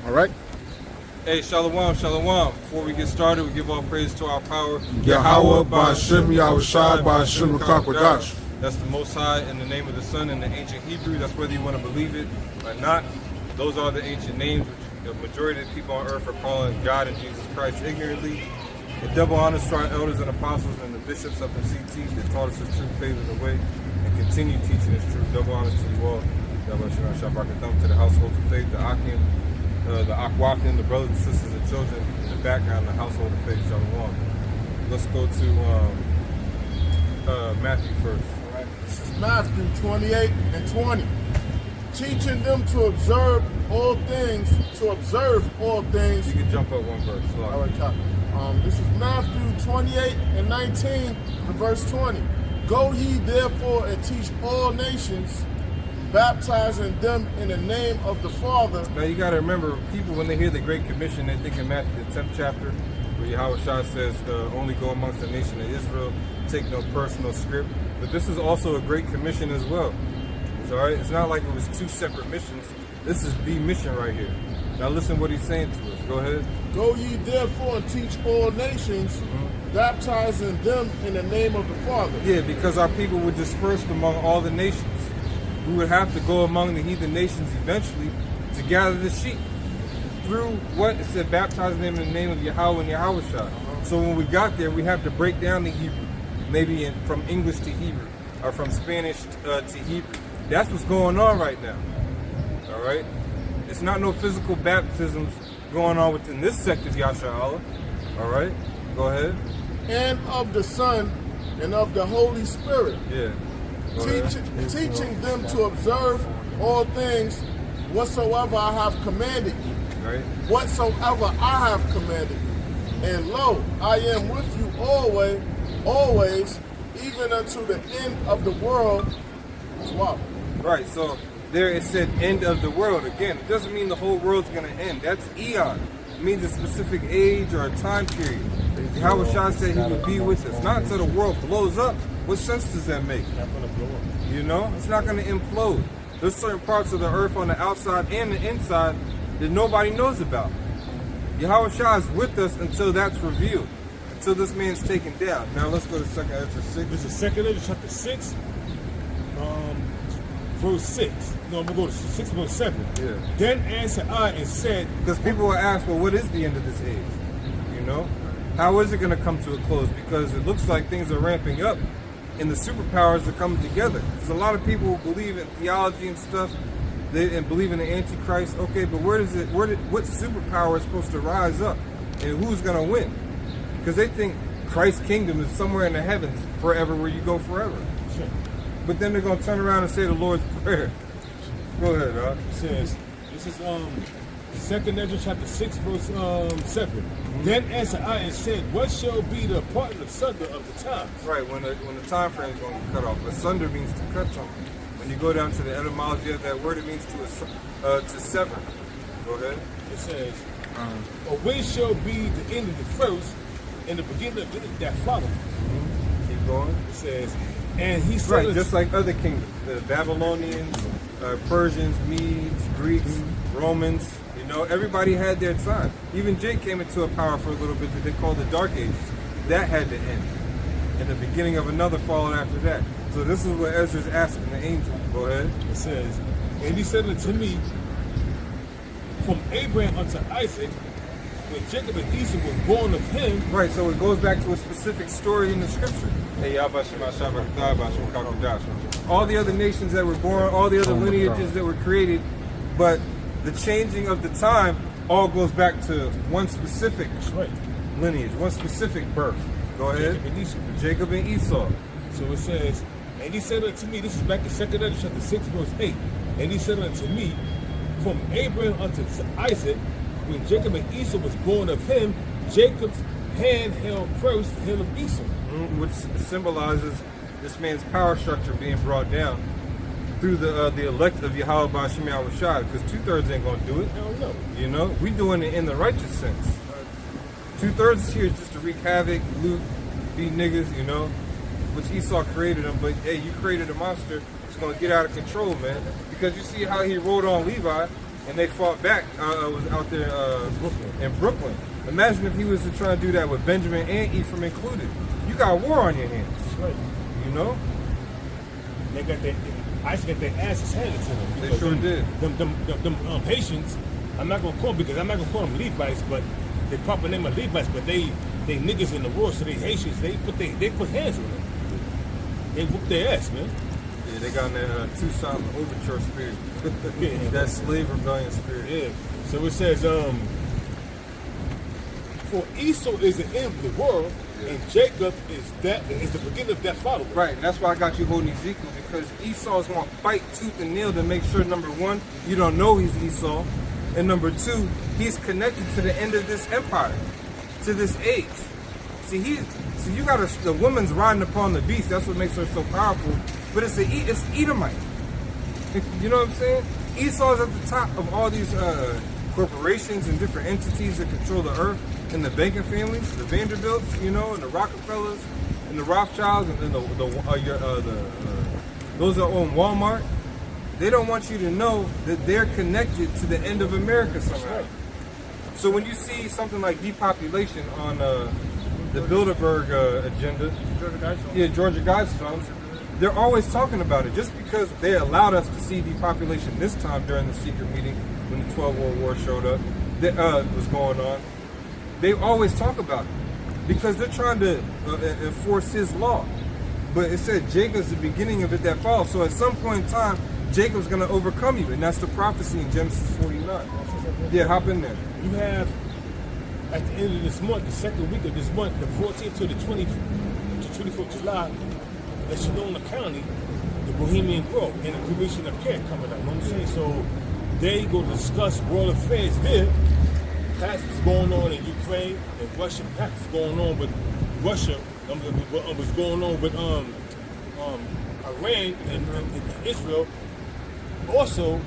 All right. Hey, Shalom, Shalom. Before we get started, we give all praise to our power. Yahweh, Ba'ashem, Yahushai, Ba'ashem, Kakwadash. That's the Most High in the name of the Son in the ancient Hebrew. That's whether you want to believe it or not. Those are the ancient names which the majority of the people on earth are calling God and Jesus Christ ignorantly. And double honors to our elders and apostles and the bishops up in CT that taught us the truth, paving the way, and continue teaching us truth. Double honors to you all. To the households of faith, the Akim, the Akwakim, the brothers and sisters and children in the background, the household of faith, Shalom. Let's go to Matthew first. All right. This is Matthew 28 and 20. Teaching them to observe all things, You can jump up one verse. All right, copy. This is Matthew 28 and 19, to verse 20. Go ye therefore and teach all nations, baptizing them in the name of the Father. Now you got to remember, people when they hear the Great Commission, they think in Matthew the 10th chapter, where Yahushua says, only go amongst the nation of Israel, take no personal script. But this is also a Great Commission as well. It's all right. It's not like it was two separate missions. This is the mission right here. Now listen what he's saying to us. Go ahead. Go ye therefore and teach all nations, baptizing them in the name of the Father. Yeah, because our people were dispersed among all the nations. We would have to go among the heathen nations eventually to gather the sheep. Through what? It said, baptizing them in the name of Yahweh and Yahushua. So when we got there, we have to break down the Hebrew. Maybe from English to Hebrew, or from Spanish to Hebrew. That's what's going on right now. All right? It's not no physical baptisms going on within this sect of Yasha'Allah. All right? Go ahead. And of the Son and of the Holy Spirit. Yeah. Teaching them to observe all things whatsoever I have commanded you. Right. Whatsoever I have commanded you. And lo, I am with you always, even unto the end of the world. Wow. Right, so there it said end of the world. Again, it doesn't mean the whole world's going to end. That's eon. It means a specific age or a time period. Yahushua said he would be with us. Not until the world blows up. What sense does that make? It's not going to blow up. You know? It's not going to implode. There's certain parts of the earth on the outside and the inside that nobody knows about. Yahushua is with us until that's revealed. Until this man's taken down. Now let's go to 2 Ezra 6. This is 2 Ezra chapter 6, verse 6. No, I'm going to go to 6 verse 7. Yeah. Then answered I and said... Because people will ask, well, what is the end of this age? You know? How is it going to come to a close? Because it looks like things are ramping up and the superpowers are coming together. There's a lot of people who believe in theology and stuff and believe in the Antichrist. Okay, but what superpower is supposed to rise up and who's going to win? Because they think Christ's kingdom is somewhere in the heavens forever where you go forever. Sure. But then they're going to turn around and say the Lord's Prayer. Go ahead, Doc. It says, this is 2 Ezra chapter 6, verse 7. Then answered I and said, what shall be the parting asunder of the times? Right, when the time frame is going to be cut off. Asunder means to cut something. When you go down to the etymology of that word, it means to sever. Go ahead. It says, or when shall be the end of the first and the beginning of it that follows? Keep going. It says, and he said, right, just like other kingdoms, the Babylonians, Persians, Medes, Greeks, Romans, you know, everybody had their time. Even Jake came into a power for a little bit that they called the Dark Ages. That had to end. And the beginning of another followed after that. So this is what Ezra's asking the angel. Go ahead. It says, and he said unto me, from Abraham unto Isaac, when Jacob and Esau was born of him. Right, so it goes back to a specific story in the scripture. All the other nations that were born, all the other lineages that were created, but the changing of the time all goes back to one specific lineage, one specific birth. Go ahead. Jacob and Esau. Jacob and Esau. So it says, and he said unto me, this is back in 2 Ezra chapter 6, verse 8. And he said unto me, from Abraham unto Isaac, when Jacob and Esau was born of him, Jacob's hand held first the hand of Esau. Which symbolizes this man's power structure being brought down through the elect of Yahweh Ba'ashem Yahushua, because 2/3 ain't going to do it. Hell no. You know, we doing it in the righteous sense. 2/3 is here just to wreak havoc, loot, be niggas, you know, which Esau created them. But hey, you created a monster that's going to get out of control, man. Because you see how he rolled on Levi, and they fought back. Was out there in Brooklyn. Imagine if he was to try to do that with Benjamin and Ephraim included. You got war on your hands. That's right. You know? They got their, ICE got their asses handed to them. They sure did. Them Haitians, I'm not gonna call them because I'm not gonna call them Levites, but they proper name are Levites, but they niggas in the war, so they Haitians, they put hands on them. They whoop their ass, man. Yeah, they got that Tucson overture spirit. That slave rebellion spirit. Yeah. So it says, for Esau is the end of the world, and Jacob is the beginning of that following. Right, and that's why I got you holding Ezekiel, because Esau's going to fight tooth and nail to make sure, number one, you don't know he's Esau, and number two, he's connected to the end of this empire, to this age. See, you got the woman's riding upon the beast. That's what makes her so powerful. But it's Edomite. You know what I'm saying? Esau's at the top of all these corporations and different entities that control the earth, and the banking families, the Vanderbilts, and the Rockefellers, and the Rothschilds, and those that own Walmart. They don't want you to know that they're connected to the end of America somehow. So when you see something like depopulation on the Bilderberg agenda, Georgia Guidestones, they're always talking about it. Just because they allowed us to see depopulation this time during the secret meeting when the 12 World War showed up, that was going on, they always talk about it because they're trying to enforce his law. But it said Jacob's the beginning of it that falls. So at some point in time, Jacob's going to overcome you, and that's the prophecy in Genesis 49. Yeah, hop in there. You have, at the end of this month, the second week of this month, the 14th to the 24th of July, in Sonoma County, the Bohemian Grove and the Commission of Care coming up. You know what I'm saying? So they go discuss world affairs there. Past what's going on in Ukraine and Russia. Past what's going on with Russia. What's going on with Iran and Israel. Also,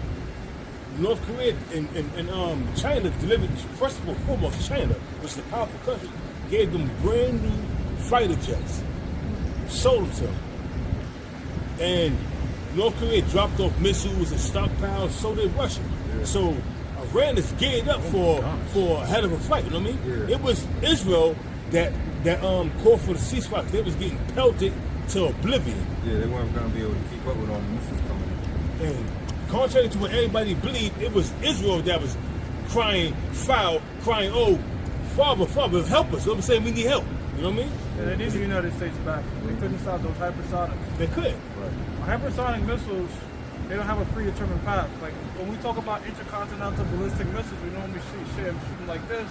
North Korea and China delivered, first and foremost, China, which is a powerful country, gave them brand new fighter jets. Sold them to them. And North Korea dropped off missiles and stockpiles, so did Russia. Yeah. So Iran is geared up for a hell of a fight, you know what I mean? Yeah. It was Israel that called for the ceasefire. They was getting pelted to oblivion. Yeah, they weren't going to be able to keep up with all the missiles coming in. And contrary to what everybody believed, it was Israel that was crying foul, crying, oh, Father, help us. I'm saying we need help. You know what I mean? Yeah, they need the United States back. They couldn't stop those hypersonics. They could. Right. Hypersonic missiles, they don't have a predetermined path. Like when we talk about intercontinental ballistic missiles, we normally see shit shooting like this.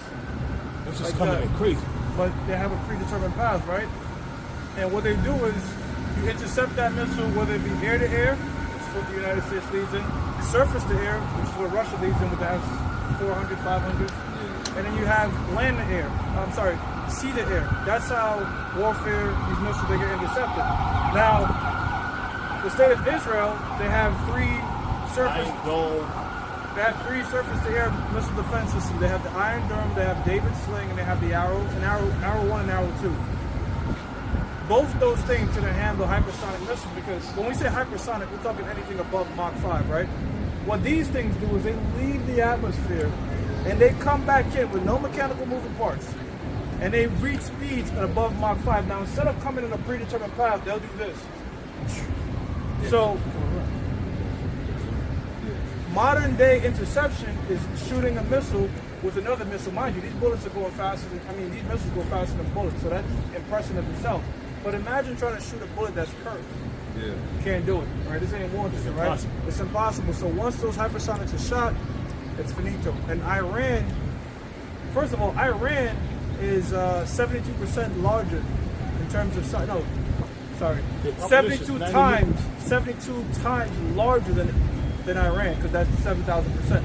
It's just like coming in crazy. But they have a predetermined path, right? And what they do is you intercept that missile, whether it be air to air, which is what the United States leads in, surface to air, which is what Russia leads in with the S-400, 500, and then you have land to air. Sea to air. That's how warfare, these missiles, they get intercepted. Now, the state of Israel, they have three surface to air missile defense systems. They have the Iron Dome, they have David's Sling, and they have the Arrow, and Arrow 1 and Arrow 2. Both of those things can handle hypersonic missiles, because when we say hypersonic, we're talking anything above Mach 5, right? What these things do is they leave the atmosphere and they come back in with no mechanical moving parts. And they reach speeds at above Mach 5. Now, instead of coming in a predetermined path, they'll do this. So, modern day interception is shooting a missile with another missile. Mind you, these bullets are going faster these missiles go faster than bullets, so that's impressive in itself. But imagine trying to shoot a bullet that's curved. Yeah. You can't do it, right? This ain't war, right? It's impossible. So once those hypersonics are shot, it's finito. And Iran, first of all, Iran is 72% larger in terms of size. No, sorry, 72 times larger than Iran, because that's 7,000%.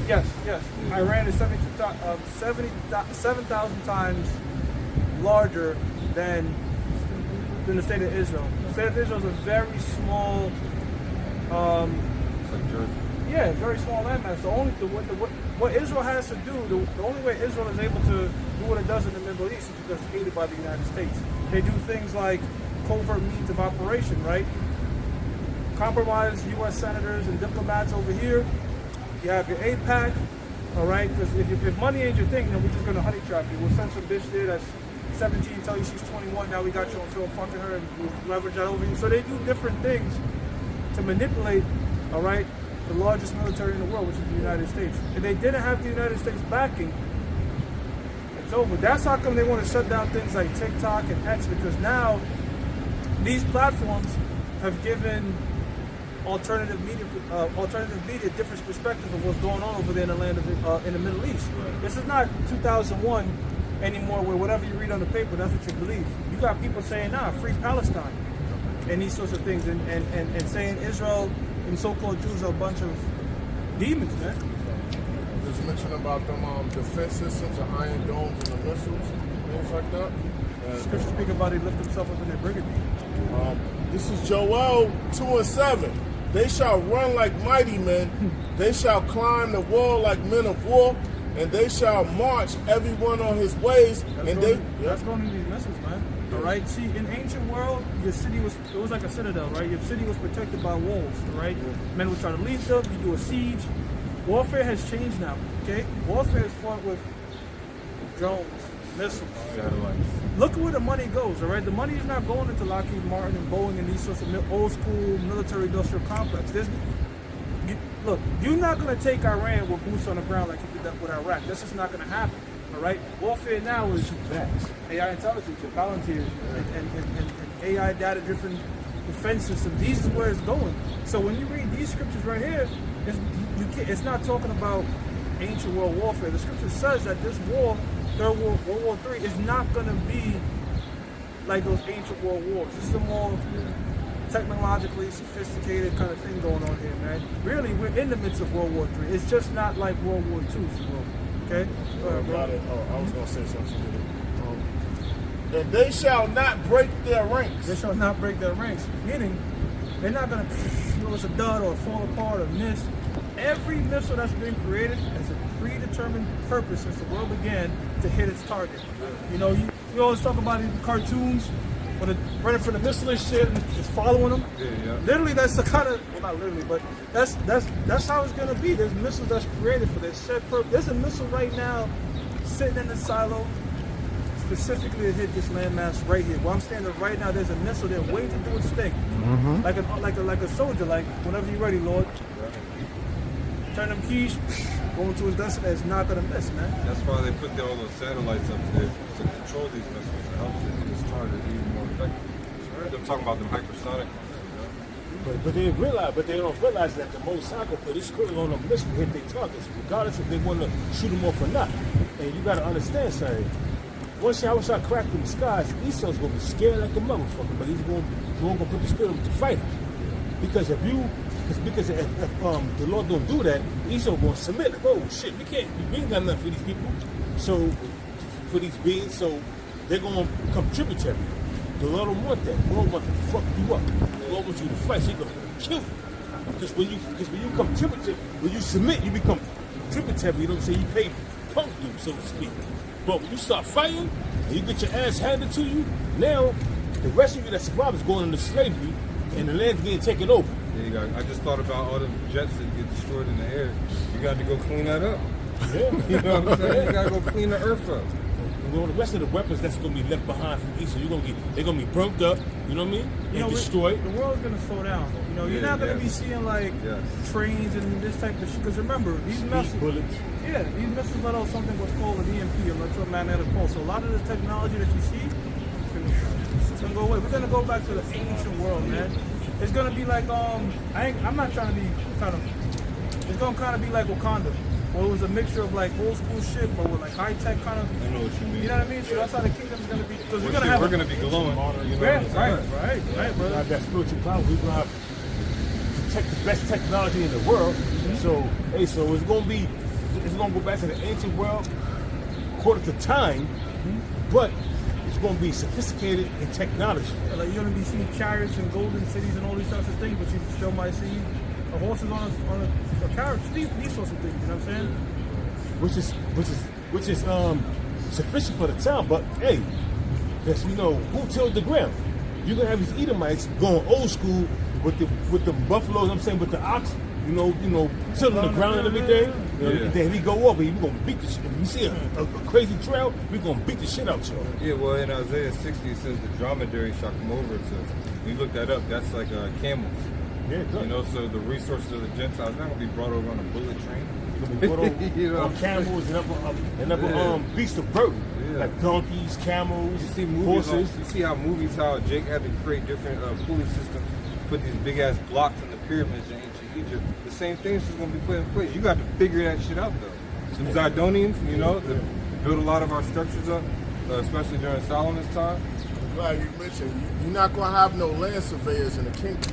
Yes. Iran is 7,000 times larger than the state of Israel. The state of Israel is a very small. It's like Jersey. Yeah, very small landmass. What Israel has to do, the only way Israel is able to do what it does in the Middle East is because it's aided by the United States. They do things like covert means of operation, right? Compromise U.S. senators and diplomats over here, You have your APAC, all right? Because if money ain't your thing, then we're just gonna honey trap you. We'll send some bitch there that's 17, tell you she's 21. Now we got you on film fucking her, and we'll leverage that over you. So they do different things to manipulate, all right, the largest military in the world, which is the United States. If they didn't have the United States backing, it's over. That's how come they want to shut down things like TikTok and X, because now these platforms have given alternative media a different perspective of what's going on over there in the land of in the Middle East. Right. This is not 2001 anymore, where whatever you read on the paper, that's what you believe. You got people saying, nah, free Palestine, and these sorts of things, and saying Israel and so-called Jews are a bunch of demons, man. Just mention about them defense systems, the iron domes and the missiles, things like that. Scripture speak about they lift themselves up in their brigade. This is Joel 2:7. They shall run like mighty men. They shall climb the wall like men of war, and they shall march everyone on his ways. That's going to these missiles, man. All right. See, in ancient world, your city was like a citadel, right? Your city was protected by walls, right? Men would try to leave them. You do a siege. Warfare has changed now. Okay, warfare is fought with drones, missiles, satellites. Look at where the money goes, all right? The money is not going into Lockheed Martin and Boeing and these sorts of old school military industrial complex. Look, you're not going to take Iran with boots on the ground like you did that with Iraq. This is not going to happen, all right? Warfare now is AI intelligence, your volunteers, and AI data-driven defense systems. This is where it's going. So when you read these scriptures right here, it's not talking about ancient world warfare. The scripture says that this war, World War III, is not going to be like those ancient world wars. This is a more technologically sophisticated kind of thing going on here, man. Really, we're in the midst of World War III. It's just not like World War II, okay? I was going to say something. And they shall not break their ranks. They shall not break their ranks. Meaning, they're not going to, it's a dud or fall apart or miss. Every missile that's been created has a predetermined purpose since the world began to hit its target. You know, we always talk about in cartoons when they're running for the missile and shit and it's following them. Yeah. Literally, that's the kind of, well, not literally, but that's how it's going to be. There's missiles that's created for this set purpose. There's a missile right now sitting in the silo specifically to hit this landmass right here. Where I'm standing right now, there's a missile there waiting to do its thing. Mm-hmm. Like a soldier, like whenever you're ready, Lord. Turn them keys, going to his destination. It's not gonna miss, man. That's why they put all those satellites up there to control these missiles. It helps it get started even more effective. I'm talking about them hypersonic ones, But they don't realize that the Most High can put his spirit on them missile to hit their targets, regardless if they want to shoot them off or not. And you got to understand, sir. Once Yahweh crack through the skies, Esau's gonna be scared like a motherfucker, but he's gonna put the spirit to fight him. Because if the Lord don't do that, Esau gonna submit. Like, oh shit, we ain't got nothing for these people. So for these beings, so they're gonna become tributary. The Lord don't want that. The Lord wants to fuck you up. The Lord wants you to fight. So he's gonna kill you. Because when you become tributary, when you submit, you become tributary. You know what I'm saying? You pay punk dues, so to speak. But when you start fighting and you get your ass handed to you, now the rest of you that survive is going into slavery and the land's getting taken over. Yeah, I just thought about all the jets that get destroyed in the air. You got to go clean that up. Yeah. You know what I'm saying? You got to go clean the earth up. You know, the rest of the weapons that's going to be left behind from Esau, they're going to be burnt up, you know what I mean? And destroyed. The world's going to slow down. You know, you're not going to be seeing like trains and this type of shit. Because remember, these missiles, bullets. Yeah, these missiles let out something what's called an EMP, electromagnetic pulse. So a lot of the technology that you see, it's going to go away. We're going to go back to the ancient world, man. It's going to be like, I'm not trying to be it's going to kind of be like Wakanda. Well, it was a mixture of like old school shit, but with like high tech kind of. I know what you mean. You know what I mean? So that's how the kingdom's gonna be. Because we're gonna be glowing. You know right, brother. Have that spiritual power. We're gonna have the best technology in the world. Mm-hmm. So it's gonna go back to the ancient world, according to time, but it's gonna be sophisticated in technology. Like you're gonna be seeing chariots and golden cities and all these sorts of things, but you still might see horses on a carriage, these sorts of things, you know what I'm saying? Which is sufficient for the town, but hey, because you know who tilled the ground. You're gonna have these Edomites going old school with the buffaloes, I'm saying with the ox, tilling the ground and everything. Yeah. Then he go over, we gonna beat the shit. If you see a crazy trail, we gonna beat the shit out y'all. Yeah, well, in Isaiah 60, it says the dromedary shall come over. It says, when you look that up, that's like camels. Yeah, good. You know, so the resources of the Gentiles not gonna be brought over on a bullet train. You're gonna be put on, You know on what I'm camels and other beasts of burden. Yeah. Like donkeys, camels, You see movies. horses. You see how Jake had to create different pulley systems, put these big ass blocks in the pyramids in ancient Egypt. The same things is gonna be put in place. You got to figure that shit out though. Some Zidonians, you know, that built a lot of our structures up, especially during Solomon's time. Like you mentioned, you're not going to have no land surveyors in the kingdom.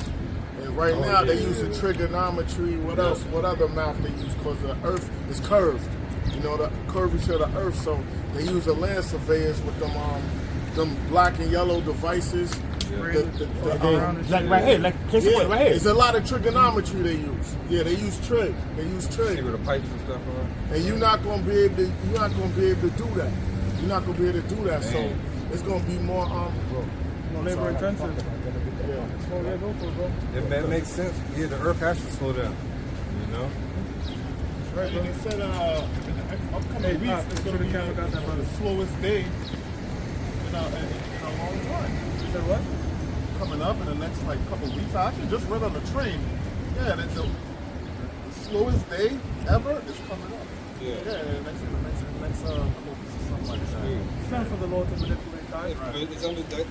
And right now they use the trigonometry. What else? What other math they use? Because the earth is curved. You know, the curvature of the earth. So they use the land surveyors with them black and yellow devices. Like right here, like case in point right here. There's a lot of trigonometry they use. Yeah, they use trig. They use trig. See where the pipes and stuff are. And you're not gonna be able to do that. You're not gonna be able to do that. So it's gonna be more labor intensive. Yeah. Oh, yeah, go for it, bro. If that makes sense, yeah, the earth has to slow down. You know? Right, bro. They said Hey, upcoming weeks Pop, is gonna the be camera got that, brother. the slowest day in a long time. You said what? Coming up in the next couple of weeks. I actually just read on the train. Yeah, that's the slowest day ever is coming up. Yeah. Yeah, the next couple of weeks or something like that. It's time for the Lord to manipulate time. It's only that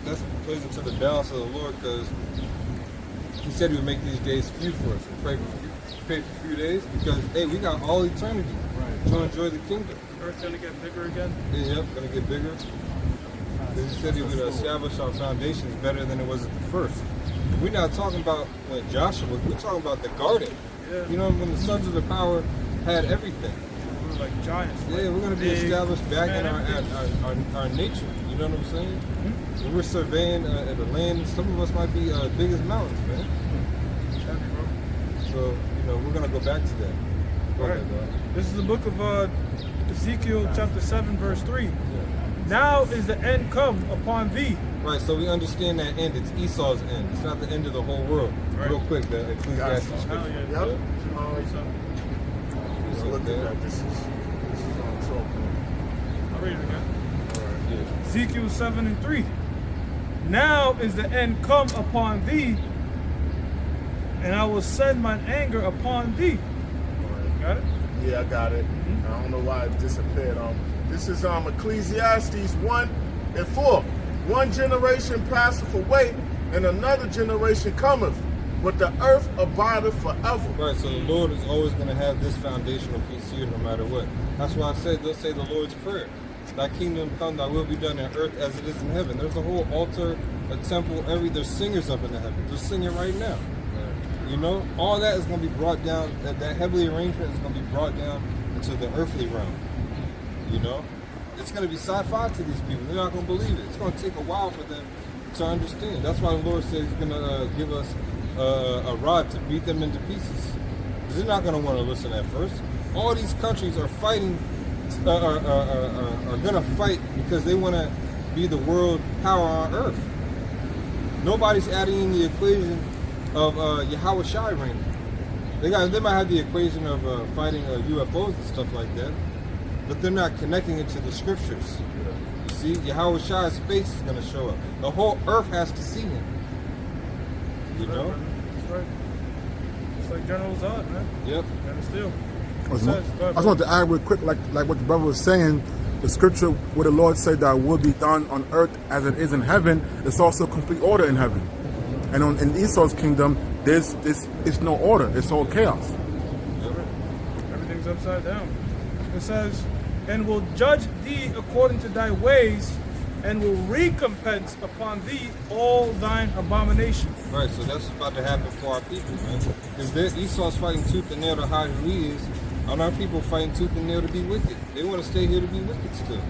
plays into the balance of the Lord because He said He would make these days few for us. We pray for a few days because hey, we got all eternity to enjoy the kingdom. Earth's gonna get bigger again. Yep, gonna get bigger. He said He would establish our foundations better than it was at the first. We're not talking about when Joshua. We're talking about the garden. Yeah. You know, when the sons of the power had everything. We were like giants. Yeah, we're gonna be established back in our nature. You know what I'm saying? When we're surveying the land, some of us might be big as mountains, man. So you know, we're gonna go back to that. Go ahead, dog. This is the book of Ezekiel chapter 7 verse 3. Now is the end come upon thee. Right, so we understand that end. It's Esau's end. It's not the end of the whole world. Right. Real quick, the Ecclesiastes Hell scripture. yeah. Yep. So Look there. at that. This is on top. I'll read it again. Yeah. Ezekiel 7 and 3. Now is the end come upon thee, and I will send mine anger upon thee. Got it? Yeah, I got it. I don't know why it disappeared. This is Ecclesiastes 1 and 4. One generation passeth away, and another generation cometh, but the earth abideth forever. Right, so the Lord is always going to have this foundational piece here no matter what. That's why I said they'll say the Lord's Prayer. Thy kingdom come, thy will be done in earth as it is in heaven. There's a whole altar, a temple, there's singers up in the heavens. They're singing right now. You know, all that is going to be brought down, that heavenly arrangement is going to be brought down into the earthly realm. You know? It's going to be sci-fi to these people. They're not going to believe it. It's going to take a while for them to understand. That's why the Lord says He's going to give us a rod to beat them into pieces. Because they're not going to want to listen at first. All these countries are fighting, are going to fight because they want to be the world power on earth. Nobody's adding in the equation of Yahweh Shai reign. They might have the equation of fighting UFOs and stuff like that, but they're not connecting it to the scriptures. You see, Yahweh Shai's face is going to show up. The whole earth has to see Him. You know? That's right. It's like General Zod, man. Yep. And still. I just want to add real quick, like what the brother was saying, the scripture where the Lord said that will be done on earth as it is in heaven, it's also complete order in heaven. And in Esau's kingdom, it's no order, it's all chaos. Everything's upside down. It says, and will judge thee according to thy ways, and will recompense upon thee all thine abominations. Right, so that's about to happen for our people, man. Because Esau's fighting tooth and nail to hide who he is, and our people fighting tooth and nail to be wicked. They want to stay here to be wicked still.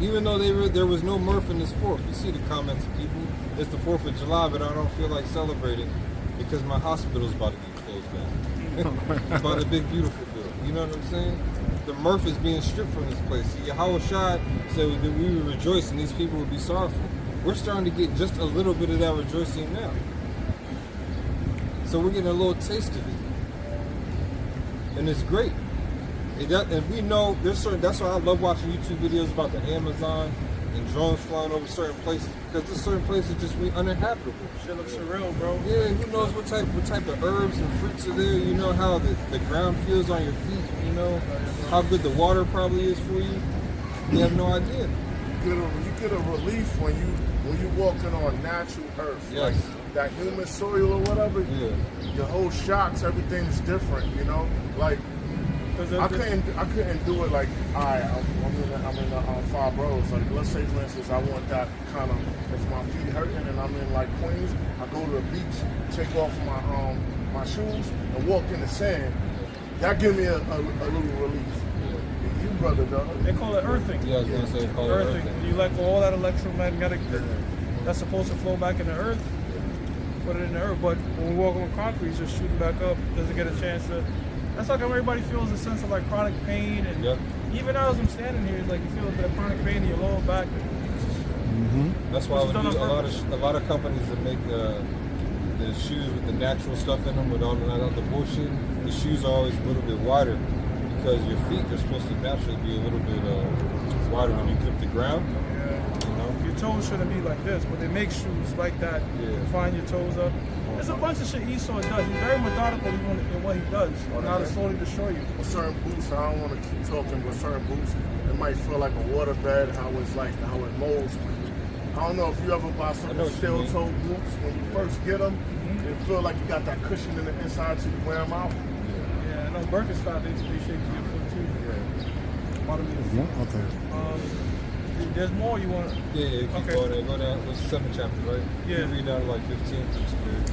Even though there was no mirth in this 4th. You see the comments of people, it's the 4th of July, but I don't feel like celebrating because my hospital's about to get closed down. By the big beautiful bill. You know what I'm saying? The mirth is being stripped from this place. See, Yahweh Shai said that we would rejoice and these people would be sorrowful. We're starting to get just a little bit of that rejoicing now. So we're getting a little taste of it. and it's great. And we know there's certain. That's why I love watching YouTube videos about the Amazon and drones flying over certain places, because there's certain places just uninhabitable. Shit looks surreal, bro. Yeah, who knows what type of herbs and fruits are there? You know how the ground feels on your feet. You know how good the water probably is for you. You have no idea. You get a relief when you walking on natural earth, Yes. like that human soil or whatever. Yeah. Your whole shocks, everything's different. You know, like. I couldn't do it like I'm in the 5 rows. Like let's say for instance I want that kind of, if my feet hurting and I'm in like Queens, I go to the beach, take off my shoes and walk in the sand. That give me a little relief. You brother dog. They call it earthing. Yeah, I was gonna say call it earthing. You let go all that electromagnetic that's supposed to flow back in the earth. Put it in the earth, but when we walk on concrete, it's just shooting back up. Doesn't get a chance to. That's like how everybody feels a sense of like chronic pain, and even now as I'm standing here, it's like you feel a bit of chronic pain in your lower back. That's why a lot of companies that make the shoes with the natural stuff in them, with all the other bullshit, the shoes are always a little bit wider, because your feet are supposed to naturally be a little bit wider when you grip the ground. You know? Your toes shouldn't be like this, but they make shoes like that to find your toes up. There's a bunch of shit Esau does. He's very methodical in what he does, not to slowly destroy you. With certain boots, I don't want to keep talking, but certain boots, it might feel like a waterbed, how it molds. I don't know if you ever buy some steel-toe boots, when you first get them, it feel like you got that cushion in the inside till you wear them out. Yeah, I know Birkenstock, they shape to your foot too. Yeah, okay. There's more you want to... Yeah, keep going there. Go down. What's the 7th chapter, right? Yeah. You read down to like 15.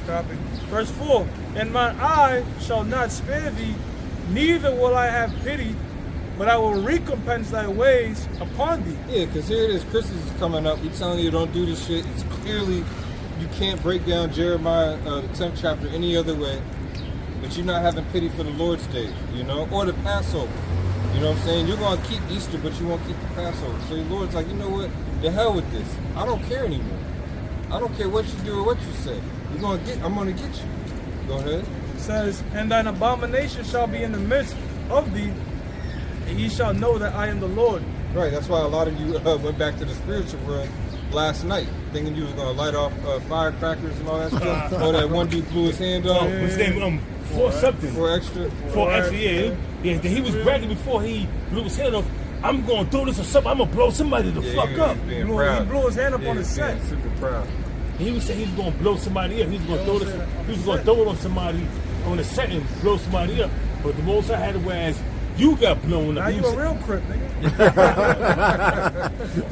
Copy. Verse 4. And my eye shall not spare thee, neither will I have pity, but I will recompense thy ways upon thee. Yeah, because here it is. Christmas is coming up. We're telling you don't do this shit. It's clearly, you can't break down Jeremiah, the 10th chapter, any other way. But you're not having pity for the Lord's Day, you know, or the Passover. You know what I'm saying? You're going to keep Easter, but you won't keep the Passover. So the Lord's like, you know what? The hell with this. I don't care anymore. I don't care what you do or what you say. I'm going to get you. Go ahead. It says, and thine abomination shall be in the midst of thee, and ye shall know that I am the Lord. Right. That's why a lot of you went back to the spiritual world last night, thinking you was going to light off firecrackers and all that stuff. Oh, that one dude blew his hand off. What's his name? For something. For extra. For extra, yeah. He was bragging before he blew his hand off. I'm going to do this or something. I'm going to blow somebody the fuck up. He blew his hand up on the set. Super proud. He was saying he was going to blow somebody up. He was going to throw this. He was going to throw it on somebody on the set and blow somebody up. But the most I had to wear is you got blown up. Now you a real crip, nigga.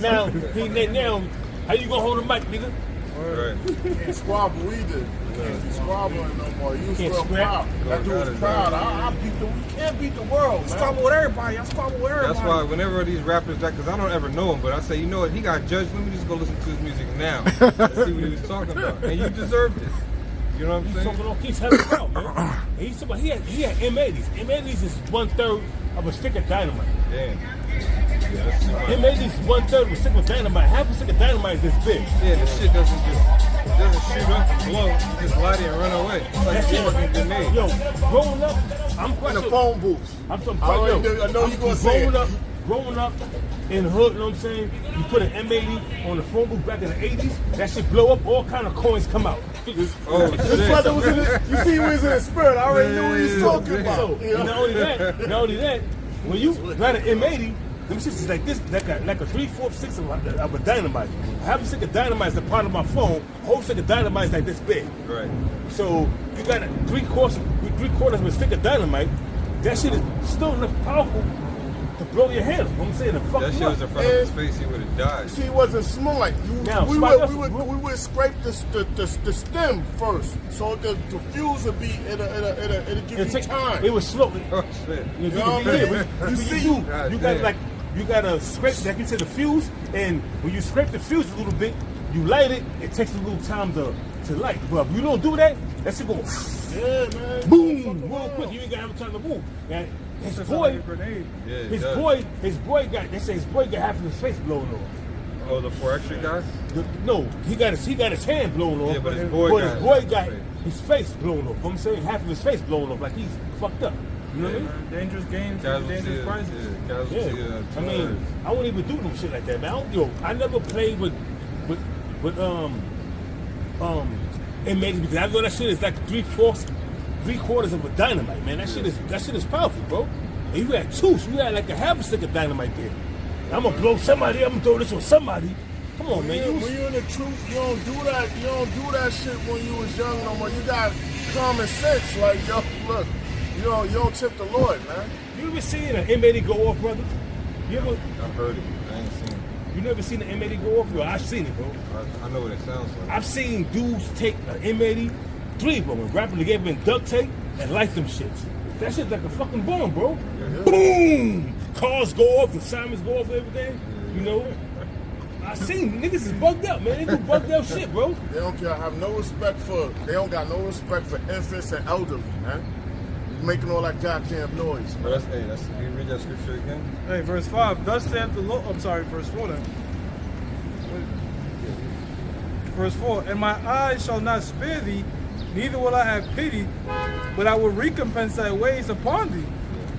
now, how you gonna hold a mic, nigga? Right. Can't squabble either. Can't be squabbling no more. You was Can't real scrap. proud. That dude was proud. We can't beat the world, man. Squabble with everybody. I squabble with everybody. That's why whenever these rappers, because I don't ever know him, but I say, you know what, he got judged. Let me just go listen to his music now and see what he was talking about. And you deserved it. You know what I'm saying? So keeps having it out, man. And he had M80s. M80s is 1/3 of a stick of dynamite. Damn. Yeah, that's too much. M80s 1/3 of a stick of dynamite. Half a stick of dynamite is this big. Yeah, this shit doesn't shoot up and blow. You just light it and run away. It's like That's a it. fucking grenade. Yo, growing up, I'm quite In the sure. phone booths. I'm some I know you gonna say it. Growing up in the hood, you know what I'm saying? You put an M80 on the phone booth back in the 80s, that shit blow up, all kind of coins come out. Oh, This brother was in you see he was in the spirit. I already knew what he was talking yeah. about. So, and not only that, when you ride an M80, them shits is like this, like a 3/4 of a dynamite. Half a stick of dynamite is a part of my phone, whole stick of dynamite is like this big. Right. So you got a three-quarters of a stick of dynamite, that shit is still enough powerful to blow your head up. You know what I'm saying? To fuck That you shit was up. in front of his face, he would have died. See, it wasn't smart. Now, We somebody would scrape the stem first, so the fuse would be it'll give you time. It was slow. Oh, shit. You know what I mean? You see, You gotta scrape, like you said, the fuse, and when you scrape the fuse a little bit, you light it. It takes a little time to light. But if you don't do that, that shit go yeah, man. boom real quick. You ain't gonna have time to move. And his It's boy, like a grenade. Yeah, it his does. boy got. They say his boy got half of his face blown off. Oh, the 4 extra guy? No, he got his hand blown off. Yeah, but his boy got got his face blown off. I'm saying half of his face blown off, like he's fucked up. You know what I mean? Dangerous games, dangerous prizes. I mean, I wouldn't even do no shit like that, man. I never played with inmates because I know that shit is like 3/4 of a dynamite, man. That shit is powerful, bro. And you had two, so you had like a half a stick of dynamite there. I'm gonna blow somebody, I'm gonna throw this on somebody. Come on, man. When you're in the truth, you don't do that. You don't do that shit when you was young no more. You got common sense. Like, yo, look, you don't tip the Lord, man. You ever seen an inmate go off, brother? You ever? I've heard it. I ain't seen it. You never seen an inmate go off? Yo, I've seen it, bro. I know what it sounds like. I've seen dudes take an inmate, 3 of them, and wrap them together in duct tape and light them shits. That shit's like a fucking bomb, bro. Yeah. Boom! Cars go off, the sirens go off, everything. You know? I seen niggas is bugged up, man. They do bugged up shit, bro. They don't care. Have no respect for. They don't got no respect for infants and elderly, man. Making all that goddamn noise, man. But can you read that scripture again? Hey, verse 5. Thus saith the Lord. I'm sorry, verse 4 then. Verse 4. And my eyes shall not spare thee, neither will I have pity, but I will recompense thy ways upon thee.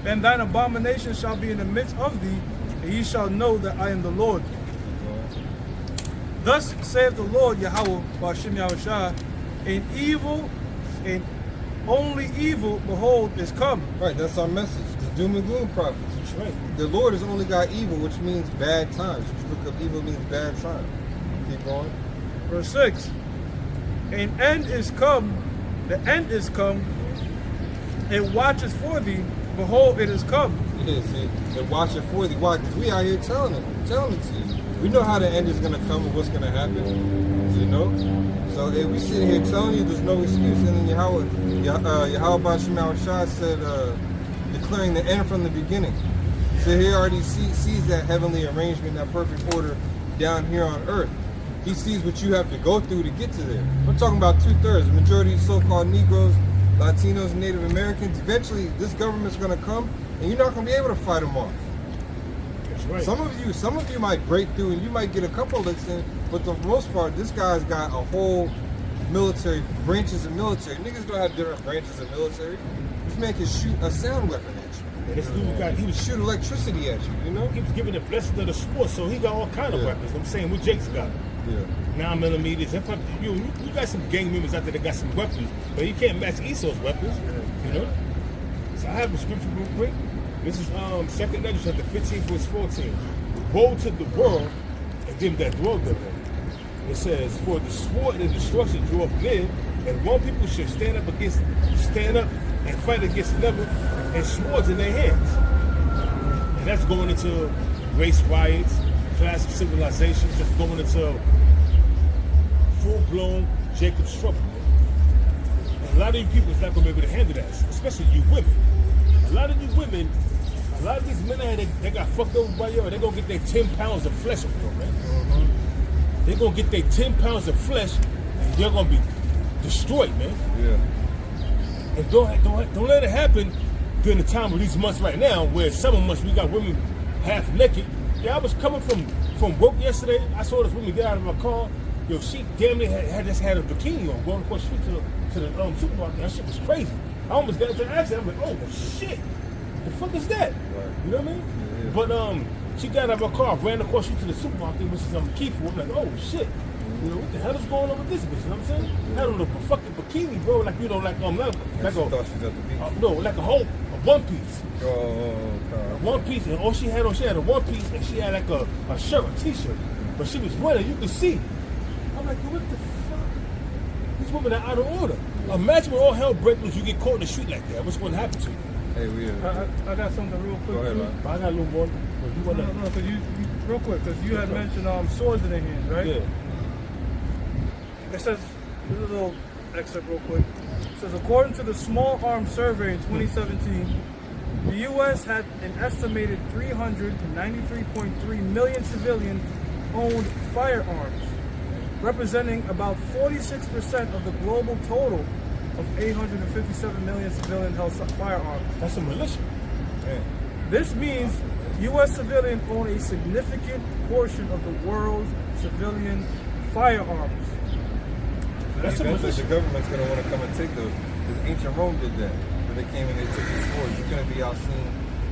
And thine abomination shall be in the midst of thee, and ye shall know that I am the Lord. Thus saith the Lord Yahweh, Ba'ashem Yahushua, and evil, and only evil, behold, is come. Right, that's our message. The doom and gloom prophets. That's right. The Lord has only got evil, which means bad times. If you look up evil means bad times. Keep going. Verse 6. An end is come, the end is come, it watches for thee, behold, it is come. Yeah, see, and watch it for thee. Why? Because we out here telling it to you. We know how the end is going to come and what's going to happen, you know? So if we sit here telling you there's no excuse, and then Yahweh Ba'ashem Yahushua said, declaring the end from the beginning. So he already sees that heavenly arrangement, that perfect order down here on earth. He sees what you have to go through to get to there. I'm talking about 2/3, the majority of so-called Negroes, Latinos, and Native Americans. Eventually, this government's going to come, and you're not going to be able to fight them off. That's right. Some of you might break through and you might get a couple licks in, but for the most part, this guy's got a whole military, branches of military. Niggas don't have different branches of military. This man can shoot a sound weapon at you. And this dude He would shoot electricity at you, you know? he was giving the blessing of the sport, so he got all kind of weapons. I'm saying what Jake's got. Yeah. 9mm. You got some gang members out there that got some weapons, but you can't match Esau's weapons. You know? So I have a scripture real quick. This is 2nd Letter, chapter 15, verse 14. Woe to the world and them that dwell therein. It says, for the sword and destruction draweth near, and one people should stand up and fight against another, and swords in their hands. And that's going into race riots, class of civilization, just going into full-blown Jacob's trouble. And a lot of you people is not going to be able to handle that, especially you women. A lot of you women, a lot of these men out here, they got fucked over by y'all. They're going to get their 10 pounds of flesh off y'all, man. They're going to get their 10 pounds of flesh, and they're going to be destroyed, man. Yeah. And don't let it happen during the time of these months right now, where summer months we got women half naked. Yeah, I was coming from work yesterday. I saw this woman get out of my car. Yo, she damn near had a bikini on, going across the street to the supermarket. That shit was crazy. I almost got into an accident. I'm like, oh shit, the fuck is that? Right. You know what I mean? Yeah. But she got out of her car, ran across the street to the supermarket, which is key for. I'm like, oh shit. You know, what the hell is going on with this bitch? You know what I'm saying? Had on a fucking bikini, bro, like, you know, like She thought she was at the beach. no, like a one piece. Oh, A God. one piece, and all she had a one piece, and she had like a shirt, a t-shirt, but she was wearing, you could see. I'm like, what the fuck? These women are out of order. Imagine when all hell breaks loose, you get caught in the street like that. What's going to happen to you? Hey, we I got something real quick. Go ahead, too. man. But I got a little more. You wanna, No, because you real quick, because you had mentioned swords in their hands, right? Yeah. It says, this is a little excerpt real quick. It says, according to the Small Arms Survey in 2017, the U.S. had an estimated 393.3 million civilian-owned firearms, representing about 46% of the global total of 857 million civilian-held firearms. That's a militia. Man. This means U.S. civilians own a significant portion of the world's civilian firearms. That's a Eventually, militia. the government's going to want to come and take those. Because ancient Rome did that. But they came and they took the swords. You couldn't be out seen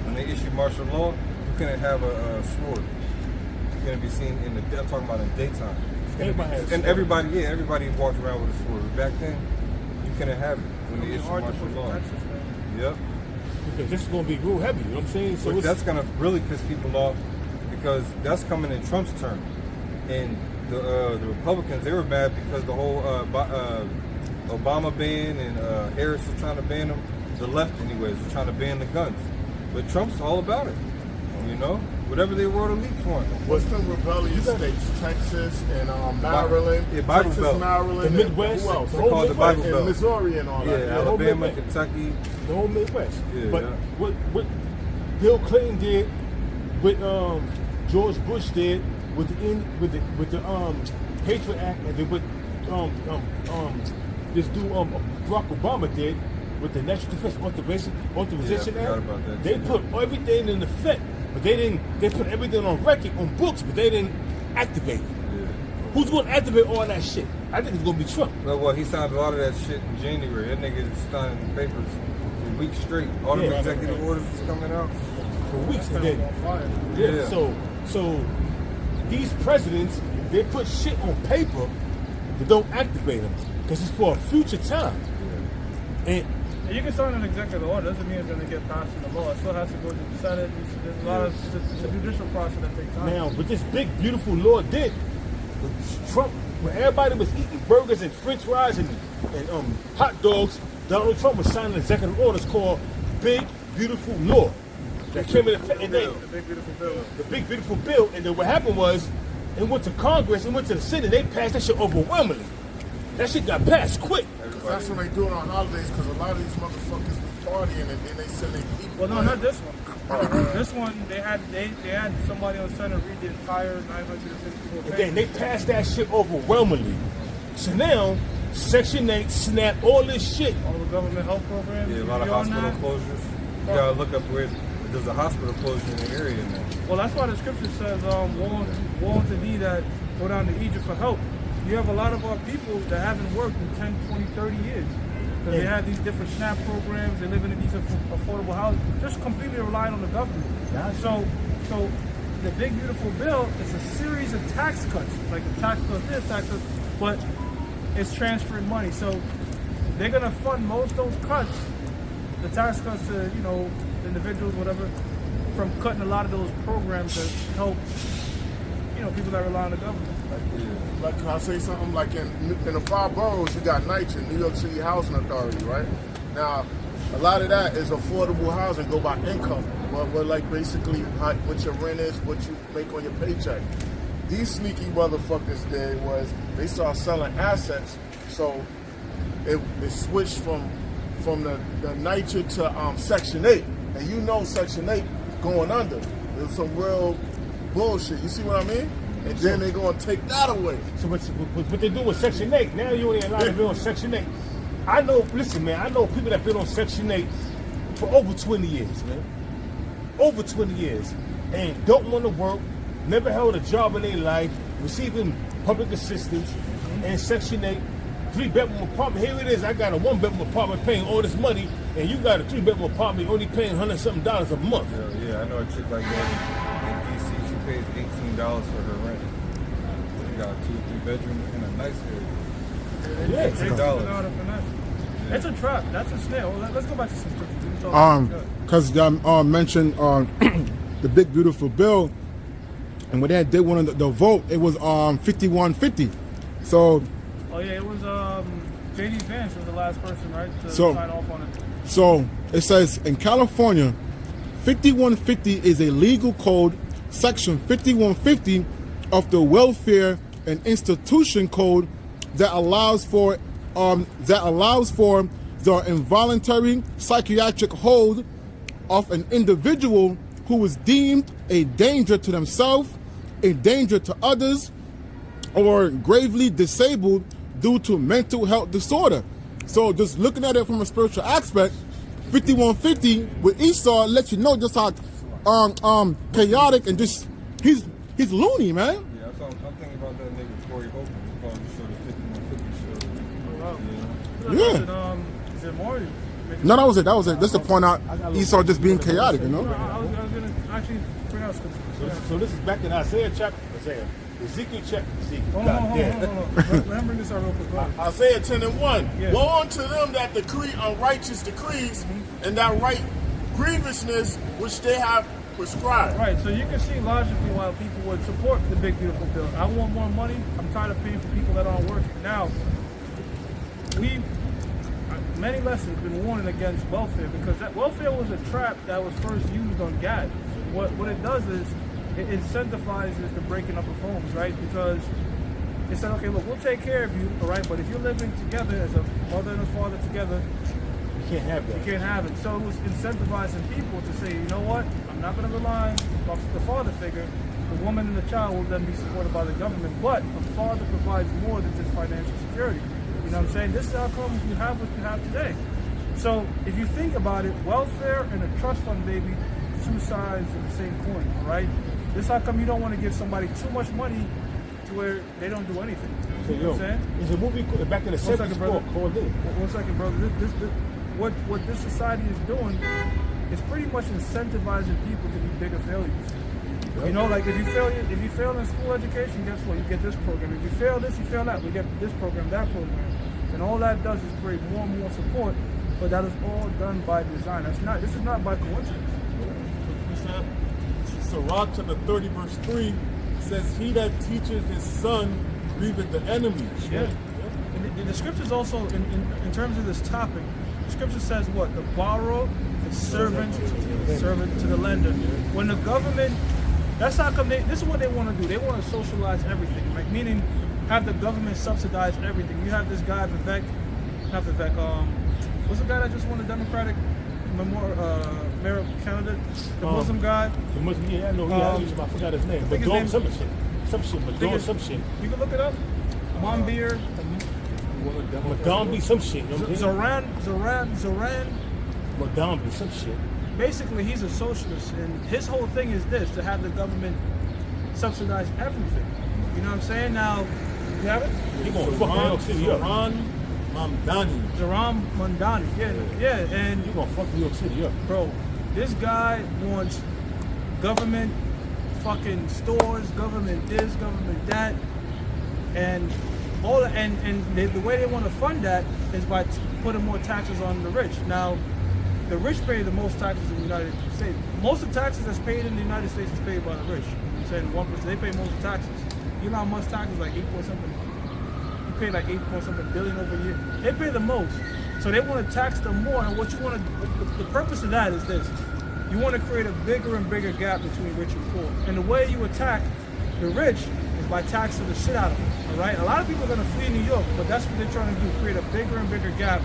when they issued martial law. You couldn't have a sword. You couldn't be seen in the. I'm talking about in the daytime. Everybody has And everybody walked around with a sword. But back then, you couldn't have it when they issued martial law. Yep. Because this is going to be real heavy, you know what I'm saying? So But that's going to really piss people off because that's coming in Trump's term. And the Republicans, they were mad because the whole Obama ban and Harris was trying to ban them. The left, anyways, was trying to ban the guns. But Trump's all about it, you know? Whatever they wrote elites want. What's the rebellious states? Texas and Maryland. Yeah, Bible Texas, Belt. Maryland, The Midwest. and who else? The They call it the Bible And Belt. Missouri and all Yeah, that. Alabama, Midwest. Kentucky. the whole Midwest. Yeah, but yeah. what Bill Clinton did, what George Bush did with the Patriot Act, and then what this dude Barack Obama did with the National Defense Authorization Yeah, I forgot Act, about that they too. put everything in effect, but they put everything on record, on books, but they didn't activate it. Yeah. Who's going to activate all that shit? I think it's going to be Trump. Well, he signed a lot of that shit in January. That nigga signed the papers for weeks straight. All the Yeah. executive orders was coming out. For weeks, and then Yeah. So these presidents, they put shit on paper, but don't activate them because it's for a future time. And You can sign an executive order. Doesn't mean it's going to get passed in the law. It still has to go to the Senate. There's a lot of it's a judicial process that takes time. now, what this big beautiful law did, with Trump, when everybody was eating burgers and French fries and hot dogs, Donald Trump was signing executive orders called Big Beautiful Law that came in effect. And then The big beautiful bill. the big beautiful bill, and then what happened was it went to Congress, it went to the Senate, they passed that shit overwhelmingly. That shit got passed quick. That's what they do it on holidays because a lot of these motherfuckers be partying and then they send their people. Well, no, not this one. This one, they had somebody on Senate read the entire 954 And pages. then they passed that shit overwhelmingly. So now, Section 8 snapped all this shit. All the government health programs. Yeah, a lot of you on hospital that? closures. You gotta look up where there's a hospital closure in the area now. Well, that's why the scripture says, woe unto thee that go down to Egypt for help. You have a lot of our people that haven't worked in 10, 20, 30 years. Because they have these different SNAP programs, they live in these affordable houses, just completely relying on the government. So the big beautiful bill is a series of tax cuts, like the tax cuts this, tax cuts, but it's transferring money. So they're gonna fund most of those cuts, the tax cuts to, individuals, whatever, from cutting a lot of those programs that help, people that rely on the government. Like, can I say something? Like in the 5 boroughs, you got NYCHA, New York City Housing Authority, right? Now, a lot of that is affordable housing, go by income. What like basically what your rent is, what you make on your paycheck. These sneaky motherfuckers did was they started selling assets, so it switched from the NYCHA to Section 8, and Section 8 going under. There's some real bullshit. You see what I mean? And then they're gonna take that away. So what they do with Section 8, now you ain't allowed to be on Section 8. I know people that been on Section 8 for over 20 years, man. Over 20 years. And don't want to work, never held a job in their life, receiving public assistance, and Section 8, 3-bedroom apartment. Here it is, I got a 1-bedroom apartment paying all this money, and you got a 3-bedroom apartment only paying $100-something a month. Yeah, I know a chick like that in DC. She pays $18 for her rent. She got a 2-3 bedroom in a nice area. Yeah. $18. It's a trap. That's a snare. Well, let's go back to some scriptures. Because mentioned the big beautiful bill, and when they did one of the vote, it was 51-50. So Oh yeah, it was J.D. Vance was the last person, right, to So- sign off on it. So it says in California, 5150 is a legal code, section 5150 of the Welfare and Institution Code that allows for the involuntary psychiatric hold of an individual who is deemed a danger to themselves, a danger to others, or gravely disabled due to mental health disorder. So just looking at it from a spiritual aspect, 5150 with Esau lets you know just how chaotic and just he's loony, man. Yeah, I'm thinking about that nigga Corey Holcomb. He called the show the 5150 show. Oh, wow. Yeah. Is it more? No, that was it. That was it. Just to point out Esau just being chaotic, you know? I was going to actually bring out scripture. So this is back in Isaiah chapter. Ezekiel chapter. Hold on. Let me bring this out real quick. Go ahead. Isaiah 10:1. Yeah. Woe unto them that decree unrighteous decrees and that write grievousness which they have prescribed. Right, so you can see logically why people would support the big beautiful bill. I want more money. I'm tired of paying for people that aren't working. Now, many lessons have been warning against welfare because that welfare was a trap that was first used on God. What it does is it incentivizes the breaking up of homes, right? Because it said, okay, look, we'll take care of you, all right, but if you're living together as a mother and a father together, You can't have that. you can't have it. So it was incentivizing people to say, you know what, I'm not going to rely on the father figure. The woman and the child will then be supported by the government, but a father provides more than just financial security. You know what I'm saying? This is how come you have what you have today. So if you think about it, welfare and a trust fund, baby, two sides of the same coin, all right? This is how come you don't want to give somebody too much money to where they don't do anything. So, You know what I'm saying? there's a movie back in the 70s called it. One second, brother. What this society is doing is pretty much incentivizing people to be bigger failures. You know, like if you fail in school education, guess what? You get this program. If you fail this, you fail that. We get this program, that program, and all that does is create more and more support. But that is all done by design. This is not by coincidence. Sirach chapter 30 verse 3 says, "He that teaches his son grieveth the enemy." Yeah. And the scriptures also, in terms of this topic, the scripture says what? The borrower is servant to the lender. When the government, that's how come this is what they want to do. They want to socialize everything, right? Meaning have the government subsidize everything. You have this guy, Vivek, what's the guy that just won the Democratic mayor of Canada? The Muslim guy? The Muslim, yeah, I know. I forgot his name. But his some name- shit. You can look it up. Monbeer, Madambi, some shit. You know what I'm saying? Zoran. Madambi, some shit. Basically, he's a socialist, and his whole thing is this: to have the government subsidize everything. You know what I'm saying? Now, you have it? He gonna fuck New York City up. Zaram Mandani. Yeah, and He gonna fuck New York City up. bro, this guy wants government fucking stores, government this, government that, and the way they want to fund that is by putting more taxes on the rich. Now, the rich pay the most taxes in the United States. Most of the taxes that's paid in the United States is paid by the rich. I'm saying 1%. They pay most of the taxes. Elon Musk taxes like 8 point something. He paid like 8 point something billion over a year. They pay the most, so they want to tax them more. And what you want to, the purpose of that is this: you want to create a bigger and bigger gap between rich and poor. And the way you attack the rich is by taxing the shit out of them. All right. A lot of people are going to flee New York, but that's what they're trying to do: create a bigger and bigger gap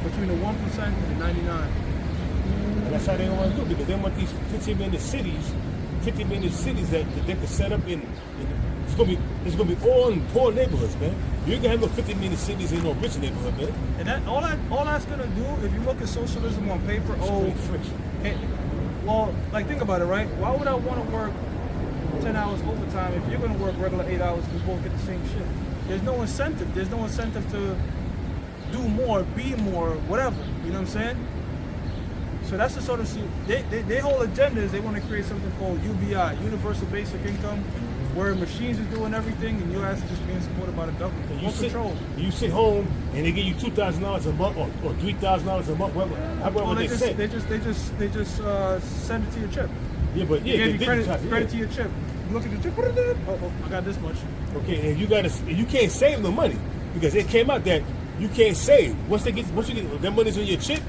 between the 1% and the 99%. And that's how they want to do it, because they want these 15-minute cities that they can set up in it's gonna be all in poor neighborhoods, man. You can have no 15-minute cities in no rich neighborhood, man. And that all that's gonna do, if you look at socialism on paper, well, like think about it, right? Why would I want to work 10 hours overtime if you're gonna work regular 8 hours and we both get the same shit? There's no incentive. There's no incentive to do more, be more, whatever. You know what I'm saying? So that's the sort of their whole agenda is they want to create something called UBI, Universal Basic Income, where machines are doing everything and your ass is just being supported by the government. You sit home and they give you $2,000 a month or $3,000 a month, whatever they say. They just send it to your chip. Yeah, but yeah, they give you credit to your chip. You look at the chip. Oh, I got this much. Okay, and you can't save the money because it came out that you can't save once you get that money's on your chip.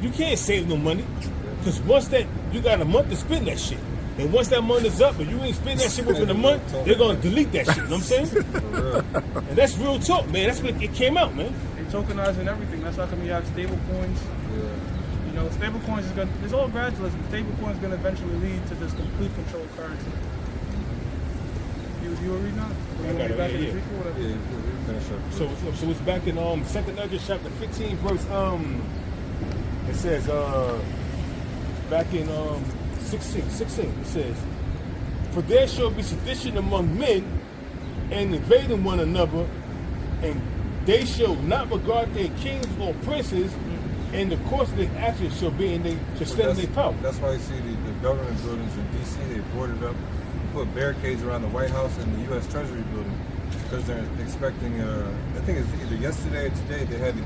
You can't save no money because once that you got a month to spend that shit, and once that month is up and you ain't spend that shit within a month, they're gonna delete that shit. You know what I'm saying? And that's real talk, man. That's what it came out, man. They're tokenizing everything. That's how come you have stable coins. Yeah. You know, stable coins is gonna. It's all gradualism. Stable coins gonna eventually lead to this complete control currency. You were reading that? So it's back in 2nd Ezra chapter 15 verse it says back in 16 it says, "For there shall be sedition among men, and invading one another, and they shall not regard their kings or princes, and the course of their actions shall be in shall stand in their power. That's why you see the government buildings in D.C. They boarded up, put barricades around the White House and the U.S. Treasury building because they're expecting. I think it's either yesterday or today they had the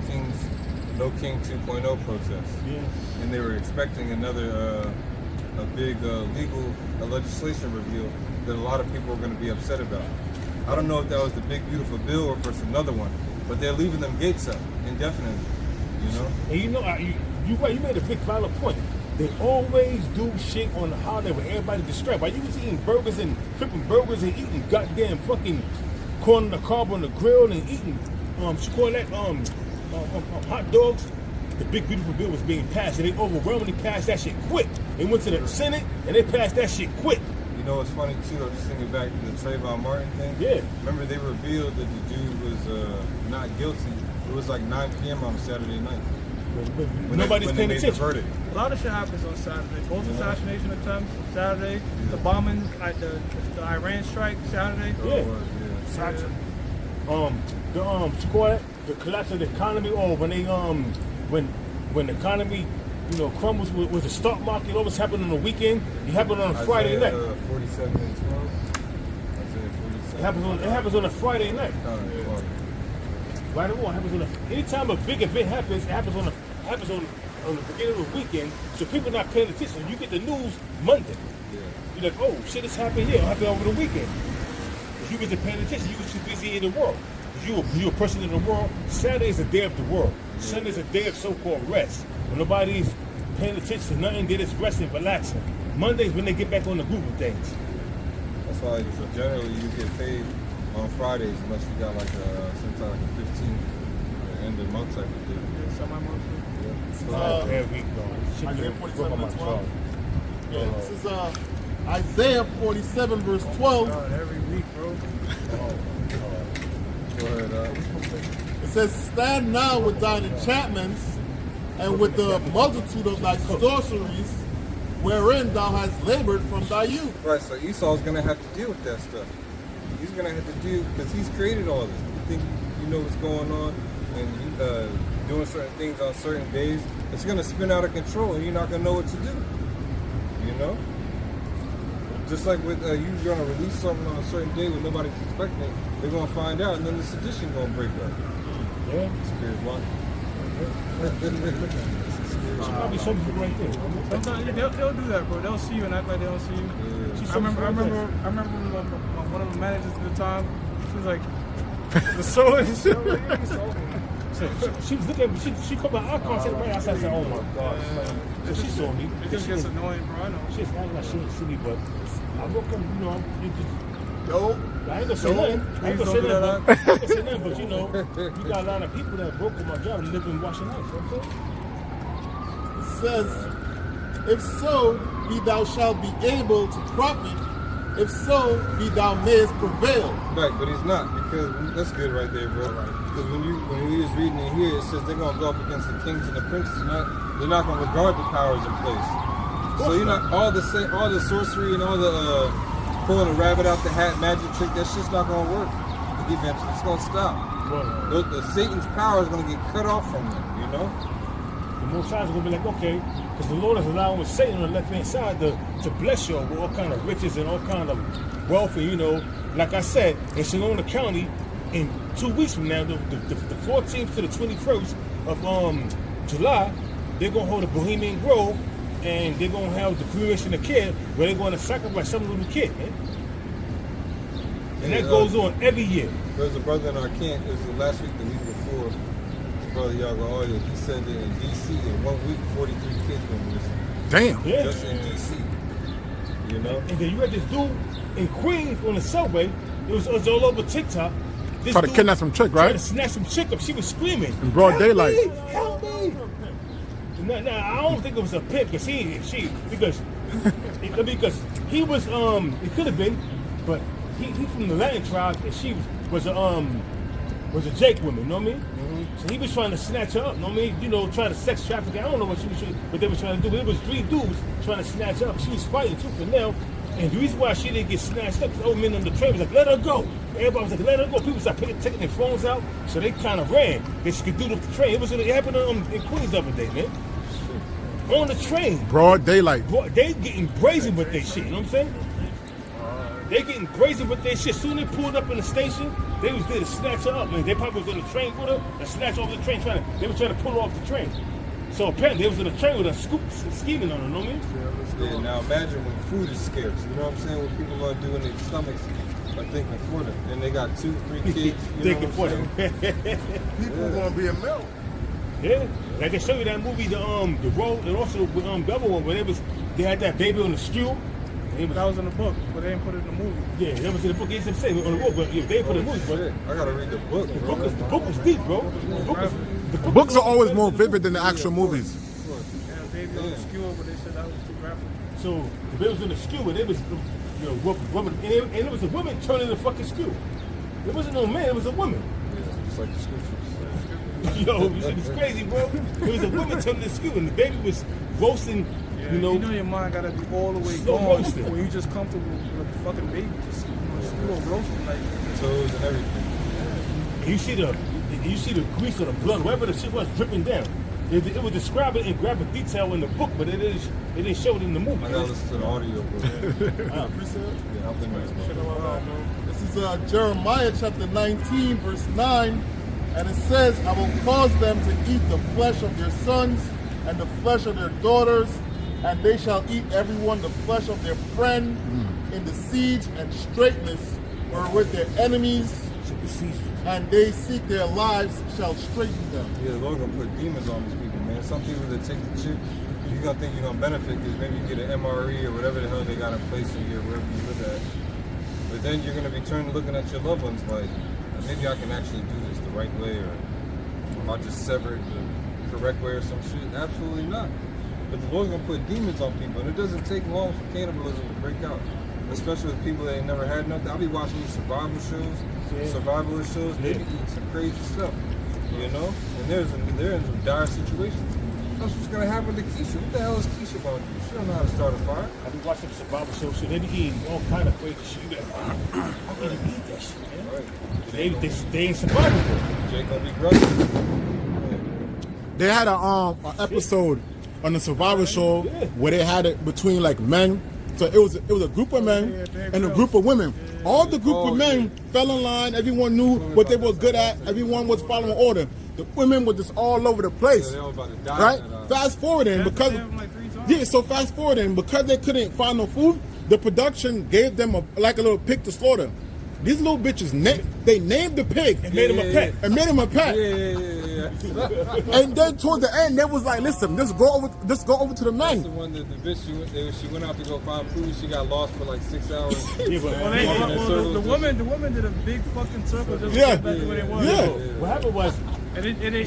No King 2.0 protest. Yeah. And they were expecting another a big legal legislation review that a lot of people are going to be upset about. I don't know if that was the big beautiful bill or if it's another one, but they're leaving them gates up indefinitely. You know. And you know, you made a big valid point. They always do shit on the holiday when everybody's distracted. While you was eating burgers and flipping burgers and eating goddamn fucking corn on the cob on the grill and eating what you call that hot dogs. The big beautiful bill was being passed, and they overwhelmingly passed that shit quick. They went to the Senate and they passed that shit quick. You know what's funny too? I'm just thinking back to the Trayvon Martin thing. Yeah. Remember they revealed that the dude was not guilty. It was like 9 p.m. on Saturday night. Nobody's paying attention. A lot of shit happens on Saturday. Both assassination attempts Saturday, the bombing, the Iran strike Saturday. The collapse of the economy, or when they when the economy crumbles with the stock market, it always happened on the weekend. It happened on a Friday night. 47 and 12. It happens on a Friday night. Right or wrong, anytime a big event happens, it happens on the beginning of the weekend, so people not paying attention. You get the news Monday. Yeah. You're like, oh shit, this happened here. It happened over the weekend. If you wasn't paying attention, you was too busy in the world. If you're a person in the world, Saturday is a day of the world. Sunday is a day of so-called rest. When nobody's paying attention to nothing, they're just resting, relaxing. Monday's when they get back on the groove of things. That's why generally you get paid on Fridays unless you got like sometimes like a 15 end of the month type of deal. Yeah, semi-monthly. Every week, though. Isaiah 47 and 12. Yeah, Oh. this is Isaiah 47 verse 12. God, every week, bro. Go ahead. It says, stand now with thine enchantments and with the multitude of thy sorceries, wherein thou hast labored from thy youth. Right, so Esau's going to have to deal with that stuff. He's going to have to deal, because he's created all this. You think you know what's going on, and you doing certain things on certain days, it's going to spin out of control, and you're not going to know what to do. You know? Just like with you're going to release something on a certain day when nobody's expecting it, they're going to find out, and then the sedition going to break up. Yeah. Spirit one. Probably something right there. Sometimes they'll do that, bro. They'll see you and act like they don't see you. Yeah. I remember one of the managers at the time. She was like, the soul is so. She was looking at me. She caught my eye contact right outside. I said, "Oh my God!" So she saw me. It just gets annoying, bro. I know. She's acting like she didn't see me, but I woke up. You just. No. I ain't gonna say nothing. I ain't gonna say nothing. But you got a lot of people that broke my job and live in Washington. You know what I'm saying? It says, if so be thou shalt be able to profit, if so be thou mayest prevail. Right, but he's not, because that's good right there, bro. Because when we was reading it here, it says they're gonna go up against the kings and the princes. They're not gonna regard the powers in place. So you're not all the sorcery and all the pulling a rabbit out the hat magic trick. That shit's not gonna work. Eventually, it's gonna stop. The Satan's power is gonna get cut off from them. You know. The Most High is going to be like, okay, because the Lord is allowing Satan on the left-hand side to bless you with all kind of riches and all kind of wealth. And, like I said, in Sonoma County, in 2 weeks from now, the 14th to the 21st of July, they're going to hold a Bohemian Grove, and they're going to have the creation of kid, where they're going to sacrifice some little kid, man. And that goes on every year. There's a brother in our camp, it was last week, the week before, brother Yago, he said that in D.C. in 1 week, 43 kids were missing. Damn. Yeah. Just in D.C. You know? And then you had this dude in Queens on the subway. It was all over TikTok. Try to kidnap some chick, Tried right? to snatch some chick up. She was screaming. In broad "Help daylight." me, help me. No, I don't think it was a pimp because he was it could have been, but he from the Latin tribe and she was a Jake woman, you know what I mean? Mm-hmm. So he was trying to snatch her up, you know what I mean? Trying to sex traffic. I don't know what they were trying to do, but it was 3 dudes trying to snatch her up. She was fighting tooth and nail. And the reason why she didn't get snatched up, the old men on the train was like, let her go. Everybody was like, let her go. People started taking their phones out, so they kind of ran. They could do the train. It happened in Queens the other day, man. On the train. Broad daylight. They getting brazen with their shit, you know what I'm saying? They getting brazen with their shit. Soon they pulled up in the station, they was there to snatch her up, man. They probably was on the train with her and snatch off the train, they were trying to pull her off the train. So apparently they was on the train with her scheming on her, you know what I mean? Yeah, now imagine when food is scarce, you know what I'm saying? What people are doing their stomachs are thinking for them. And they got 2, 3 kids, you Thinking know for what them. I'm saying? People gonna be a milk. Yeah, like they show you that movie, the road, and also the other one where they had that baby on the skew. That was in the book, but they didn't put it in the movie. Yeah, that was in the book. It's the same on the road, but yeah, they didn't put it in the movie. Shit, I gotta read the book, The bro. book was deep, bro. The book Books are always more vivid than the actual movies. Yeah, baby on the skewer, but they said that was too graphic. So the baby was in the skew, and it was, you know, woman, and it was a woman turning the fucking skew. It wasn't no man, it was a woman. Yeah, just like the scriptures. Yo, it's crazy, bro. It was a woman turning the skew, and the baby was roasting. Yeah, You know your mind gotta be all the way slow gone roasted. when you just comfortable with a fucking baby, just stew or roasting like. Toes and everything. And you see the grease or the blood, whatever the shit was dripping down. It was described in graphic detail in the book, but it didn't show it in the movie. I gotta listen to the audio, bro. Yeah, I'm thinking This is Jeremiah chapter 19, verse 9. And it says, I will cause them to eat the flesh of their sons and the flesh of their daughters, and they shall eat everyone the flesh of their friend in the siege and straitness wherewith their enemies and they seek their lives shall straighten them. Yeah, the Lord gonna put demons on these people, man. Some people that take the chip, you gonna think you're gonna benefit because maybe you get an MRE or whatever the hell they got in place in here, wherever you live at. But then you're gonna be turning looking at your loved ones like, maybe I can actually do this the right way, or I'll just sever it the correct way or some shit. Absolutely not. But the Lord's gonna put demons on people, and it doesn't take long for cannibalism to break out. Especially with people that ain't never had nothing. I'll be watching these survivalist shows, they be eating some crazy stuff, you know? And they're in some dire situations. That's what's gonna happen to Keisha. What the hell is Keisha about to do? She don't know how to start a fire. I be watching survival shows, so they be eating all kind of crazy shit. You be like, how can you eat that shit, man? Right. They ain't surviving. Jake gonna be grumpy. They had a episode on the Survivor Show where they had it between like men. So it was a group of men and a group of women. All the group of men fell in line. Everyone knew what they were good at. Everyone was following order. The women were just all over the place. They all about to die. Right? Fast forwarding because fast forwarding because they couldn't find no food. The production gave them a little pig to slaughter. These little bitches they named the pig and made him a pet. And made him a pet. And then towards the end, they was like, "Listen, just go over to the men." That's the one that the bitch she went out to go find food. She got lost for like 6 hours. The woman did a big fucking circle just to get back to where they was. Yeah. What happened was, and they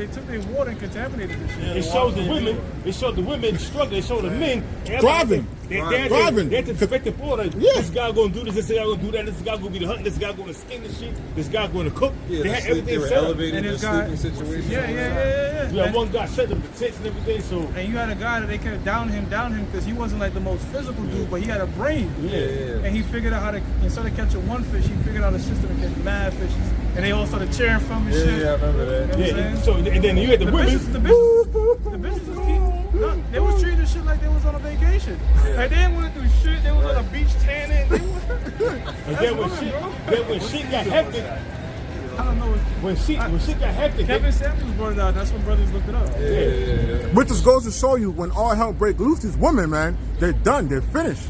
took their water and contaminated the shit. it showed the women struggling. It showed the men Thriving. They Thriving. had to perfect the order. Yeah. This guy gonna do this guy gonna do that. This guy gonna be the hunting. This guy gonna skin the shit. This guy gonna cook. Yeah, they had they everything were set up. elevating And their this guy- sleeping situation. Yeah. You had one guy set up the tents and everything. So And you had a guy that they kept down him because he wasn't like the most physical dude, but he had a brain. Yeah. And he figured out how to, instead of catching one fish, he figured out a system to catch mad fishes. And they all started cheering from his shit. Yeah, I remember that. You know what I'm saying? so and then you had the women. The bitches was keep, no, they was treating the shit like they was on a vacation. Like they didn't want to do shit. They was on a beach tanning. And then when shit got hectic, I don't know. when shit got hectic, Kevin Samuels brought it out. That's when brothers looked it up. Yeah. Which just goes to show you when all hell break loose, these women, man, they're done, they're finished.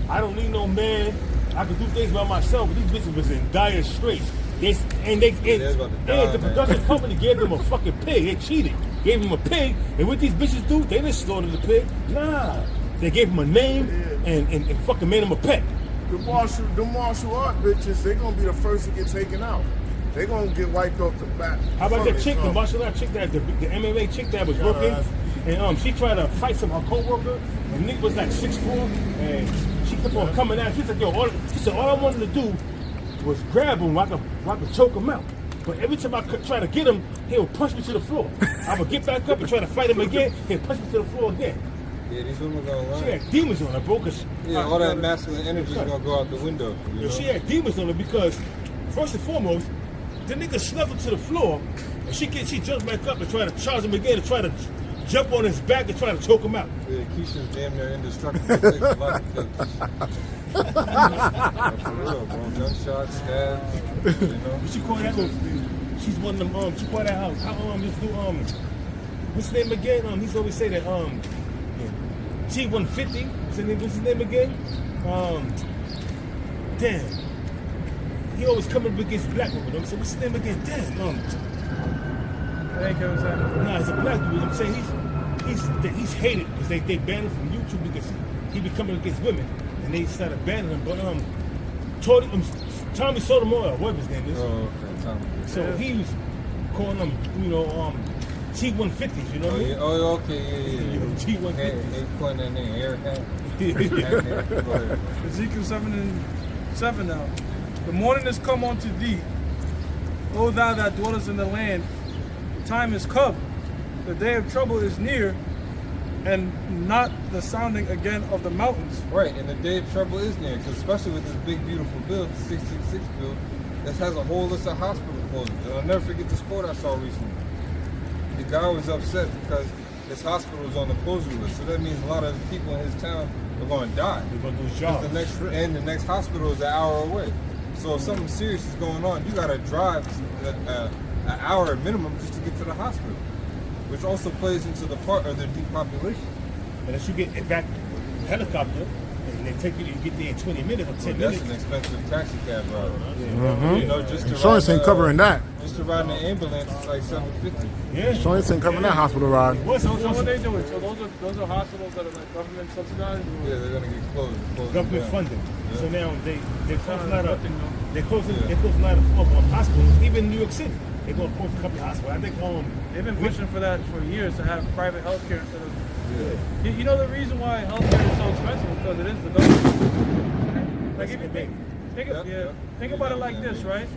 I don't need no man. I can do things by myself. But these bitches was in dire straits. The production company gave them a fucking pig. They cheated. Gave them a pig. And what these bitches do, they didn't slaughter the pig. Nah. They gave him a name and fucking made him a pet. The martial art bitches, they gonna be the first to get taken out. They gonna get wiped off the bat. How about that chick, the martial art chick, the MMA chick that was working? And she tried to fight her co-worker. And Nick was like 6'4", and she kept on coming out. She said, all I wanted to do was grab him while I could choke him out. But every time I could try to get him, he would punch me to the floor. I would get back up and try to fight him again. He'd punch me to the floor again. Yeah, these women gonna learn. She had demons on her, bro. Cause Yeah, all that masculine energy is gonna go out the window. You know? she had demons on her because, first and foremost, the nigga snuffled to the floor, and she jumps back up and try to charge him again and try to jump on his back and try to choke him out. Yeah, Keisha's damn near indestructible. It takes a lot to kill Keisha. For real, bro. Gunshots, stabs. You know. But she called that she's one of them. She called that house. This dude, what's his name again? He's always say that T-150. What's his name again? Damn. He always coming up against black women. So what's his name again? Damn. Nah, he's a black dude. I'm saying he's hated because they banned him from YouTube because he be coming against women and they started banning him. But Tommy Sotomayor, whatever his name is. Oh, okay, Tommy. So he was calling them, T-150s. You know what I mean? Oh, okay, yeah. T-150s. Hey, calling that name Air Hat. Go ahead. Ezekiel 7:7 now. The morning is come unto thee, O thou that dwellest in the land. The time is come. The day of trouble is near, and not the sounding again of the mountains. Right, and the day of trouble is near, because especially with this big, beautiful bill, the 666 bill, this has a whole list of hospital closings. And I'll never forget this quote I saw recently. The guy was upset because his hospital was on the closure list, so that means a lot of the people in his town are going to die. They're going to lose jobs. The next hospital is an hour away. So if something serious is going on, you got to drive an hour minimum just to get to the hospital, which also plays into the part of their depopulation. Unless you get a helicopter and they take you get there in 20 minutes or 10 minutes. That's an expensive taxi cab ride. Mm-hmm. You know, just to Insurance ride, ain't covering that. Just to ride in an ambulance, it's like $750. Yeah. Insurance ain't covering that hospital ride. So what they doing? So those are hospitals that are like government subsidized? Or? Yeah, they're gonna get closed. Government down. funded. Yeah. So now they're closing a lot of They're a lot of hospitals, even in New York City. They're going to close a couple of hospitals. I think they've been pushing for that for years to have private healthcare instead of. Yeah. You know the reason why healthcare is so expensive because it is the government. Like if you think about it like this, right?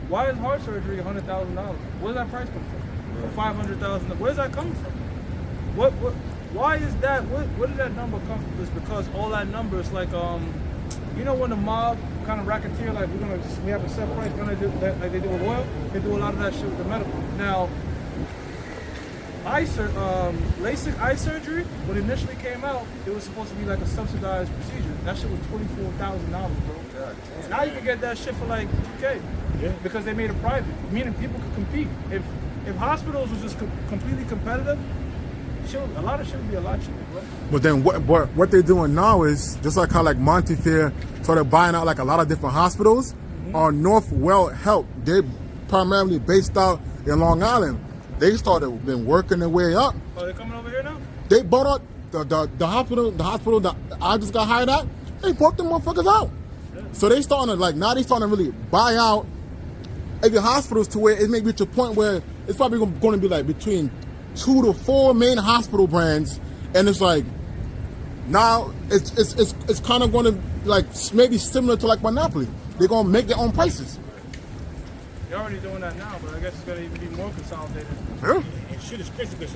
Why is heart surgery $100,000? Where does that price come from? For $500,000, where does that come from? What? Why is that? Where did that number come from? It's because all that number is like you know when the mob kind of racketeer, like we have a set price, we're gonna do that, like they do with oil. They do a lot of that shit with the medical. Now, LASIK eye surgery, when it initially came out, it was supposed to be like a subsidized procedure. That shit was $24,000, bro. God damn. Now you can get that shit for like $2K. Yeah. Because they made it private, meaning people could compete. If hospitals was just completely competitive, a lot of shit would be a lot cheaper, bro. But then what they're doing now is just like how like Montefiore started buying out like a lot of different hospitals. On Northwell Health, they're primarily based out in Long Island. They been working their way up. Oh, they're coming over here now? They bought out the hospital that I just got hired at. They bought them motherfuckers out. Yeah. So they starting to really buy out every hospitals to where it may reach a point where it's probably going to be like between 2 to 4 main hospital brands, and it's like now it's kind of going to like maybe similar to like Monopoly. They're going to make their own prices. They're already doing that now, but I guess it's going to even be more consolidated. Yeah. And shit is crazy because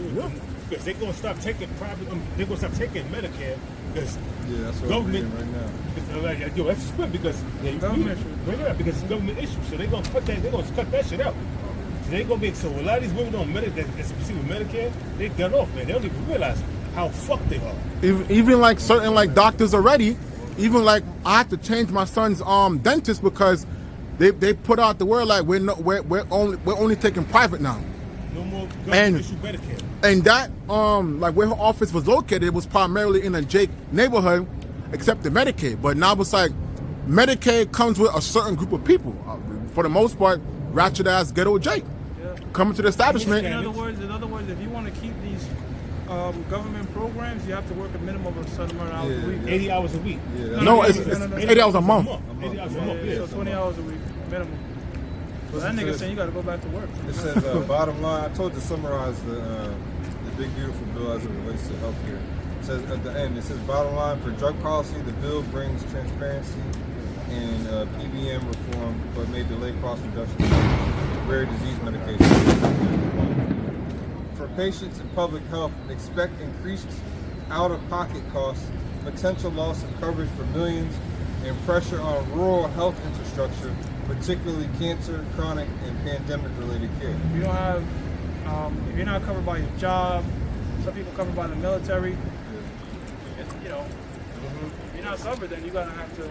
they're going to stop taking private. They're going to stop taking Medicare because that's what government we're doing right now. That's a split because because it's government issue. So they're going to cut that. They're going to cut that shit out. So they're going to be. So a lot of these women on Medicare, especially with Medicare, they done off, man. They don't even realize how fucked they are. Even like certain like doctors already. Even like I had to change my son's dentist because they put out the word like we're only taking private now. No more government issue Medicare. And that like where her office was located, it was primarily in a Jake neighborhood, except the Medicaid. But now it's like Medicaid comes with a certain group of people. For the most part, ratchet ass ghetto Jake coming to the establishment. In other words, if you want to keep these government programs, you have to work a minimum of a certain amount of hours a week. 80 hours a week. Yeah. No, it's 80 hours a month. 80 hours a month. So 20 hours a week minimum. But that nigga saying you got to go back to work. It says bottom line. I told you to summarize the big beautiful bill as it relates to healthcare. It says at the end, it says bottom line for drug policy, the bill brings transparency and PBM reform, but may delay cost reduction for rare disease medication. For patients and public health expect increased out-of-pocket costs, potential loss of coverage for millions, and pressure on rural health infrastructure, particularly cancer, chronic, and pandemic-related care. If you don't have, if you're not covered by your job, some people covered by the military, you know, if you're not covered, then you're gonna have to.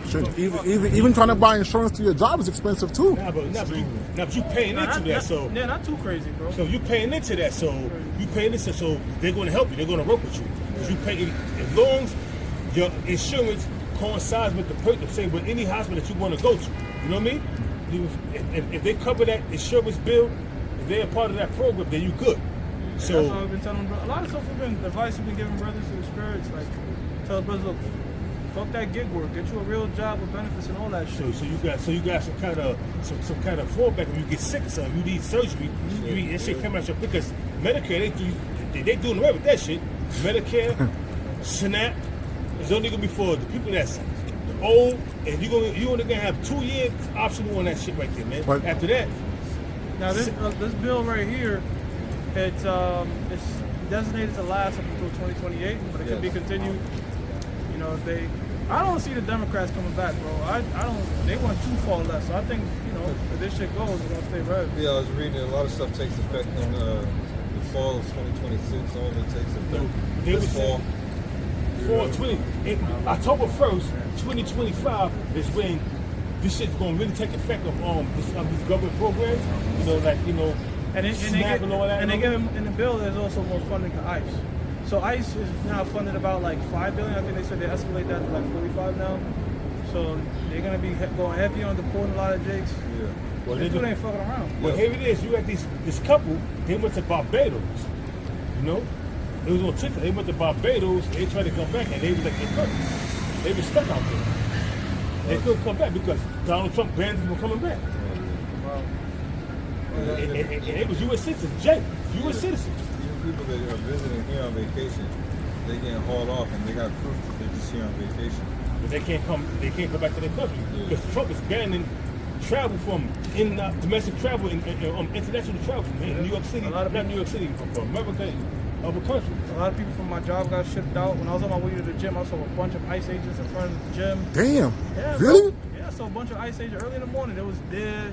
Shit, even trying to buy insurance to your job is expensive too. Nah, but you paying into that, so Yeah, not too crazy, bro. so you paying into that, so you paying into, so they're going to help you, they're going to work with you. Because you pay, as long as your insurance coincides with the person, say with any hospital that you want to go to, you know what I mean? If they cover that insurance bill, if they're a part of that program, then you good. So that's what I've been telling bro. A lot of stuff advice we've been giving brothers to the spirits, like tell brothers, look, fuck that gig work, get you a real job with benefits and all that shit. So you got some kind of fallback when you get sick or something, you need surgery, that shit come out your, because Medicare they doing away with that shit. Medicare, SNAP is only gonna be for the people that's old, and you only gonna have 2 years optional on that shit right there, man. But after that, Now this bill right here, it's designated to last up until 2028, but it can be continued. You know, if they, I don't see the Democrats coming back, bro. I don't. They want too far left, so I think, you know, if this shit goes, it's gonna stay right. Yeah, I was reading a lot of stuff takes effect in the fall of 2026. All of it takes effect this fall. October 1st, 2025 is when this shit's gonna really take effect of these government programs. You know, like, you know, And SNAP and all that. they give them in the bill. There's also more funding to ICE. So ICE is now funded about like $5 billion. I think they said they escalate that to like 45 now. So they're gonna be going heavy on deporting a lot of jigs. Yeah. Well, This dude ain't fucking around. Well, here it is. You got this couple. They went to Barbados. You know, it was on TikTok. They went to Barbados. They tried to come back, and they was like, they were stuck out there. They couldn't come back because Donald Trump banned them from coming back. And it was U.S. citizens, Jay. U.S. citizens. Even people that are visiting here on vacation, they getting hauled off, and they got proof that they're just here on vacation. But they can't come back to their country because Trump is banning travel from domestic travel and international travel from New York City, not New York City, from America, other countries. A lot of people from my job got shipped out. When I was on my way to the gym, I saw a bunch of ICE agents in front of the gym. damn, Yeah, really? bro. Yeah, I saw a bunch of ICE agents early in the morning. They was there.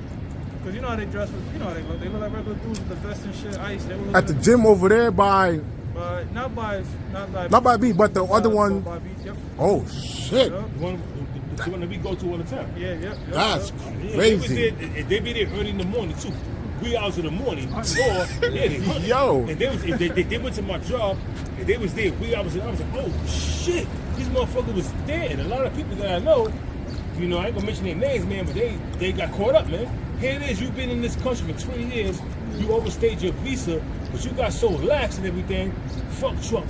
Because you know how they dress with, you know how they look. They look like regular dudes with the vest and shit, ICE. They were At the gym over there by, not by me, but the other one. By beach, yep. Oh shit, Yep. The one that we go to all the time. Yeah, yep. that's Yeah, crazy. They be there early in the morning too. 3 hours in the morning. Or, Yo. And they went to my job and they was there 3 hours and I was like, oh shit, these motherfuckers was there. And a lot of people that I know, you know, I ain't gonna mention their names, man, but they got caught up, man. Here it is, you've been in this country for 20 years, you overstayed your visa, but you got so lax and everything. Fuck Trump.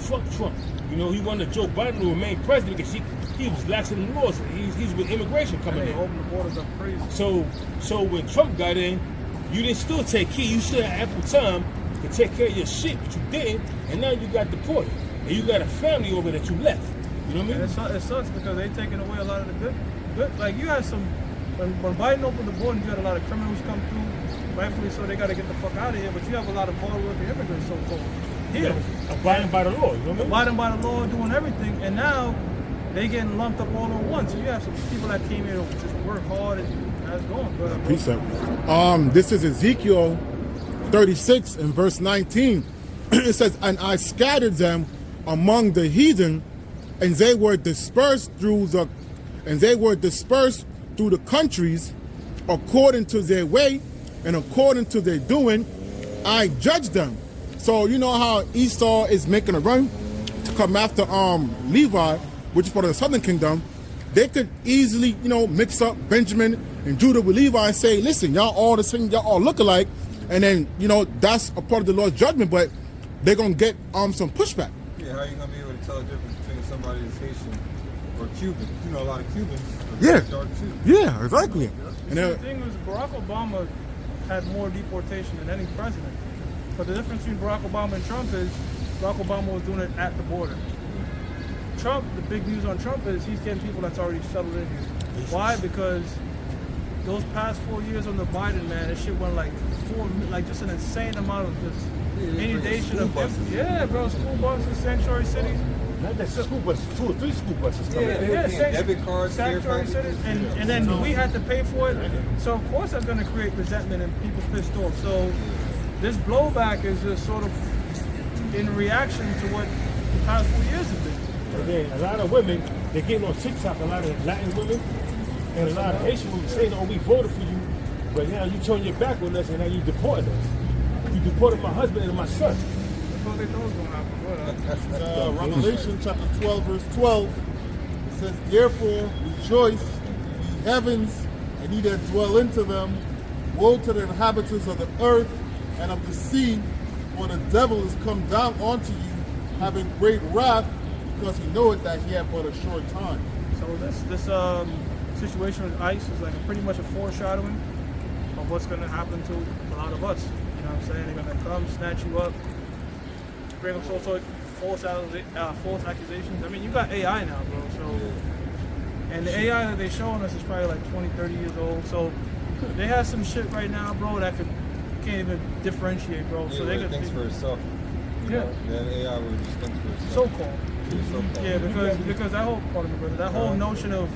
You know, he wanted Joe Biden to remain president because he was laxing the laws. He's with immigration coming They in. open the borders up crazy. So when Trump got in, you didn't still take heed. You should have ample time to take care of your shit, but you didn't, and now you got deported. And you got a family over that you left. You know what I mean? And it sucks because they taking away a lot of the good. Like you had some, when Biden opened the border, you had a lot of criminals come through. Rightfully so, they got to get the fuck out of here. But you have a lot of hard-working immigrants, so-called, here. Abiding by the law. You know what I mean? Abiding by the law, doing everything, and now they getting lumped up all at once. So you have some people that came here to just work hard and that's going. But Precept. This is Ezekiel 36 and verse 19. It says, and I scattered them among the heathen, and they were dispersed through the countries according to their way and according to their doing. I judged them. So you know how Esau is making a run to come after Levi, which is part of the southern kingdom. They could easily, you know, mix up Benjamin and Judah with Levi and say, listen, y'all all the same, y'all all look alike. And then, you know, that's a part of the Lord's judgment, but they're going to get some pushback. Yeah, how are you going to be able to tell the difference between somebody that's Haitian or Cuban? You know, a lot of Cubans are Yeah. dark too. Yeah, exactly. And the thing was, Barack Obama had more deportation than any president. But the difference between Barack Obama and Trump is Barack Obama was doing it at the border. Trump, the big news on Trump is he's getting people that's already settled in here. Why? Because those past 4 years under Biden, man, this shit went like just an insane amount of just Inundation of yeah, bro, school buses, sanctuary cities. Not that school buses, 2 or 3 school buses coming. Debit cards, sanctuary cities, and then we had to pay for it. So of course that's going to create resentment and people pissed off. So this blowback is just sort of in reaction to what the past 4 years have been. And then a lot of women, they're getting on TikTok, a lot of Latin women and a lot of Haitian women saying, oh, we voted for you, but now you turn your back on us and now you deported us. You deported my husband and my son. That's what they thought was going to happen. Revelation chapter 12, verse 12. It says, therefore rejoice, ye heavens, and ye that dwell into them. Woe to the inhabitants of the earth and of the sea, for the devil is come down unto you, having great wrath, because he knoweth that he had but a short time. So this situation with ICE is like pretty much a foreshadowing of what's going to happen to a lot of us. You know what I'm saying? They're going to come, snatch you up, bring up all sorts of false accusations. I mean, you got AI now, bro. So, and the AI that they're showing us is probably like 20, 30 years old. So they have some shit right now, bro, that can't even differentiate, bro. Yeah, so they thinks for itself. Yeah. That AI would just think for itself. So-called. Yeah, because that whole part of it, brother, that whole notion of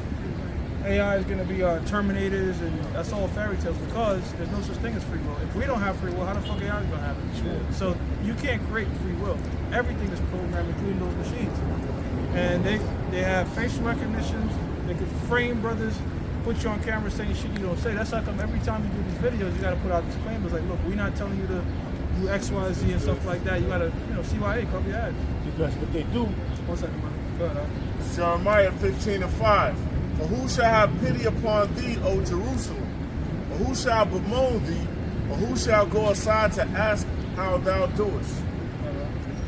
AI is going to be Terminators and that's all fairy tales because there's no such thing as free will. If we don't have free will, how the fuck AI is going to have it? Yeah. So you can't create free will. Everything is programmed, including those machines. And they have facial recognitions. They could frame brothers, put you on camera saying shit you don't say. That's how come every time you do these videos, you got to put out disclaimers like, look, we're not telling you to do X, Y, Z and stuff like that. You got to, CYA, cover your ads. Because what they do, 1 second, man. Go ahead, Jeremiah 15:5. For who shall have pity upon thee, O Jerusalem? Or who shall bemoan thee? Or who shall go aside to ask how thou doest?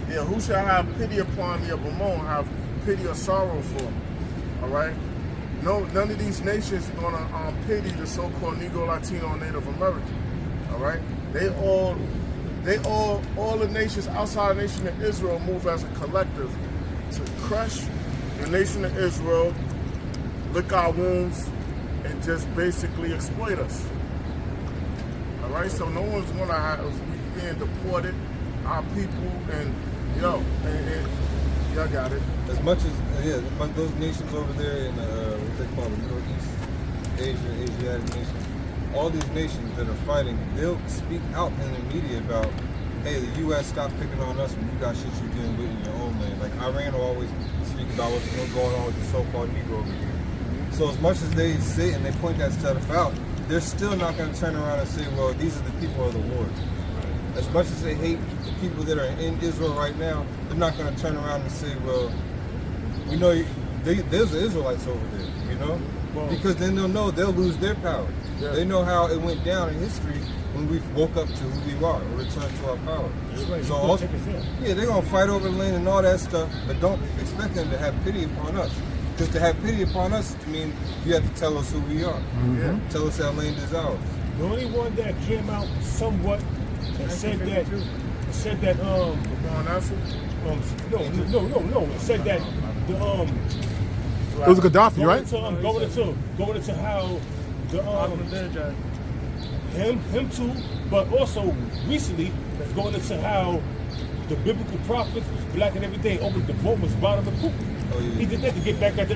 Yeah, who shall have pity upon thee or bemoan, have pity or sorrow for? All right? No, none of these nations are gonna pity the so-called Negro, Latino, and Native American. All right? All the nations outside the nation of Israel move as a collective to crush the nation of Israel, lick our wounds, and just basically exploit us. All right, so no one's gonna have us being deported, our people, and y'all got it. As much as among those nations over there in what they call the Middle East, Asiatic nations, all these nations that are fighting, they'll speak out in the media about, hey, the U.S. stop picking on us when you got shit you're dealing with in your own land. Like Iran will always speak about what's going on with the so-called Negro over here. So as much as they say and they point that stuff out, they're still not going to turn around and say, well, these are the people of the Lord. As much as they hate the people that are in Israel right now, they're not going to turn around and say, well, we know there's the Israelites over there, because then they'll know they'll lose their power. Yeah. They know how it went down in history when we woke up to who we are or returned to our power. Right. So also, they're going to fight over the land and all that stuff, but don't expect them to have pity upon us. Because to have pity upon us, I mean, you have to tell us who we are. Mm-hmm. Tell us our land is ours. The only one that came out somewhat and said that it said that it said that it was Gaddafi, right? Going into how the him too, but also recently going into how the biblical prophets was black and everything over the vote was bottom of the poop. Oh, yeah. He did that to get back at the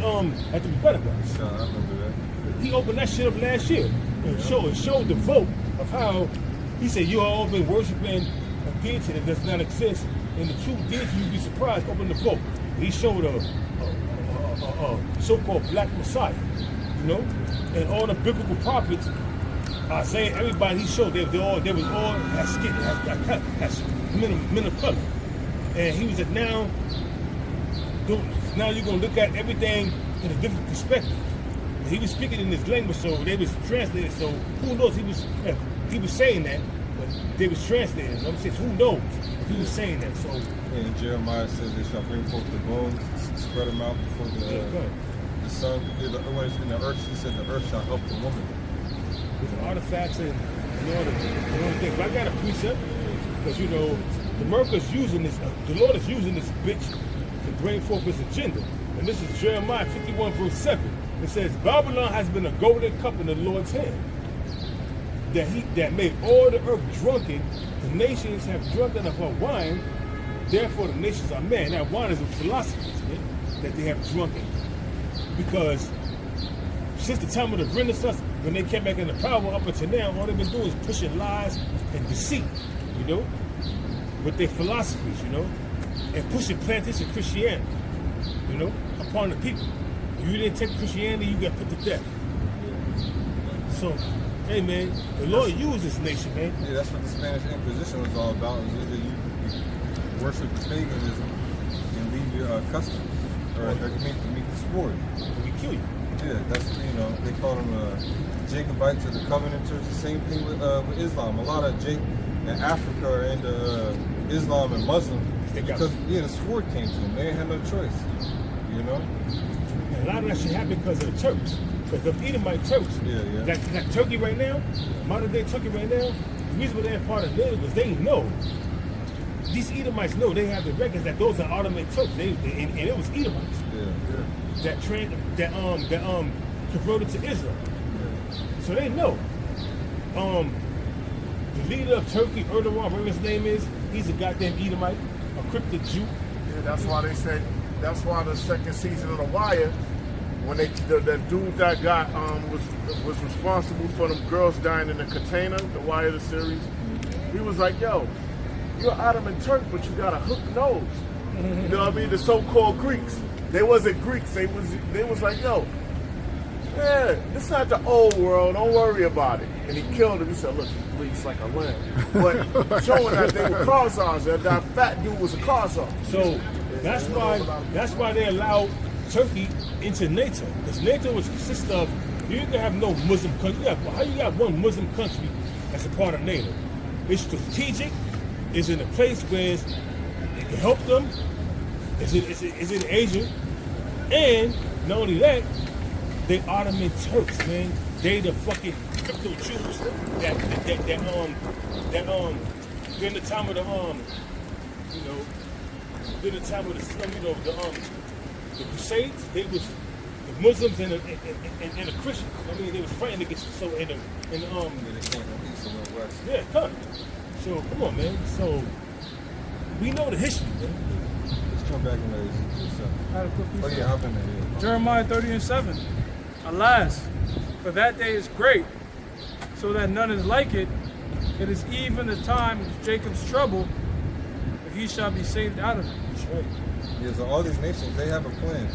better guys. I remember that. He opened that shit up last year and showed the vote of how he said you all been worshiping a deity that does not exist, and the true deity, you'd be surprised, open the vote. He showed a so-called black Messiah, and all the biblical prophets, Isaiah, everybody he showed, they was all had skin, had men of color, and he was like, now you're gonna look at everything in a different perspective. And he was speaking in this language, so they was translated. So who knows? He was saying that, but they was translating. I'm saying, who knows if he was saying that? So and Jeremiah says they shall bring forth the bones, spread them out before the sun. In the earth, he said the earth shall help the woman. With the artifacts and all the things. But I got a precept because the America's using this. The Lord is using this bitch to bring forth his agenda. And this is Jeremiah 51 verse 7. It says, Babylon has been a golden cup in the Lord's hand. that made all the earth drunken. The nations have drunken of her wine. Therefore, the nations are mad. Now, wine is a philosophy, man, that they have drunken. Because since the time of the Renaissance, when they came back into power up until now, all they've been doing is pushing lies and deceit, you know, with their philosophies, you know, and pushing plantation Christianity, you know, upon the people. If you didn't take Christianity, you got put to death. So, hey man, the Lord used this nation, man. Yeah, that's what the Spanish Inquisition was all about. Is either you worship paganism and leave your customs, or meet the sword. We kill you. Yeah, that's, you know, they call them Jacobites or the Covenanters. The same thing with Islam. A lot of in Africa are into Islam and Muslim because the sword came to them. They had no choice, you know. And a lot of that shit happened because of the Turks. Because of Edomite Turks. Yeah. Like Turkey right now, modern day Turkey right now, the reason why they're part of it was they know. These Edomites know, they have the records that those are Ottoman Turks. And it was Edomites. Yeah. That converted to Israel. Yeah. So they know. The leader of Turkey, Erdogan, whatever his name is, he's a goddamn Edomite, a cryptic Jew. Yeah, that's why they said. That's why the second season of The Wire, when the dude that got was responsible for them girls dying in the container, The Wire, the series, he was like, "Yo, you're Ottoman Turk, but you got a hooked nose." You know what I mean? The so-called Greeks. They wasn't Greeks. They was like, "Yo, yeah, this not the old world. Don't worry about it." And he killed him. He said, "Look, he bleeds like a lamb." But showing that they were Khazars, that fat dude was a Khazar. So that's why they allowed Turkey into NATO. Because NATO was consist of, you can have no Muslim country. How you got one Muslim country that's a part of NATO? It's strategic. It's in a place where it can help them. It's in Asia. And not only that, they Ottoman Turks, man. They the fucking crypto Jews that during the time of the during the time of the Crusades, they was the Muslims and the Christians. I mean, they was fighting against They came from east and went west. yeah, come. So come on, man. So we know the history, man. Let's come back and I had a quick piece. Oh yeah, I've been there. Jeremiah 30:7. Alas, for that day is great, so that none is like it. It is even the time of Jacob's trouble, but he shall be saved out of it. That's right. Yeah, so all these nations, they have a plan.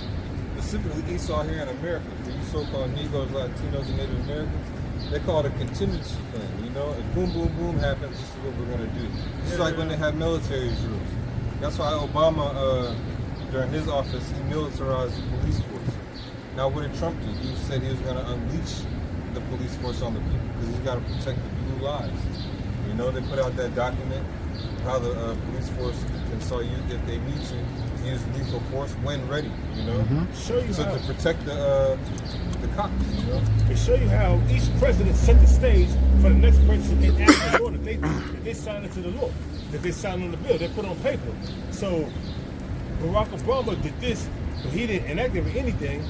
Specifically Esau here in America, for you so-called Negroes, Latinos, and Native Americans, they call it a contingency plan. You know, if boom, boom, boom happens, this is what we're going to do. Just like when they had military drills. That's why Obama, during his office, he militarized the police force. Now, what did Trump do? He said he was going to unleash the police force on the people because he's got to protect the blue lives. You know, they put out that document, how the police force can saw you if they meet you, use lethal force when ready, you know? Show you how. To protect the cops, you know? To show you how each president set the stage for the next president and act the law that they sign into the law, that they sign on the bill, they put on paper. So Barack Obama did this, but he didn't enact it or anything.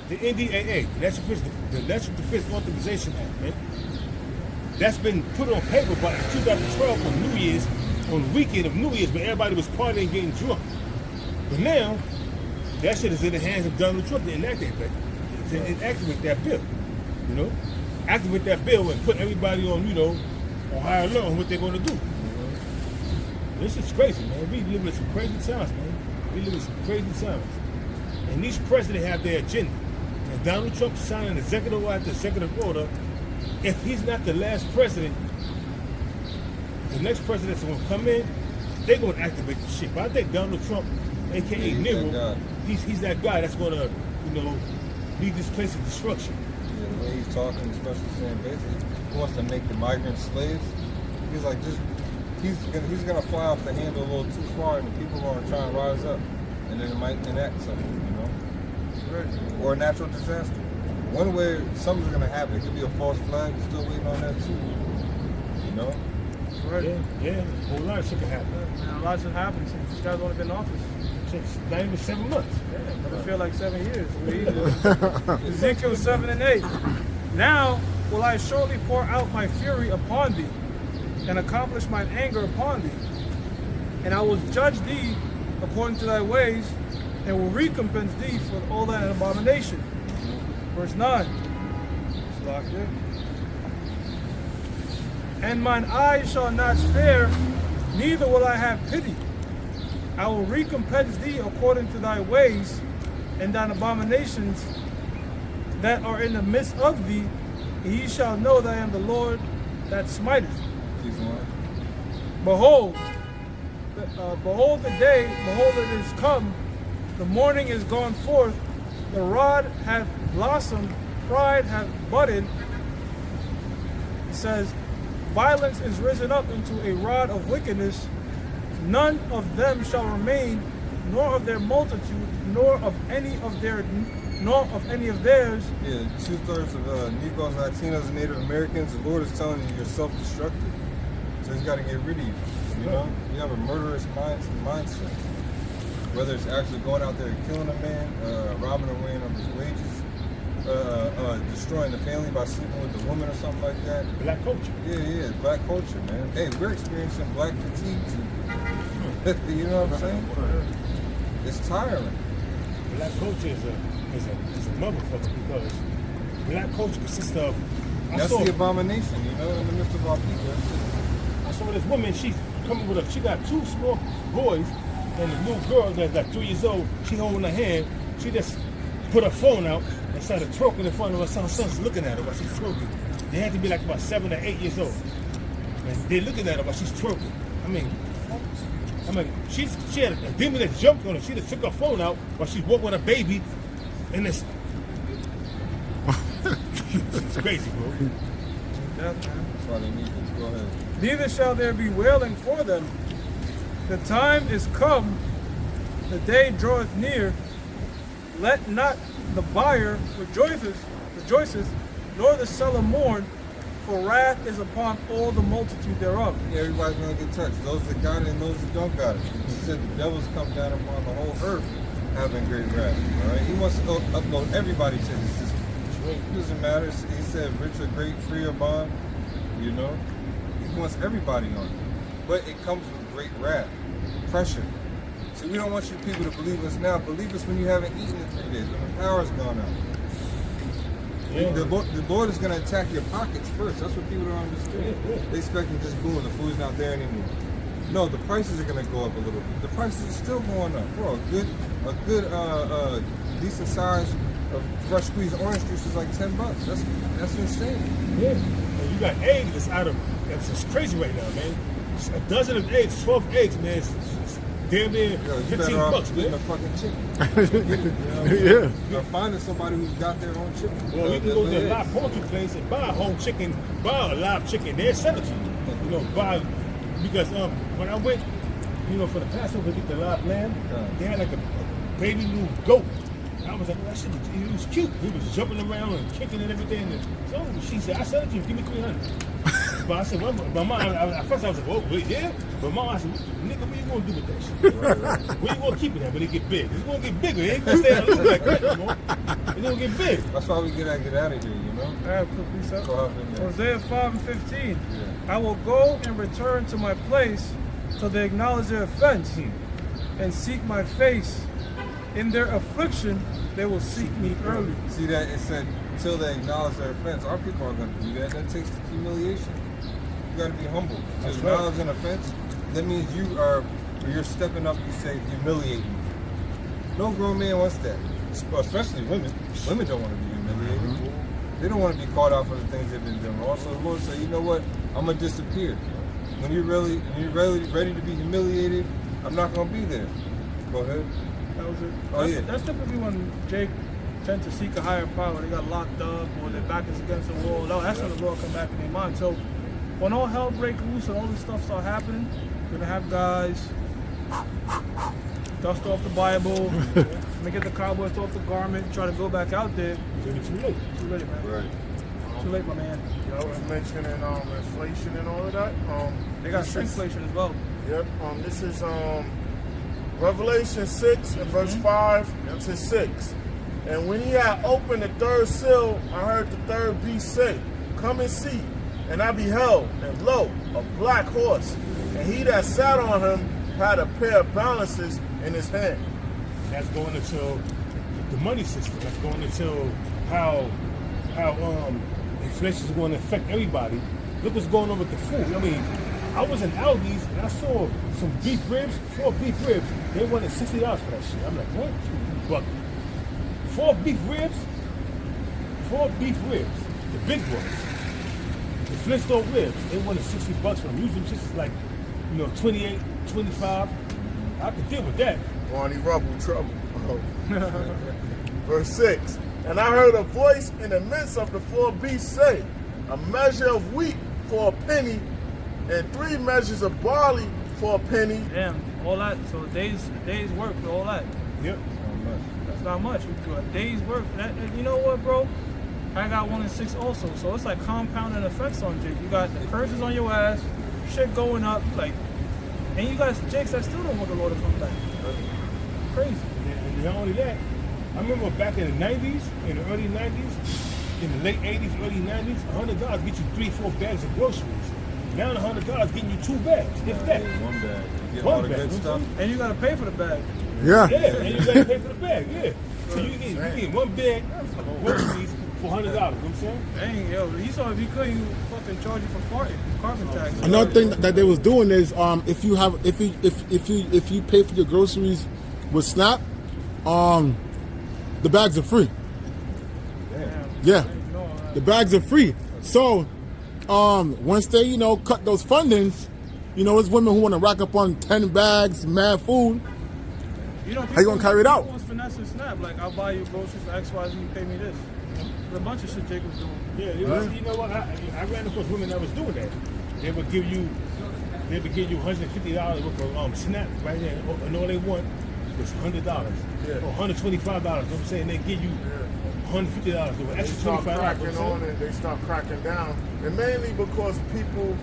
The NDAA, the National Defense Authorization Act, man. That's been put on paper by 2012 on New Year's, on the weekend of New Year's, when everybody was partying and getting drunk. But now, that shit is in the hands of Donald Trump to enact that bill, you know? Activate that bill and put everybody on, you know, on high alert on what they're going to do. This is crazy, man. We live in some crazy times, man. We live in some crazy times. And each president have their agenda. And Donald Trump signing executive order after executive order. If he's not the last president, the next president's going to come in, they're going to activate the shit. But I think Donald Trump, a.k.a. Nero, he's that guy that's going to, you know, lead this place to destruction. Yeah, the way he's talking, especially saying basically he wants to make the migrants slaves. He's like, he's gonna fly off the handle a little too far, and the people are gonna try and rise up, and then it might enact something, you know, or a natural disaster. One way something's gonna happen. It could be a false flag. We're still waiting on that too. You know. Right. Yeah. A whole lot of shit can happen. Man, a lot should happen since this guy's only been in office. It's not even 7 months. Yeah, but it feel like 7 years. Ezekiel 7 and 8. Now will I surely pour out my fury upon thee, and accomplish mine anger upon thee. And I will judge thee according to thy ways, and will recompense thee for all thine abomination. Verse 9. Slakia. And mine eyes shall not spare, neither will I have pity. I will recompense thee according to thy ways, and thine abominations that are in the midst of thee, and ye shall know that I am the Lord that smiteth. Behold, behold the day, behold it is come, the morning is gone forth, the rod hath blossomed, pride hath budded. It says, violence is risen up into a rod of wickedness, none of them shall remain, nor of their multitude, nor of any of theirs. Yeah, 2/3 of Negroes, Latinos, and Native Americans, the Lord is telling you you're self-destructive. So he's got to get rid of you. You know? You have a murderous mindset. Whether it's actually going out there and killing a man, robbing or weighing up his wages, destroying the family by sleeping with a woman or something like that. Black culture. Yeah, black culture, man. Hey, we're experiencing black fatigue too. You know what I'm saying? It's tiring. Black culture is a motherfucker, because black culture consists of. That's the abomination, you know, in the midst of our people. I saw this woman. She's coming with she got 2 small boys, and the little girl that's like 3 years old. She holding her hand. She just put her phone out and started twerking in front of her son's looking at her while she's twerking. They had to be like about 7 or 8 years old, and they're looking at her while she's twerking. I mean, she had a demon that jumped on her. She just took her phone out while she's walking with a baby, and it's crazy, bro. That's why they need this. Go ahead. Neither shall there be wailing for them. The time is come, the day draweth near. Let not the buyer rejoiceth, nor the seller mourn, for wrath is upon all the multitude thereof. Yeah, everybody's gonna get touched. Those that got it and those that don't got it. He said the devil's come down upon the whole earth having great wrath. All right, he wants to upload everybody to his system. It doesn't matter. He said rich or great, free or bond. You know, he wants everybody on it. But it comes with great wrath, pressure. So we don't want you people to believe us now. Believe us when you haven't eaten in 3 days, when the power's gone out. Yeah. The Lord is going to attack your pockets first. That's what people don't understand. They expecting just boom, the food's not there anymore. No, the prices are going to go up a little bit. The prices are still going up, bro. A good decent size of fresh squeezed orange juice is like $10. That's insane. Yeah, and you got eggs that's out of. It's crazy right now, man. A dozen of eggs, 12 eggs, man. It's damn near $15, man. A fucking chicken. Yeah. Or finding somebody who's got their own chicken. Well, you can go to a live poultry place and buy a whole chicken, buy a live chicken. They'll sell it to you. You know, because when I went, you know, for the Passover to get the live lamb, they had like a baby little goat. I was like, that shit, it was cute. He was jumping around and kicking and everything. And so she said, I sell it to you, give me $300. But I said, well, my mom, at first I was like, oh, wait, yeah? But mom, I said, nigga, what you gonna do with that shit? Where you gonna keep it at when it get big? It's gonna get bigger. It ain't gonna stay in a loop like that anymore. It's gonna get big. That's why we get out of here, you know? All right, quick reset. Hosea 5:15. Yeah. I will go and return to my place till they acknowledge their offense and seek my face. In their affliction, they will seek me early. See that? It said, till they acknowledge their offense. Our people aren't going to do that. That takes humiliation. You got to be humble. To acknowledge an offense, that means you're stepping up, you say, humiliate me. No grown man wants that. Especially women. Women don't want to be humiliated. They don't want to be caught out for the things they've been doing. Also, the Lord said, you know what? I'm going to disappear. When you're ready to be humiliated, I'm not going to be there. Go ahead. That was it. That's typically when Jake tend to seek a higher power. They got locked up or their back is against the wall. That's when the Lord come back in their mind. So when all hell breaks loose and all this stuff start happening, you're gonna have guys dust off the Bible, make it the cowboys off the garment, try to go back out there. Too late. Too late, man. Right. Too late, my man. I was mentioning inflation and all of that. They got shrinkflation as well. Yep. This is Revelation 6 and verse 5 to 6. And when he had opened the third seal, I heard the third beast say, Come and see. And I beheld, and lo, a black horse, and he that sat on him had a pair of balances in his hand. That's going into the money system. That's going into how inflation is going to affect everybody. Look what's going on with the food. I mean, I was in Aldi's and I saw some beef ribs, 4 beef ribs. They wanted $60 for that shit. I'm like, what? But 4 beef ribs, the big ones, the Flintstone ribs, they wanted $60 for them. Usually this is like, 28, 25. I could deal with that. Barney Rubble trouble. Verse 6. And I heard a voice in the midst of the 4 beasts say, a measure of wheat for a penny, and 3 measures of barley for a penny. Damn, all that. So a day's work for all that. Yep. That's not much. A day's work. You know what, bro? I got 1 and 6 also. So it's like compounding effects on Jake. You got the curses on your ass, shit going up, like, and you got Jakes that still don't want the Lord to come back. Crazy. And not only that, I remember back in the 90s, in the early 90s, in the late 80s, early 90s, $100 get you 3-4 bags of groceries. Now $100 getting you 2 bags, if that. One bag. You get One all the bag, good stuff. And you gotta pay for the bag. Yeah. Yeah, and you gotta pay for the bag, yeah. So you get 1 bag of groceries for $100, you know what I'm saying? Dang, yo, he saw if he could, he would fucking charge you for farting, carbon tax. Another thing that they was doing is if you pay for your groceries with Snap, the bags are free. Damn. Yeah, the bags are free. So once they cut those fundings, there's women who want to rack up on 10 bags, mad food. How you gonna carry it out? People finesse and Snap, like I'll buy you groceries for X, Y, Z, you pay me this. There's a bunch of shit Jake was doing. Yeah, you know what? I ran across women that was doing that. They would give you $150 worth of Snap right there, and all they want is $100 or $125. You know what I'm saying? They give you $150 or They extra start $25. cracking on it. They start cracking down, and mainly because people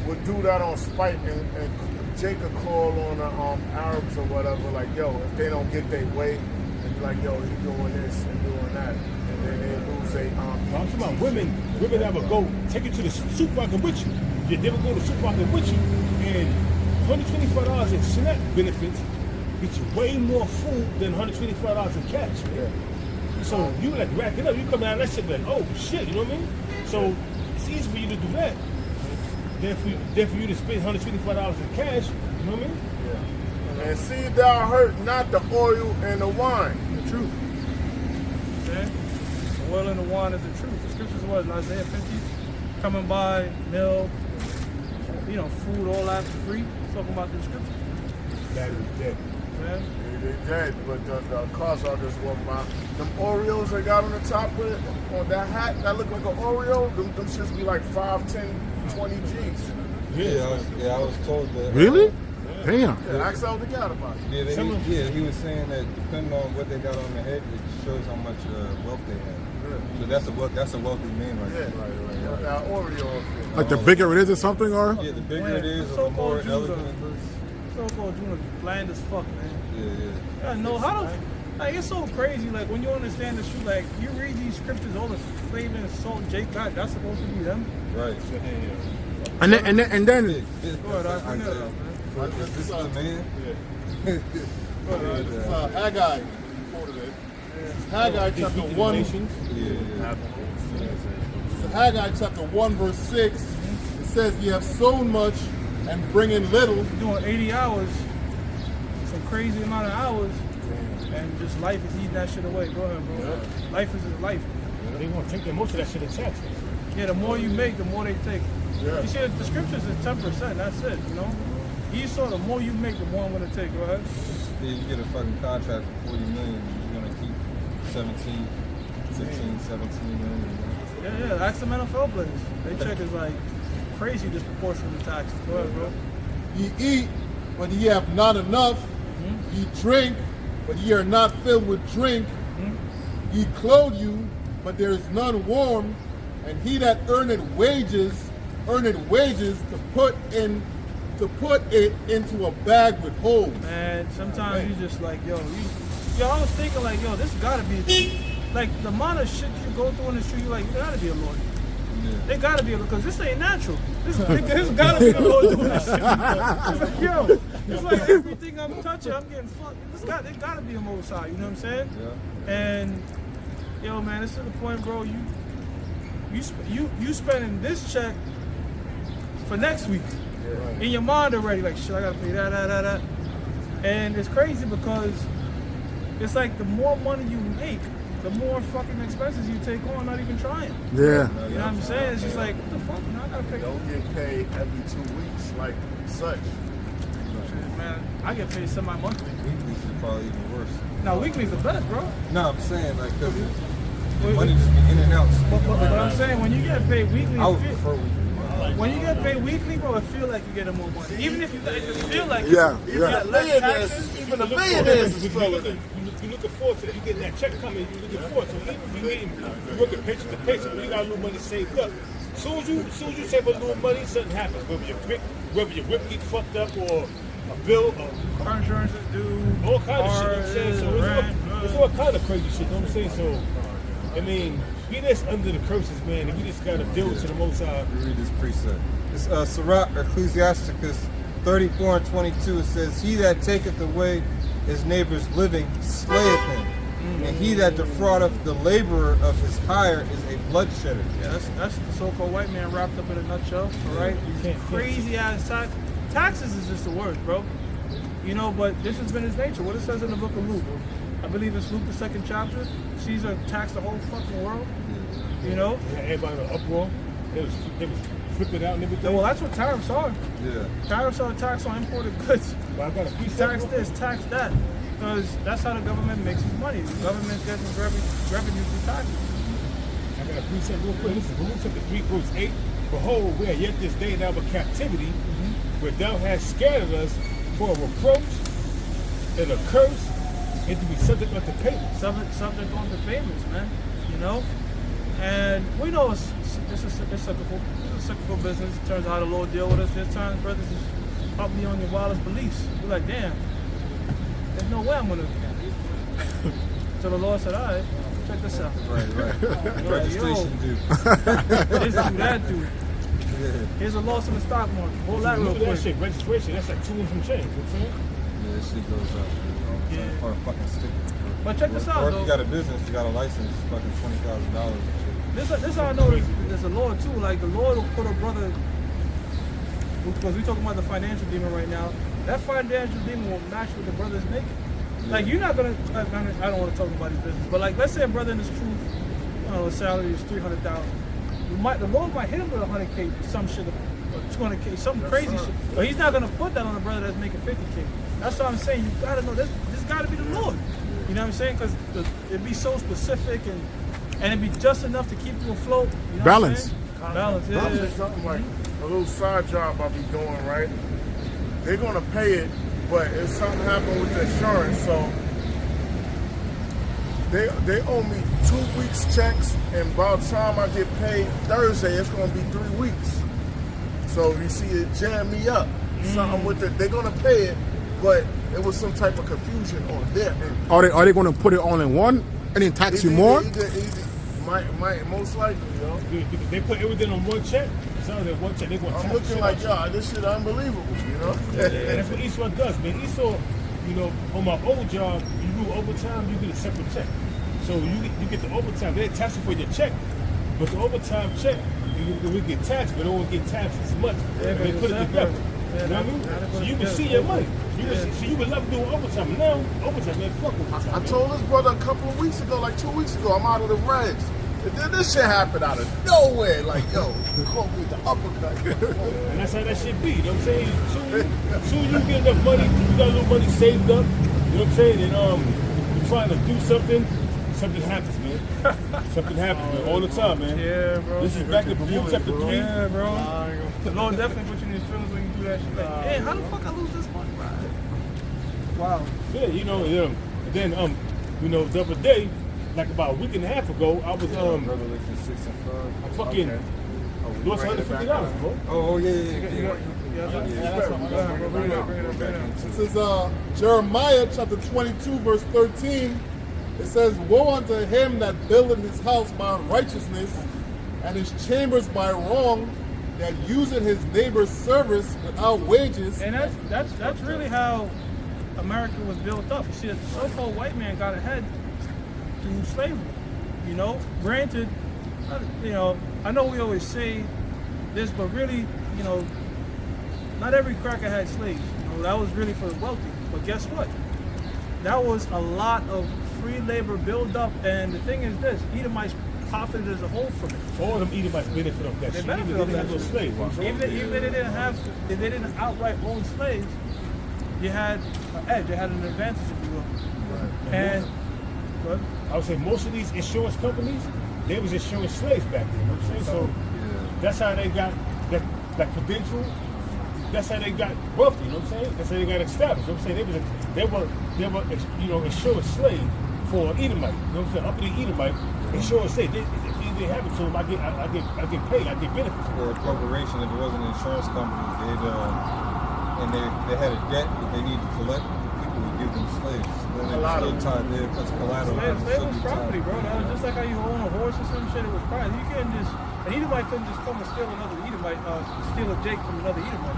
would do that on spite, and Jake could call on the Arabs or whatever, like, yo, if they don't get their way, and be like, yo, he doing this and doing that, and then they lose their I'm talking about women that would go take you to the supermarket with you. They would go to the supermarket with you, and $125 in Snap benefits gets you way more food than $125 in cash. Yeah. So you like rack it up. You come out and that shit like, oh shit, you know what I mean? So it's easy for you to do that. Then for you to spend $125 in cash, you know what I mean? Yeah. And see thou hurt not the oil and the wine. The truth. Okay? The oil and the wine is the truth. The scriptures was in Isaiah 50, coming by, milk, food, all that for free. It's talking about the scriptures. That is dead. Man. They dead, but the cars are just walking by. Them Oreos they got on the top with it, on that hat that look like an Oreo, them shits be like 5, 10, 20 G's. Yeah, I was told that. Really? Damn. Yeah, ask all the guy about it. He was saying that depending on what they got on their head, it shows how much wealth they have. Yeah. So that's a wealthy man right Yeah, there. right. That Oreo up there. Like the bigger it is or something, or? Yeah, the bigger it is, the more elegant it looks. So-called Jews are bland as fuck, man. Yeah. I know how to. Like, it's so crazy. Like, when you understand the truth, like, you read these scriptures, all the flavor and salt Jake got, that's supposed to be them. Right. And then Go ahead, I bring that up, man. This is the man. Haggai. Haggai chapter 1. Yeah. Haggai chapter 1 verse 6. It says, "Ye have sown much and bring in little." Doing 80 hours, some crazy amount of hours, and just life is eating that shit away. Go ahead, bro. Yeah. Life is life. They want to take most of that shit in taxes. Yeah, the more you make, the more they take. Yeah. You see, the scriptures is 10%. That's it. Esau, the more you make, the more I'm gonna take. Go ahead. Yeah, you get a fucking contract for $40 million, you're gonna keep 17, 16, 17 million. Yeah. Ask some NFL players. They check is like crazy disproportionate taxes. Go ahead, bro. Ye eat, but ye have not enough. Ye drink, but ye are not filled with drink. Ye clothe you, but there is none warm. And he that earneth wages to put it into a bag with holes. Man, sometimes you just like, I was thinking like, this gotta be like the amount of shit you go through in the street, you gotta be a lawyer. They gotta be able, because this ain't natural. This gotta be a lawyer doing this shit. It's like, yo, it's like everything I'm touching, I'm getting fucked. It gotta be a Most High, you know what I'm saying? Yeah. And yo, man, it's to the point, bro. You spending this check for next week in your mind already. Like, shit, I gotta pay that. And it's crazy because it's like the more money you make, the more fucking expenses you take on, not even trying. Yeah. You know what I'm saying? It's just like, what the fuck? Now I gotta pay. Don't get paid every 2 weeks like such. Shit, man, I get paid semi-monthly. Weeklies is probably even worse. No, weekly's the best, bro. No, I'm saying like because money just be in and out. But I'm saying when you get paid weekly, I would prefer weekly. when you get paid weekly, bro, it feel like you're getting more money. Even if you feel like Yeah. Even the millionaires is feeling it. You looking forward to it. You getting that check coming. You looking forward to it. You working paycheck to paycheck. You got a little money saved up. Soon as you save a little money, something happens. Whether your whip get fucked up or a bill, car insurance is due, all kind of shit. You know what I'm saying? So it's all kind of crazy shit. You know what I'm saying? So I mean, we just under the curses, man, and we just gotta deal to the Most High. Read this precept. It's Sirach Ecclesiasticus 34 and 22. It says, "He that taketh away his neighbor's living slayeth him, and he that defraudeth the laborer of his hire is a bloodshedder." Yeah, that's the so-called white man wrapped up in a nutshell, all right? Crazy ass taxes is just the worst, bro. You know, but this has been his nature. What it says in the book of Luke, I believe it's Luke the 2nd chapter. Caesar taxed the whole fucking world. You know, Everybody in an uproar. They was flipping out and everything. well, that's what tariffs are. Yeah. Tariffs are a tax on imported goods. But I got a precept. Tax this, tax that, because that's how the government makes its money. The government's getting revenue through taxes. I got a precept real quick. Listen, Luke chapter 3, verse 8. Behold, we are yet this day in our captivity, where thou hast scattered us for a reproach and a curse, and to be subject unto payment. Subject on the payments, man. You know, and we know it's cyclical. It's a cyclical business. In terms of how the Lord deal with us. There's times, brothers, just up me on your wildest beliefs. You're like, damn, there's no way I'm gonna. So the Lord said, all right, check this out. Right. Registration due. This do that, dude. Yeah. Here's a loss in the stock market. Hold that real Look at quick. that shit, registration, that's like 2 and some change. You know what I'm saying? Yeah, that shit goes up. Yeah. For a fucking stick. But check this out, Or if though. you got a business, you got a license, it's fucking $20,000 and shit. This how I know there's a Lord too. Like the Lord will put a brother, because we're talking about the financial demon right now. That financial demon will match what the brother's making. Like you're not gonna. I don't want to talk about his business, but like let's say a brother in his truth, I don't know, his salary is $300,000. The Lord might hit him with $100K, some shit, or $200K, something crazy shit. But He's not gonna put that on a brother that's making $50K. That's what I'm saying. You gotta know this gotta be the Lord. You know what I'm saying? Because it'd be so specific and it'd be just enough to keep you afloat. You know Balance. What I'm Balance. Yeah. I'll say something like a little side job I'll be doing, right? They're gonna pay it, but if something happened with the insurance, so they owe me 2 weeks checks, and by the time I get paid Thursday, it's gonna be 3 weeks. So you see, it jammed me up. Something with it. They're gonna pay it, but it was some type of confusion on their end. Are they going to put it all in one and then tax you more? Might most likely, you know. Because they put everything on one check. It's not that one check. They want to I'm looking like, y'all, this shit unbelievable, you know. And that's what Esau does, man. Esau, you know, on my old job, you do overtime, you get a separate check. So you get the overtime. They tax you for your check, but the overtime check, we get taxed, but it don't get taxed as much. Yeah, they put it together. Yeah, You know what I mean? So you can see your money. So you would love doing overtime. Now, overtime, man, fuck overtime. I told this brother a couple of weeks ago, like 2 weeks ago, I'm out of the regs. And then this shit happened out of nowhere. Like, yo, you caught me with the uppercut. And that's how that shit be. You know what I'm saying? Soon you get enough money, you got a little money saved up. You know what I'm saying? And you're trying to do something happens, man. Something happens, man, all the time, man. Yeah, bro. This is back in Baruch chapter 3. Yeah, bro. The Lord definitely put you in His feelings when you do that shit. Like, hey, how the fuck I lose this money? Wow. Yeah, you know, and then you know, the other day, like about a week and a half ago, I was Revelation 6 and 5. I fucking lost $150, bro. Oh, yeah. This is Jeremiah chapter 22, verse 13. It says, woe unto him that buildeth his house by unrighteousness, and his chambers by wrong, that useth his neighbor's service without wages. And that's really how America was built up. You see, the so-called white man got ahead through slavery. You know, granted, you know, I know we always say this, but really, you know, not every cracker had slaves. You know, that was really for the wealthy. But guess what? That was a lot of free labor build up, and the thing is this: Edomites profited as a whole from it. All of them Edomites benefit off that They shit. benefit Even off they that had no shit. slaves. Even if they didn't outright own slaves, you had an edge, you had an advantage, if you will. Right. And but I would say most of these insurance companies, they was insuring slaves back then. You know what I'm saying? So that's how they got that credential. That's how they got wealthy. You know what I'm saying? That's how they got established. You know what I'm saying? They were you know, insuring slave for an Edomite. You know what I'm saying? Up to the Edomite, insuring slave. If they happen to them, I get paid. I get benefits. Or a corporation, if it wasn't an insurance company, they had a debt that they needed to collect, people would give them slaves. Then they were still tied there because collateral. slave was property, bro. That was just like how you own a horse or some shit. It was property. You couldn't just an Edomite couldn't just come and steal another Edomite, steal a Jake from another Edomite.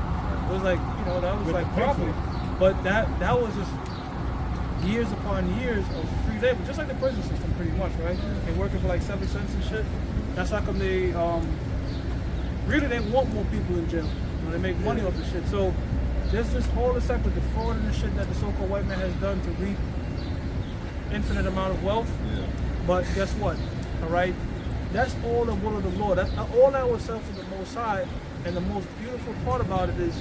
It was like, you know, that was like property. But that was just years upon years of free labor, just like the prison system, pretty much, right? They working for like 7 cents and shit. That's how come they really they want more people in jail. You know, they make money off the shit. So there's just all this type of defrauding and shit that the so-called white man has done to reap infinite amount of wealth. Yeah. But guess what? All right, that's all the will of the Lord. That's all that was set for the Most High. And the most beautiful part about it is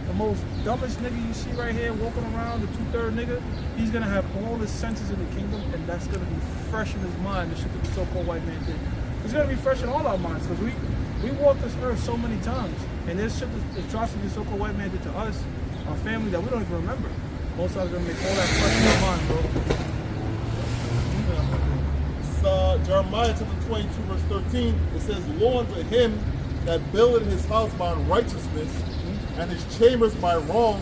the most dumbest nigga you see right here walking around, the 2/3 nigga, he's gonna have all his senses in the kingdom, and that's gonna be fresh in his mind. The shit that the so-called white man did. It's gonna be fresh in all our minds because we walked this earth so many times, and there's shit that the atrocity the so-called white man did to us, our family, that we don't even remember. Most of us gonna make all that fresh in our mind, bro. Jeremiah chapter 22, verse 13. It says, woe unto him that buildeth his house by unrighteousness, and his chambers by wrong,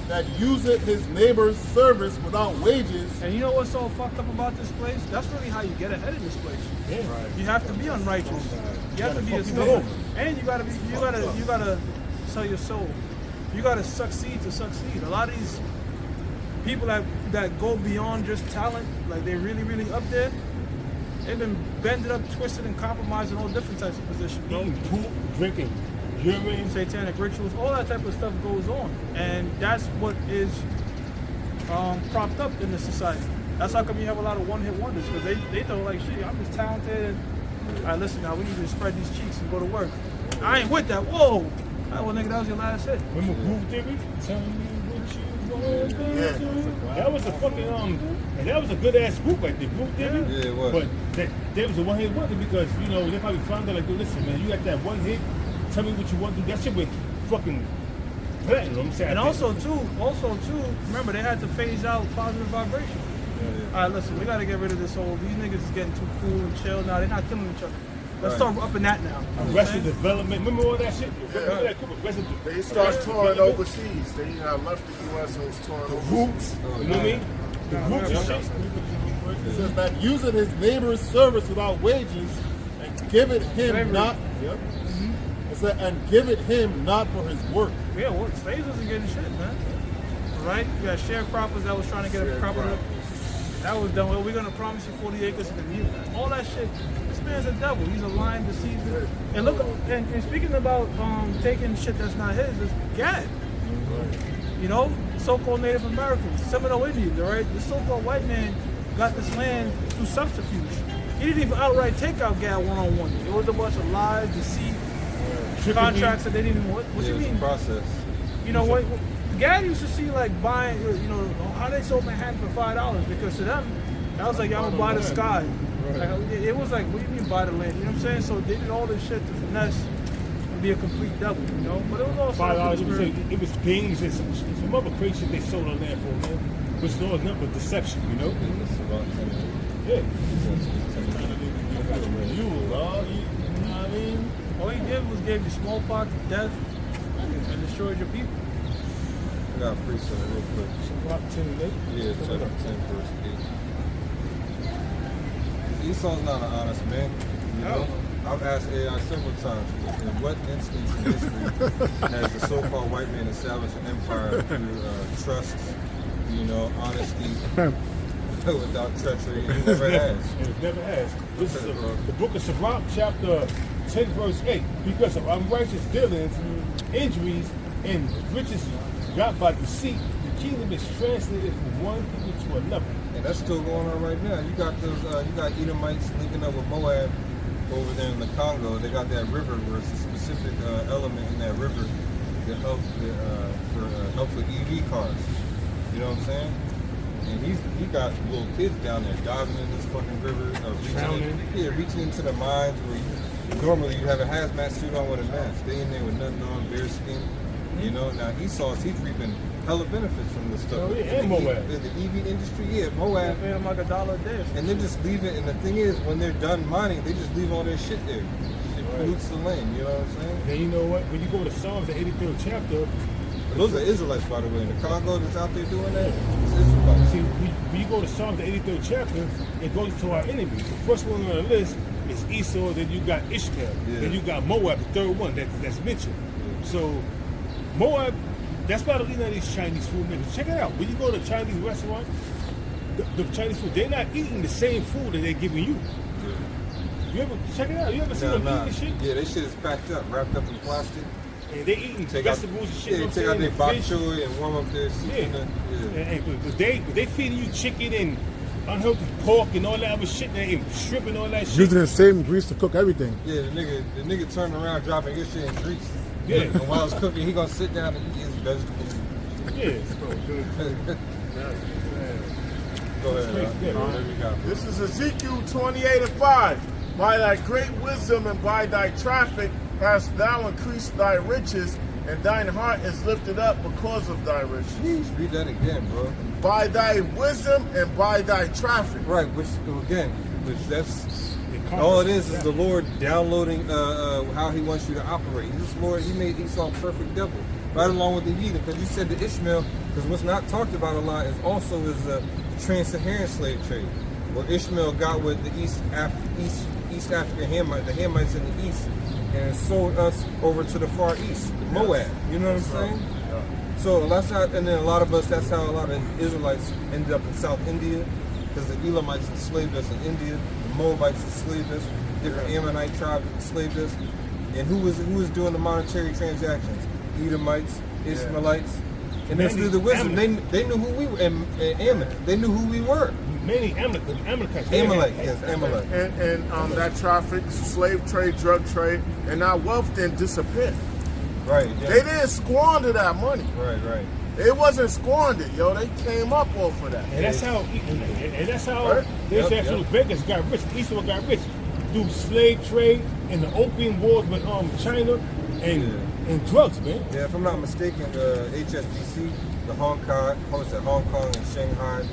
that useth his neighbor's service without wages. And you know what's so fucked up about this place? That's really how you get ahead in this place. Yeah. Right. You have to be unrighteous. You have to be a fuck slave. people And you gotta sell your soul. You gotta succeed to succeed. A lot of these people that go beyond just talent, like they're really, really up there, they've been bended up, twisted, and compromised in all different types of positions. You know? Eating poop, drinking urine, Satanic rituals, all that type of stuff goes on. And that's what is propped up in the society. That's how come you have a lot of one-hit wonders, because they thought like, shit, I'm just talented. All right, listen now, we need to spread these cheeks and go to work. I ain't with that. Whoa. All right, well, nigga, that was your last hit. remember group theory? Tell me what you want to do. That was a fucking and that was a good ass group right there, group theory. Yeah, it was. But there was a one hit wonder because you know they probably found out like, listen, man, you got that one hit. Tell me what you want to do. That shit with fucking platinum. You know what I'm saying? And also too, remember they had to phase out positive vibration. All right, listen, we got to get rid of this whole. These niggas is getting too cool and chill now. They're not killing each other. Let's start upping that now. Arrested Development. Remember all that shit? Remember that group? They start touring overseas. They left the U.S. and was touring overseas. You know what I mean? The roots and shit. It says that using his neighbor's service without wages and give it him Slavery. not. Yep. It said, and give it him not for his work. Yeah, well, slaves wasn't getting shit, man. Right? You got sharecroppers that was trying to get a crop of. That was done. Well, we're gonna promise you 40 acres and then all that shit. This man's a devil. He's a lying deceiver. And look, and speaking about taking shit that's not his, is Gad. You know, so-called Native Americans, Seminole Indians, all right? The so-called white man got this land through subterfuge. He didn't even outright take out Gad one-on-one. It was a bunch of lies, deceit, contracts that they didn't even. What you mean? Process. You know what? Gad used to see like buying, you know, how they sold Manhattan for $5 because to them, that was like, y'all gonna buy the sky. Like, it was like, what do you mean buy the land? You know what I'm saying? So they did all this shit to finesse and be a complete devil, you know? But it was also $5. It was beans and some other crazy shit they sold on land for, man. Which was nothing but deception, you know? Yeah. You, dog. You know what I mean? all he did was gave you smallpox, death, and destroyed your people. I got a precept real quick. Block 10, Yeah, chapter 10, verse 8. Esau's not an honest man. You know? I've asked AI several times, in what instance in history has the so-called white man established an empire through trust, you know, honesty, without treachery? It never has. It never has. This is the book of Sirach, chapter 10, verse 8. Because of unrighteous dealings, injuries, and riches got by deceit, the kingdom is translated from one people to another. And that's still going on right now. You got those, you got Edomites linking up with Moab over there in the Congo. They got that river where it's a specific element in that river that helps helps with EV cars. You know what I'm saying? And he got little kids down there diving in this fucking river, reaching into the mines where normally you have a hazmat suit on with a mask. They in there with nothing on, bare skin. You know, now he's reaping hella benefits from this stuff. Oh, yeah, and Moab. In the EV industry, yeah, Moab. They pay them like $1 a day. And they just leave it, and the thing is, when they're done mining, they just leave all their shit there. It pollutes the land, you know what I'm saying? And you know what? When you go to Psalms, the 83rd chapter, Those are Israelites, by the way. In the Congo that's out there doing that, it's Israelites. see, when you go to Psalms, the 83rd chapter, it goes to our enemies. The first one on the list is Esau, then you got Ishmael, then you got Moab, the third one that's mentioned. So, Moab, that's why the leading of these Chinese food makers. Check it out. When you go to a Chinese restaurant, the Chinese food, they're not eating the same food that they're giving you. You ever check it out? You ever see them eating this shit? Yeah, they shit is packed up, wrapped up in plastic. And they eating vegetables and shit. Yeah, You know take what out I'm their saying? bok Fish. choy and warm up their soup. But they feeding you chicken and unhealthy pork and all that other shit, and shrimp and all that shit. Using the same grease to cook everything. Yeah, the nigga turning around dropping his shit in grease. Yeah. And while it's cooking, he gonna sit down and eat his vegetables. Yeah. Go ahead. What we got? This is Ezekiel 28:5. By thy great wisdom and by thy traffic hast thou increased thy riches, and thine heart is lifted up because of thy riches. Read that again, bro. By thy wisdom and by thy traffic. Right, which that's all it is the Lord downloading how He wants you to operate. This Lord, He made Esau a perfect devil, right along with the heathen. Because you said to Ishmael, because what's not talked about a lot is also the trans-Saharan slave trade, where Ishmael got with the East African Hamites, the Hamites in the east, and sold us over to the far east, Moab. You know what I'm saying? So that's how, and then a lot of us, that's how a lot of Israelites ended up in South India, because the Elamites enslaved us in India, the Moabites enslaved us, different Ammonite tribes enslaved us, and who was doing the monetary transactions? Edomites, Ishmaelites, and that's through the wisdom. They knew who we were, and Ammon. They knew who we were. Many Amalekites. Amalek, yes, Amalek. And that traffic, slave trade, drug trade, and our wealth didn't disappear. Right. Yeah. They didn't squander that money. Right. It wasn't squandered, yo. They came up off of that. And that's how these actual beggars got rich. Esau got rich through slave trade and the opium wars with China and drugs, man. Yeah, if I'm not mistaken, the HSBC, the Hong Kong and Shanghai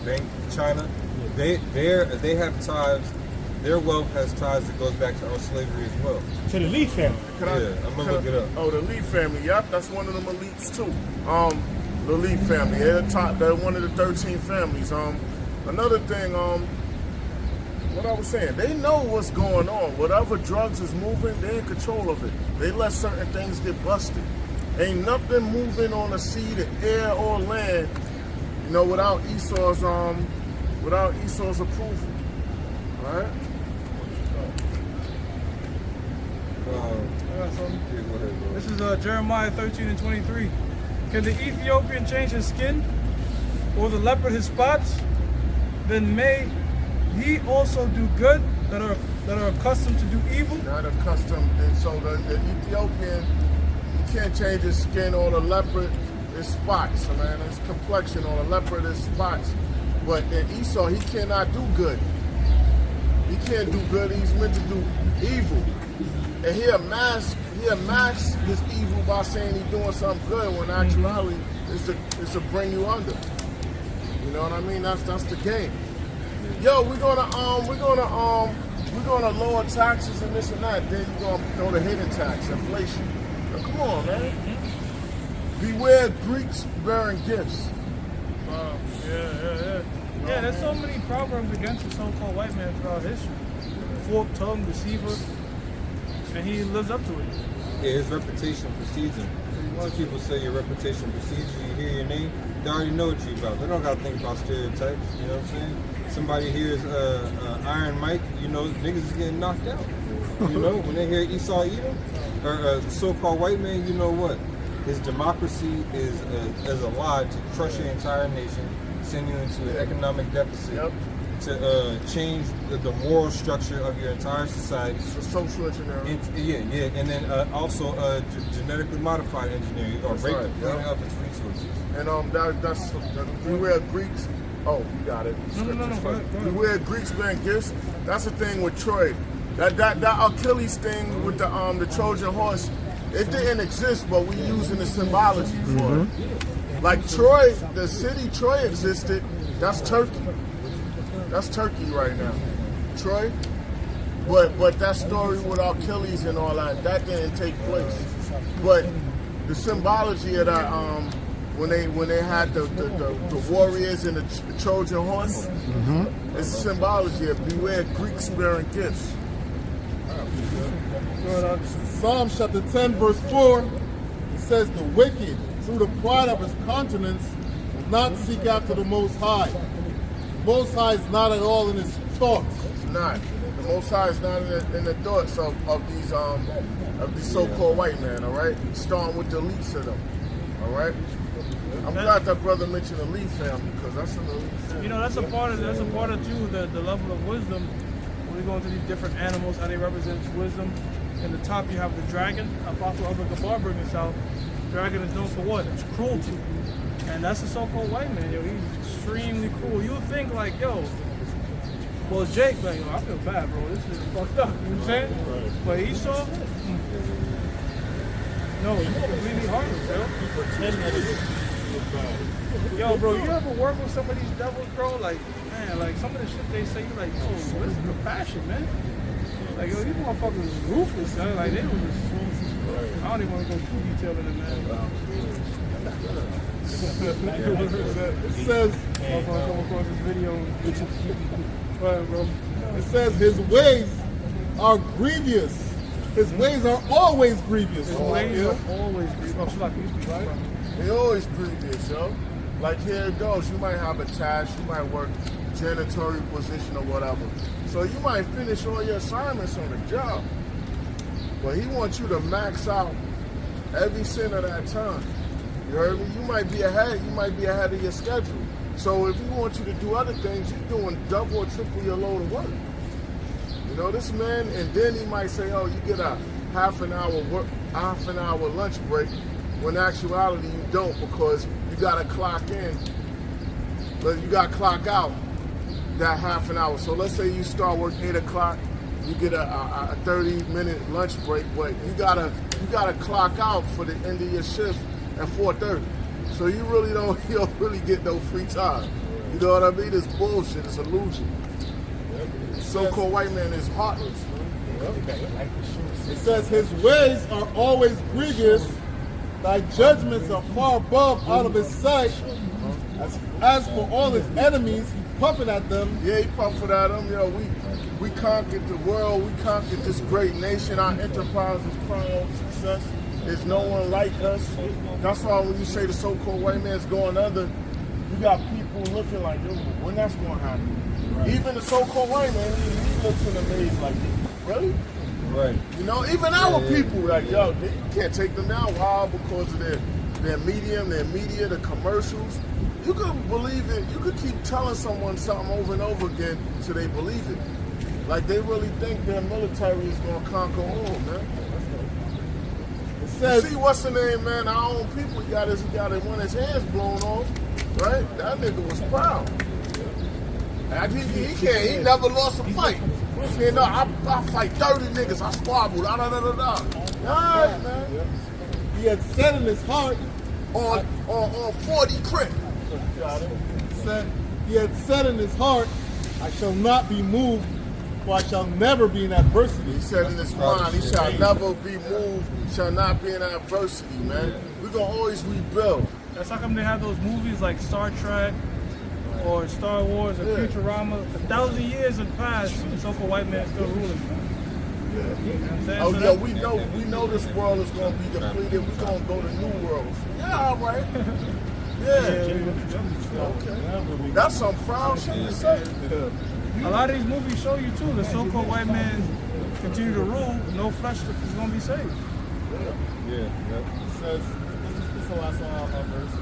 Bank, China, they have ties. Their wealth has ties that goes back to our slavery as well. To the Lee family. I'm gonna look it up. Oh, the Lee family. Yep, that's one of them elites too. The Lee family. They're the top. They're one of the 13 families. Another thing. What I was saying. They know what's going on. Whatever drugs is moving, they're in control of it. They let certain things get busted. Ain't nothing moving on the sea, the air, or land, you know, without Esau's approval. All right. This is Jeremiah 13:23. Can the Ethiopian change his skin, or the leopard his spots? Then may he also do good that are accustomed to do evil. Not accustomed. And so the Ethiopian, you can't change his skin, or the leopard his spots. Man, his complexion, or the leopard his spots. But in Esau, he cannot do good. He can't do good. He's meant to do evil. And he'll mask his evil by saying he's doing something good, when actually it's to bring you under. You know what I mean? That's the game. Yo, we're gonna lower taxes and this and that. Then you're gonna throw the hidden tax, inflation. Yo, come on, man. Beware Greeks bearing gifts. Yeah, there's so many proverbs against the so-called white man throughout history. Forked tongue, deceiver, and he lives up to it. Yeah, his reputation precedes him. When people say your reputation precedes you, you hear your name, they already know what you're about. They don't got to think about stereotypes, you know what I'm saying? Somebody hears Iron Mike, you know, niggas is getting knocked out. You know, when they hear Esau Edom, or the so-called white man, you know what? His democracy is a lie to crush your entire nation, send you into an economic deficit, to change the moral structure of your entire society. For social engineering. And then also genetically modified engineering, or rape the planet of its resources. And that's beware Greeks. Oh, you got it. No. Beware Greeks bearing gifts. That's the thing with Troy. That Achilles thing with the Trojan horse, it didn't exist, but we using the symbology for it. Like Troy, the city Troy existed. That's Turkey. That's Turkey right now. Troy. But that story with Achilles and all that didn't take place. But the symbology of that, when they had the warriors and the Trojan horse, it's a symbology of beware Greeks bearing gifts. Psalm chapter 10, verse 4, it says, the wicked, through the pride of his countenance, will not seek after the Most High. The Most High is not at all in his thoughts. It's not. The Most High is not in the thoughts of these so-called white men, all right? Starting with the elites of them, all right? I'm glad that brother mentioned the elite family, because that's an elite family. You know, that's a part of too, the level of wisdom. When we go into these different animals, how they represent wisdom. In the top, you have the dragon. Apostle Albert Gabar brings this out. Dragon is known for what? It's cruelty. And that's the so-called white man, yo. He's extremely cruel. You would think, like, yo, well, Jake, like, yo, I feel bad, bro. This is fucked up. You know what I'm saying? Right. But Esau, no, he's completely heartless, yo. Pretend that it's bad. Yo, bro, you ever work with some of these devils, bro? Like, man, like, some of the shit they say, you're like, yo, where's the compassion, man? Like, yo, these motherfuckers is ruthless, man. Like, they was just, I don't even want to go too detailed in it, man. It says, I'm gonna come across this video. Go ahead, bro. it says his ways are grievous. His ways are always grievous. His ways are always grievous. Oh, Shalak, you speak, right? They always grievous, yo. Like, here it goes. You might have a task, you might work janitorial position or whatever. So you might finish all your assignments on the job. But he wants you to max out every cent of that time. You heard me? You might be ahead of your schedule. So if he wants you to do other things, you're doing double or triple your load of work. You know, this man, and then he might say, oh, you get a half an hour lunch break, when in actuality you don't, because you gotta clock in, but you gotta clock out that half an hour. So let's say you start work 8 o'clock, you get a 30-minute lunch break, but you gotta clock out for the end of your shift at 4:30. So you don't really get no free time. You know what I mean? It's bullshit. It's illusion. So-called white man is heartless, man. It says his ways are always grievous. Thy judgments are far above out of his sight. As for all his enemies, he puffeth at them. Yeah, he puffed at them. You know, we conquered the world. We conquered this great nation. Our enterprise is crowned success. There's no one like us. That's why when you say the so-called white man's going under, you got people looking like, yo, when that's going to happen? Right. Even the so-called white man, he looks in the maze like, really? Right. You know, even our people, like, yo, you can't take them down. Why? Because of their medium, their media, the commercials. You could believe it. You could keep telling someone something over and over again till they believe it. Like, they really think their military is going to conquer all, man. It says, see, what's the name, man? Our own people, he got one of his hands blown off, right? That nigga was proud. He never lost a fight. You know, I fight 30 niggas, I squabble, da. Alright, man. He had said in his heart, on 40 crit. He had said in his heart, I shall not be moved, for I shall never be in adversity. He said in his mind, he shall never be moved, shall not be in adversity, man. We're going to always rebuild. That's how come they have those movies like Star Trek, or Star Wars or Yeah. Futurama, 1,000 years have passed, and the so-called white man is still ruling. You know what I'm saying? Oh So yeah, that- we know this world is gonna be depleted. We're gonna go to new worlds. Yeah, all right. Yeah. Okay. That's some proud shit to say. A lot of these movies show you too, the so-called white man continue to rule, no flesh is going to be saved. Yeah. It says, this is the last verse.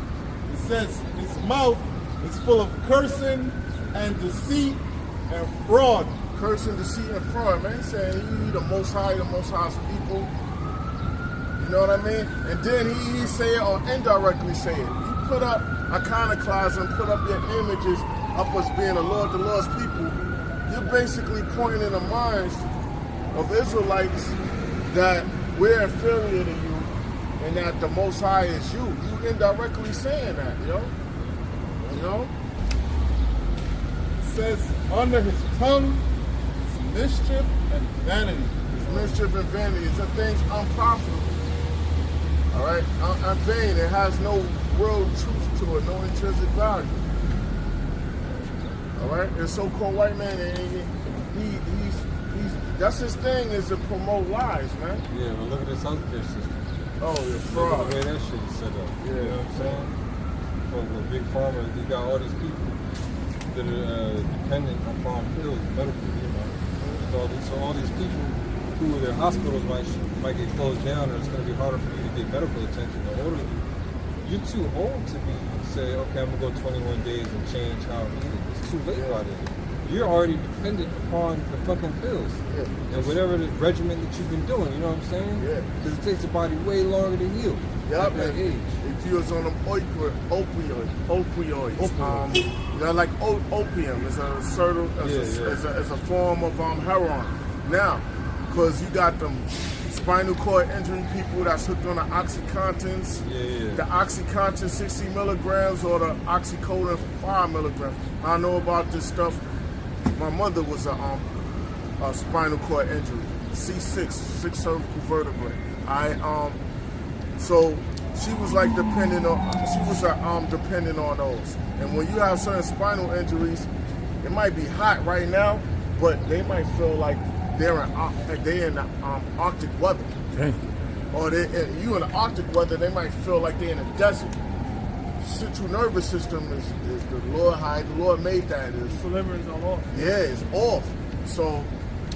It says, his mouth is full of cursing and deceit and fraud. Cursing, deceit, and fraud, man. He's saying he the most high's people. You know what I mean? And then he say it or indirectly say it. You put up iconoclasm, put up your images up as being the Lord's people. You're basically pointing in the minds of Israelites that we're inferior to you and that the Most High is you. You indirectly saying that, yo. You know? It says, under his tongue is mischief and vanity. Mischief and vanity. It's a things unprofitable. All right? I'm vain. It has no real truth to it, no intrinsic value. All right? The so-called white man, he's that's his thing, is to promote lies, man. Yeah, but look at this healthcare system. Oh, you're Look fraud. at the way that shit is set up. Yeah. You know what I'm saying? From the big pharma, you got all these people that are dependent upon pills, medical, you know. So all these people who their hospitals might get closed down, or it's going to be harder for you to get medical attention. The older you're too old to be say, okay, I'm gonna go 21 days and change how I'm eating. It's too late by then. You're already dependent upon the fucking pills and whatever the regimen that you've been doing. You know what I'm saying? Yeah. Because it takes the body way longer than you. Yeah, at that age. if you was on them opioids, like opium is a certain as a form of heroin. Now, because you got them spinal cord injury people that's hooked on the OxyContins, the OxyContin 60 milligrams or the oxycodone 5 milligrams. I know about this stuff. My mother was a spinal cord injury, C6, 6 cervical vertebrae. So she was like dependent on those. And when you have certain spinal injuries, it might be hot right now, but they might feel like they're in the Arctic weather. Okay. Or you in the Arctic weather, they might feel like they're in a desert. Central nervous system is the Lord high. The Lord made that. The liver is all off. Yeah, it's off. So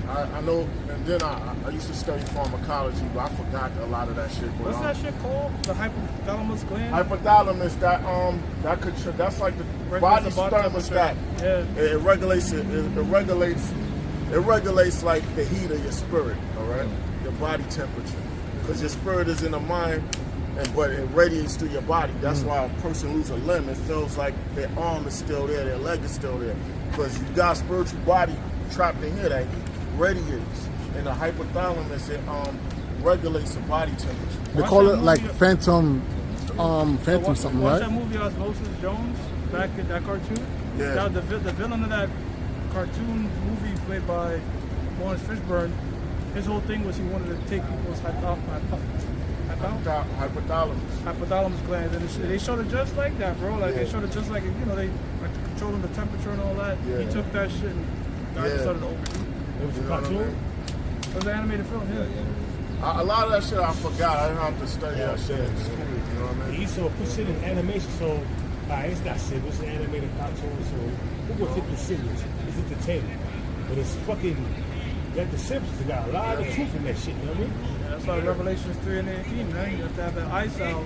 I know, and then I used to study pharmacology, but I forgot a lot of that shit. But, What's that shit called? The hypothalamus gland? Hypothalamus, that's like the body thermostat. Yeah. It regulates like the heat of your spirit, all right? Your body temperature. Because your spirit is in the mind, but it radiates through your body. That's why a person loses a limb, it feels like their arm is still there, their leg is still there. Because you got a spiritual body trapped in here that heat radiates. And the hypothalamus, it regulates the body temperature. They Watch call that it like movie. phantom something, Watch right? that movie Osmosis Jones, back in that cartoon? Yeah. Now, the villain of that cartoon movie played by Lawrence Fishburne, his whole thing was he wanted to take people's hypothalamus gland, and they showed it just like that, bro. Like they showed it just like, you know, they like controlling the temperature and all that. Yeah. He took that shit and guys started to overeat. It was a cartoon. It was an animated film, yeah. A lot of that shit I forgot. I didn't have to study that shit in school. You know what I mean? He so put shit in animation, so it's not serious. It's an animated cartoon, so who will take this serious? It's entertainment. But it's fucking like The Simpsons. They got a lot of truth in that shit, you know what I mean? Yeah, that's why Revelations 3 and 18, man. You have to have that eyesight. So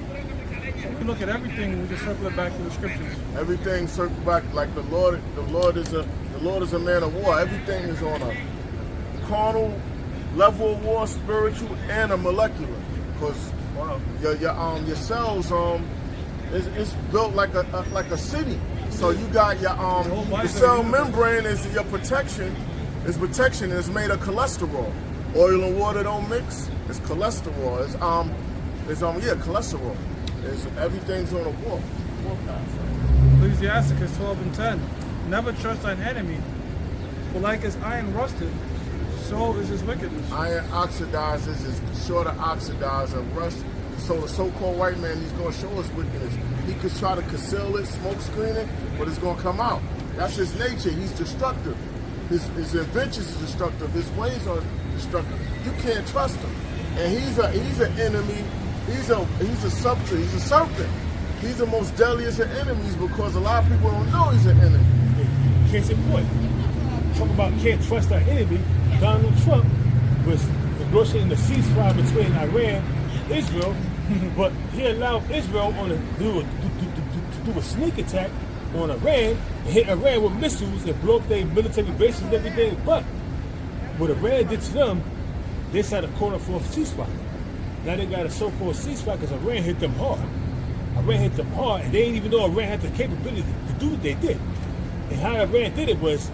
we look at everything, we just circle it back to the scriptures. Everything circle back like the Lord is a man of war. Everything is on a carnal level of war, spiritual and a molecular. Because your cells it's built like a city. So you got your cell membrane is your protection. It's protection. It's made of cholesterol. Oil and water don't mix. It's cholesterol. It's cholesterol. Everything's on a war path. Ecclesiasticus 12 and 10. Never trust thine enemy, for like as iron rusted, so is his wickedness. Iron oxidizes is sure to oxidize and rust So the so-called white man, he's going to show us wickedness. He could try to conceal it, smoke screen it, but it's going to come out. That's his nature. He's destructive. His inventions are destructive. His ways are destructive. You can't trust him. And he's an enemy. He's a serpent. He's the most deadliest of enemies because a lot of people don't know he's an enemy. Case in point. Talk about can't trust our enemy. Donald Trump was negotiating the ceasefire between Iran and Israel, but he allowed Israel to do a sneak attack on Iran and hit Iran with missiles and blow up their military bases and everything. But what Iran did to them, they set a corner for a ceasefire. Now they got a so-called ceasefire because Iran hit them hard. Iran hit them hard, and they didn't even know Iran had the capability to do what they did. And how Iran did it was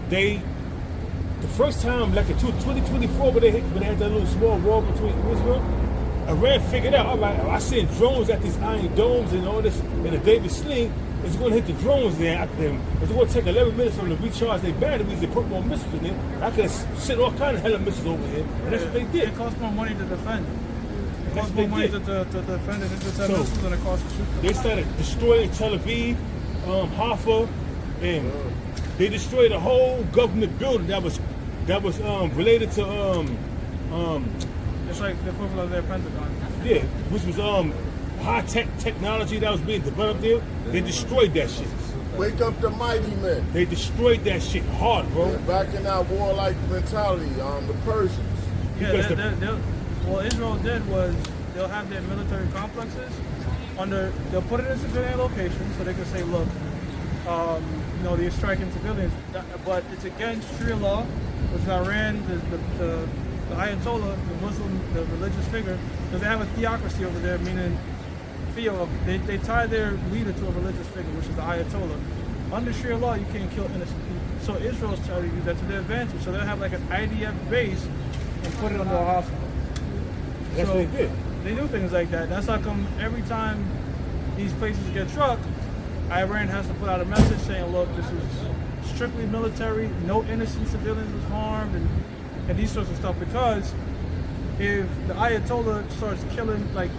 the first time, like in 2024, when they had that little small war between Israel, Iran figured out, all right, I send drones at these iron domes and all this, and the David Sling is going to hit the drones there. It's going to take 11 minutes for them to recharge their batteries and put more missiles in there. I could send all kinds of hell of missiles over here, and that's what they did. It costs more money to defend. It costs more money to defend and intercept missiles than it costs to shoot them. They started destroying Tel Aviv, Haifa, and they destroyed a whole government building that was related to It's like the equivalent of their Pentagon. yeah, which was high-tech technology that was being developed there. They destroyed that shit. Wake up the mighty men. They destroyed that shit hard, bro. They're back in that warlike mentality, the Persians. Yeah, what Israel did was they'll have their military complexes they'll put it in civilian locations so they can say, look, they're striking civilians, but it's against Sharia law, which is Iran, the Ayatollah, the Muslim, the religious figure, because they have a theocracy over there, meaning they tie their leader to a religious figure, which is the Ayatollah. Under Sharia law, you can't kill innocent people. So Israel's trying to use that to their advantage. So they'll have like an IDF base and put it under a hospital. That's what they did. They do things like that. That's how come every time these places get struck, Iran has to put out a message saying, look, this is strictly military, no innocent civilians was harmed, and these sorts of stuff. Because if the Ayatollah starts killing, like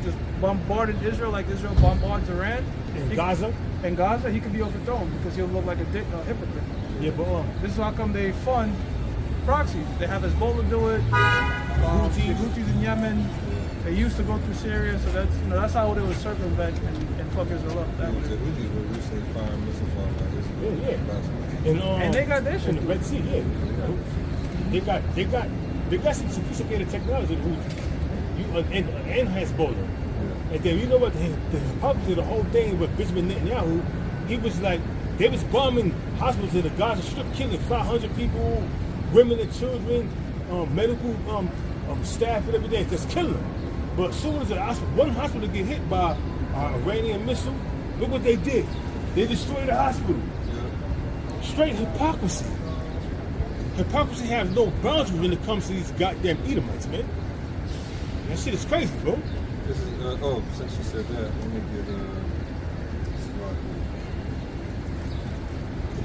just bombarding Israel like Israel bombards Iran, In Gaza, he could be overthrown because he'll look like a hypocrite. yeah, but This is how come they fund proxies. They have Hezbollah do it, the Houthis in Yemen. They used to go through Syria, so that's how they would circumvent and fuck Israel up. That way. The Houthis were recently firing missiles on Israel. and they got their shit. in the Red Sea, yeah. They got some sophisticated technology, and Hezbollah. And then you know what the hypocrisy of the whole thing with Benjamin Netanyahu, he was like, they was bombing hospitals in the Gaza Strip, killing 500 people, women and children, medical staff and everything, just killing them. But as soon as one hospital get hit by an Iranian missile, look what they did. They destroyed the hospital. Straight hypocrisy. Hypocrisy has no boundaries when it comes to these goddamn Edomites, man. That shit is crazy, bro. This is, since you said that, let me get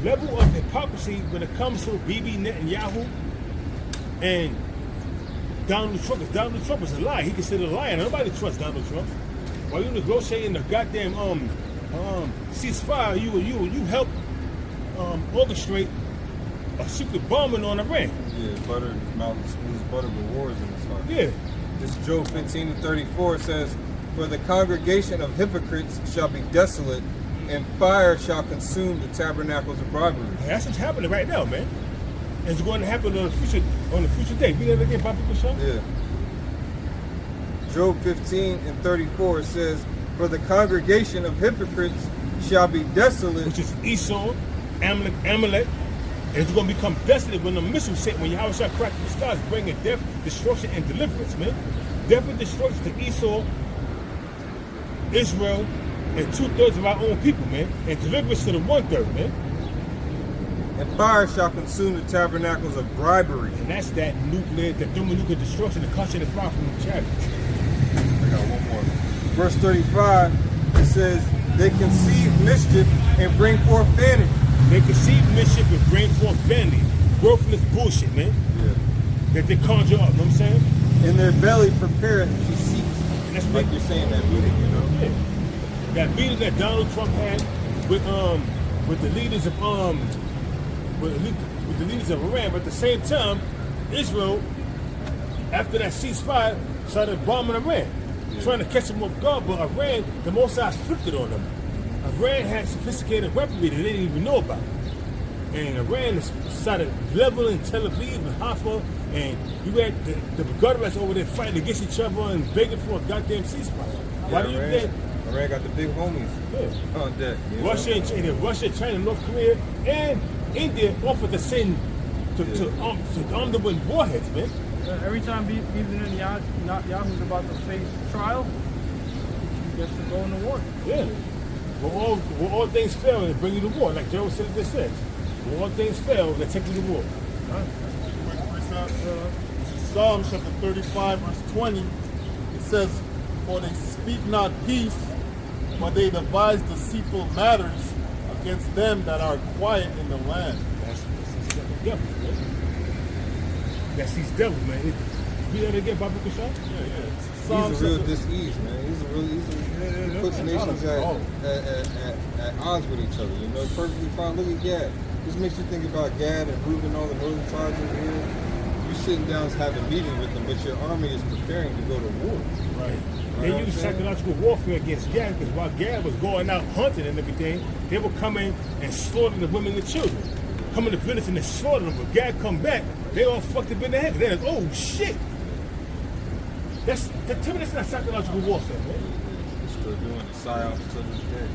The level of hypocrisy when it comes to Bibi Netanyahu and Donald Trump, because Donald Trump is a liar. He considered a liar. Nobody trusts Donald Trump. While you negotiating the goddamn ceasefire, you help orchestrate a secret bombing on Iran. Yeah, butter in his mouth and smooth butter with wars in his heart. Yeah. This Job 15:34 says, "For the congregation of hypocrites shall be desolate, and fire shall consume the tabernacles of bribery." That's what's happening right now, man. And it's going to happen on the future day. Read that again, Bobby Bishop. Yeah. Job 15:34 says, "For the congregation of hypocrites shall be desolate," which is Esau, Amalek, and it's going to become desolate when the missiles hit, when Yahweh shall crack the skies, bringing death, destruction, and deliverance, man. Death and destruction to Esau, Israel, and 2/3 of our own people, man. And deliverance to the 1/3, man. "And fire shall consume the tabernacles of bribery." And that's that thermonuclear destruction, the constant fire from the chariots. I got one more. Verse 35, it says, "They conceive mischief and bring forth vanity." They conceive mischief and bring forth vanity. Worthless bullshit, man. Yeah. That they conjure up, you know what I'm saying? "In their belly prepareth deceits." And That's like big. you're saying, that meeting, you know. Yeah. That meeting that Donald Trump had with the leaders of with the leaders of Iran, but at the same time, Israel, after that ceasefire, started bombing Iran, trying to catch them off guard. But Iran, the Mossad flipped it on them. Iran had sophisticated weaponry that they didn't even know about. And Iran started leveling Tel Aviv and Haifa, and you had the Guterres over there fighting against each other and begging for a goddamn ceasefire. Why do you think Iran got the big homies on deck? You Russia know? and Russia, China, North Korea, and India offered to send to arm them with warheads, man. Every time even Netanyahu's about to face trial, he gets to go into war. Yeah. When all things fail, they bring you to war, like Joe said just said. When all things fail, they take you to war. Psalm chapter 35, verse 20. It says, "For they speak not peace, but they devise deceitful matters against them that are quiet in the land." That's these devils, man. That's these devils, man. You that again, Baba Kushal? Psalm He's a real chapter- dis-ease, man. He puts nations at odds with each other, you know, perfectly fine. Look at Gad. This makes you think about Gad and Reuben, all the northern tribes over here. You sitting down having meetings with them, but your army is preparing to go to war. Right. Right, They I'm used saying? psychological warfare against Gad, because while Gad was going out hunting and everything, they would come in and slaughter the women and the children. Come in the village and they slaughter them. But Gad come back, they all fucked up in the head. They're like, oh shit. Tell me that's not psychological warfare, man. Still doing the psyops to this day.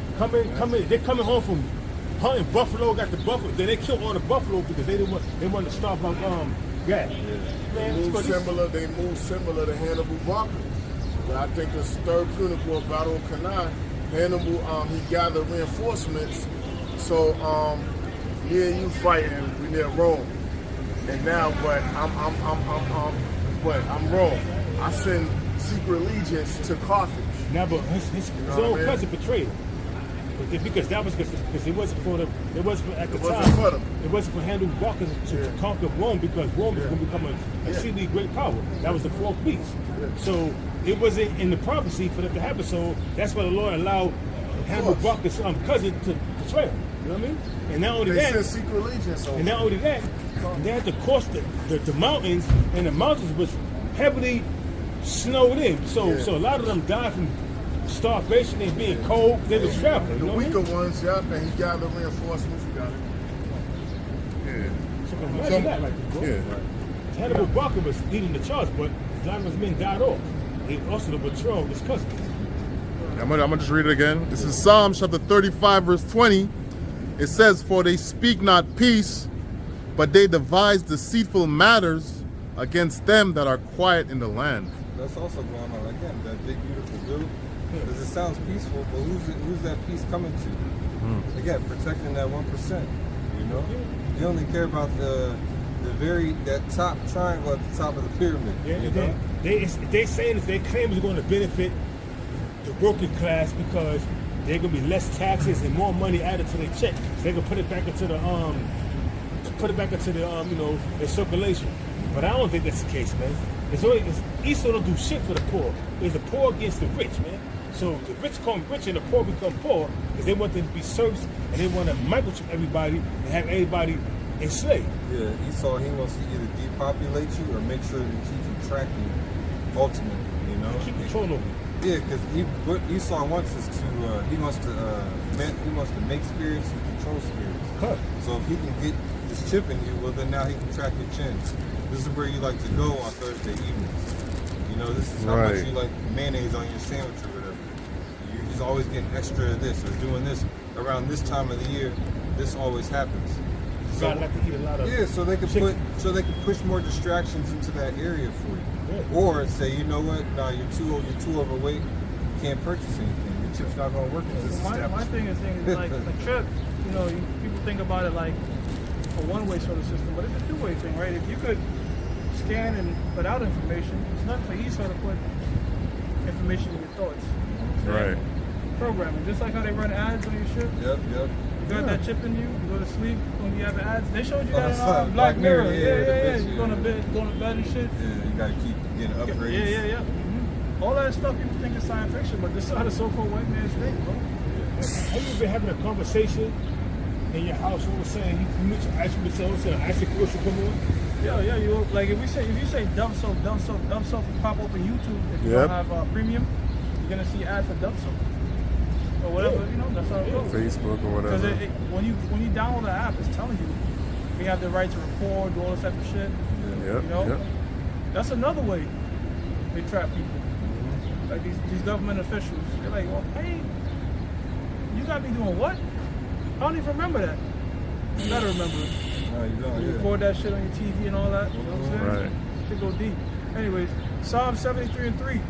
Come in. They're coming home from hunting buffalo, got the buffalo. Then they killed all the buffalo because they wanted to stop Gad. They Man, move it's similar to Hannibal Barca. But I think the third Punic War battle of Cannae, Hannibal he gathered reinforcements. So me and you fighting, we near Rome. And now but I'm Rome. I send secret legions to Carthage. Now, but his know what own I mean? cousin betrayed him. Because that was because it wasn't for them. It wasn't at the It time. wasn't for them. It wasn't for Hannibal Barca to conquer Rome, because Rome was going to become a exceedingly great power. That was the fourth beast. So it wasn't in the prophecy for that to happen. So that's why the Lord allowed Hannibal Barca's cousin to betray him. You know what I mean? And not only They that, send secret legions over. and not only that, they had to cross the mountains, and the mountains was heavily snowed in. So a lot of them died from starvation and being cold. They was traveling. The You know what I weaker mean? ones, and he gathered reinforcements. You got it. So imagine that, like, bro. Hannibal Barca was leading the charge, but a lot of his men died off. He also the betrayal of his cousin. I'm gonna just read it again. This is Psalm chapter 35, verse 20. It says, "For they speak not peace, but they devise deceitful matters against them that are quiet in the land." That's also going on again. That big beautiful bill. Because it sounds peaceful, but who's that peace coming to? Again, protecting that 1%. You know, you only care about that top triangle at the top of the pyramid. Yeah, you know? they saying that their claim is going to benefit the working class because they're going to be less taxes and more money added to their check. So they can put it back into the their circulation. But I don't think that's the case, man. Esau don't do shit for the poor. It's the poor against the rich, man. So the rich become rich and the poor become poor because they want them to be served and they want to microchip everybody and have everybody enslaved. Yeah, Esau, he wants to either depopulate you or make sure that he can track you ultimately, you know? Keep control over you. Yeah, because what Esau wants is he wants to make spirits and control spirits. Huh. So if he can get this chip in you, well then now he can track your chin. This is where you like to go on Thursday evenings. You know, this is how much you like mayonnaise on your sandwich or whatever. You're just always getting extra of this or doing this around this time of the year. This always happens. So I like to eat a lot of So they can chicken. push more distractions into that area for you. Yeah. Or say, you know what, nah, you're too overweight, you can't purchase anything. Your chip's not gonna work in this My establishment. thing is like a trip, people think about it like a one-way sort of system, but it's a two-way thing, right? If you could scan and put out information, it's not for Esau to put information in your thoughts. Right. Programming, just like how they run ads on your ship. Yep. You got that chip in you, you go to sleep when you have ads. They showed you that in Black Black Mirror. Mirror, yeah, Yeah. the bitch, You're going to bed and shit. Yeah, you gotta keep getting upgrades. Yeah. All that stuff people think is science fiction, but this is how the so-called white man's think, bro. Have you been having a conversation in your house? What was saying? You mentioned ice cream, ice cream commercial come on. Yeah. You like if you say Dove soap pop up on YouTube. If you don't have premium, you're gonna see ad for Dove soap or whatever. You know, that's how it goes. Facebook or whatever. Because when you download the app, it's telling you we have the right to record, do all this type of shit. Yep, You know, yep. that's another way they trap people. Like these government officials, they're like, well, hey, you got me doing what? I don't even remember that. You gotta remember it. You record that shit on your TV and all that. You know what I'm saying? Right. Should go deep. Anyways, Psalm 73:3.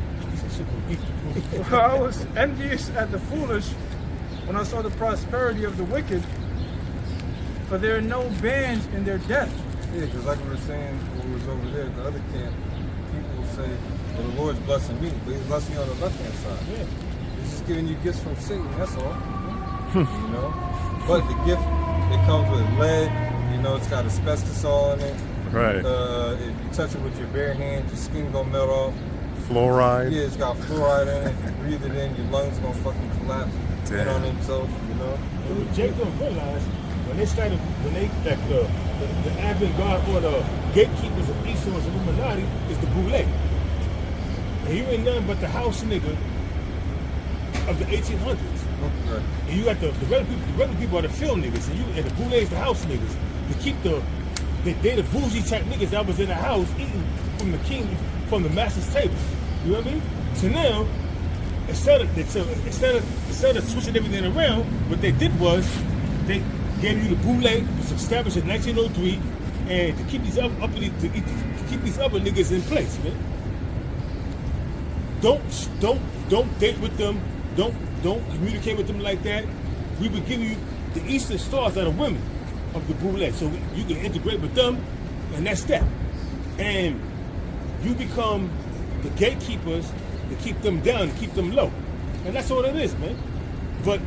I was envious at the foolish when I saw the prosperity of the wicked, for there are no bands in their death. Yeah, because like we were saying when we was over there at the other camp, people will say, well, the Lord's blessing me, but he's blessing you on the left-hand side. Yeah. He's just giving you gifts from Satan, that's all. You know? But the gift, it comes with lead, you know, it's got asbestos in it. Right. If you touch it with your bare hand, your skin gonna melt off. Fluoride. Yeah, it's got fluoride in it. If you breathe it in, your lungs gonna fucking collapse in on themselves, you know? What Jake don't realize, when they like the avant-garde or the gatekeepers of Esau's Illuminati is the boule. And he ain't nothing but the house nigga of the 1800s. Right. And you got the regular people are the field niggas, and the boule is the house niggas. To keep they the bougie type niggas that was in the house eating from the master's table. You know what I mean? So now, instead of switching everything around, what they did was they gave you the boule, was established in 1903, and to keep these other niggas in place, man. Don't date with them. Don't communicate with them like that. We would give you the Eastern stars that are women of the boule, so you can integrate with them, and that's that. And you become the gatekeepers to keep them down, to keep them low, and that's all it is, man. But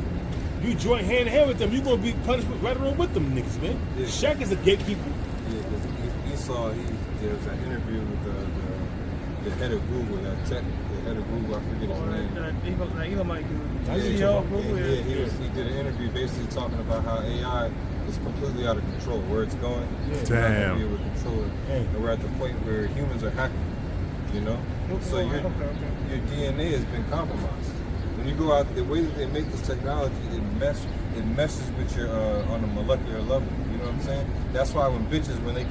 you join hand in hand with them, you're gonna be punished right along with them niggas, man. Yeah. Shaq is a gatekeeper. Yeah, because there was an interview with the head of Google, the head of Google, I forget his name. Elamite dude. CEO of Google. Yeah, he did an interview basically talking about how AI is completely out of control, where it's going. Yeah. We're not gonna be able to control it. And we're at the point where humans are hacking, you know? So your DNA has been compromised. When you go out, the way that they make this technology, it meshes with your on a molecular level. You know what I'm saying? That's why when they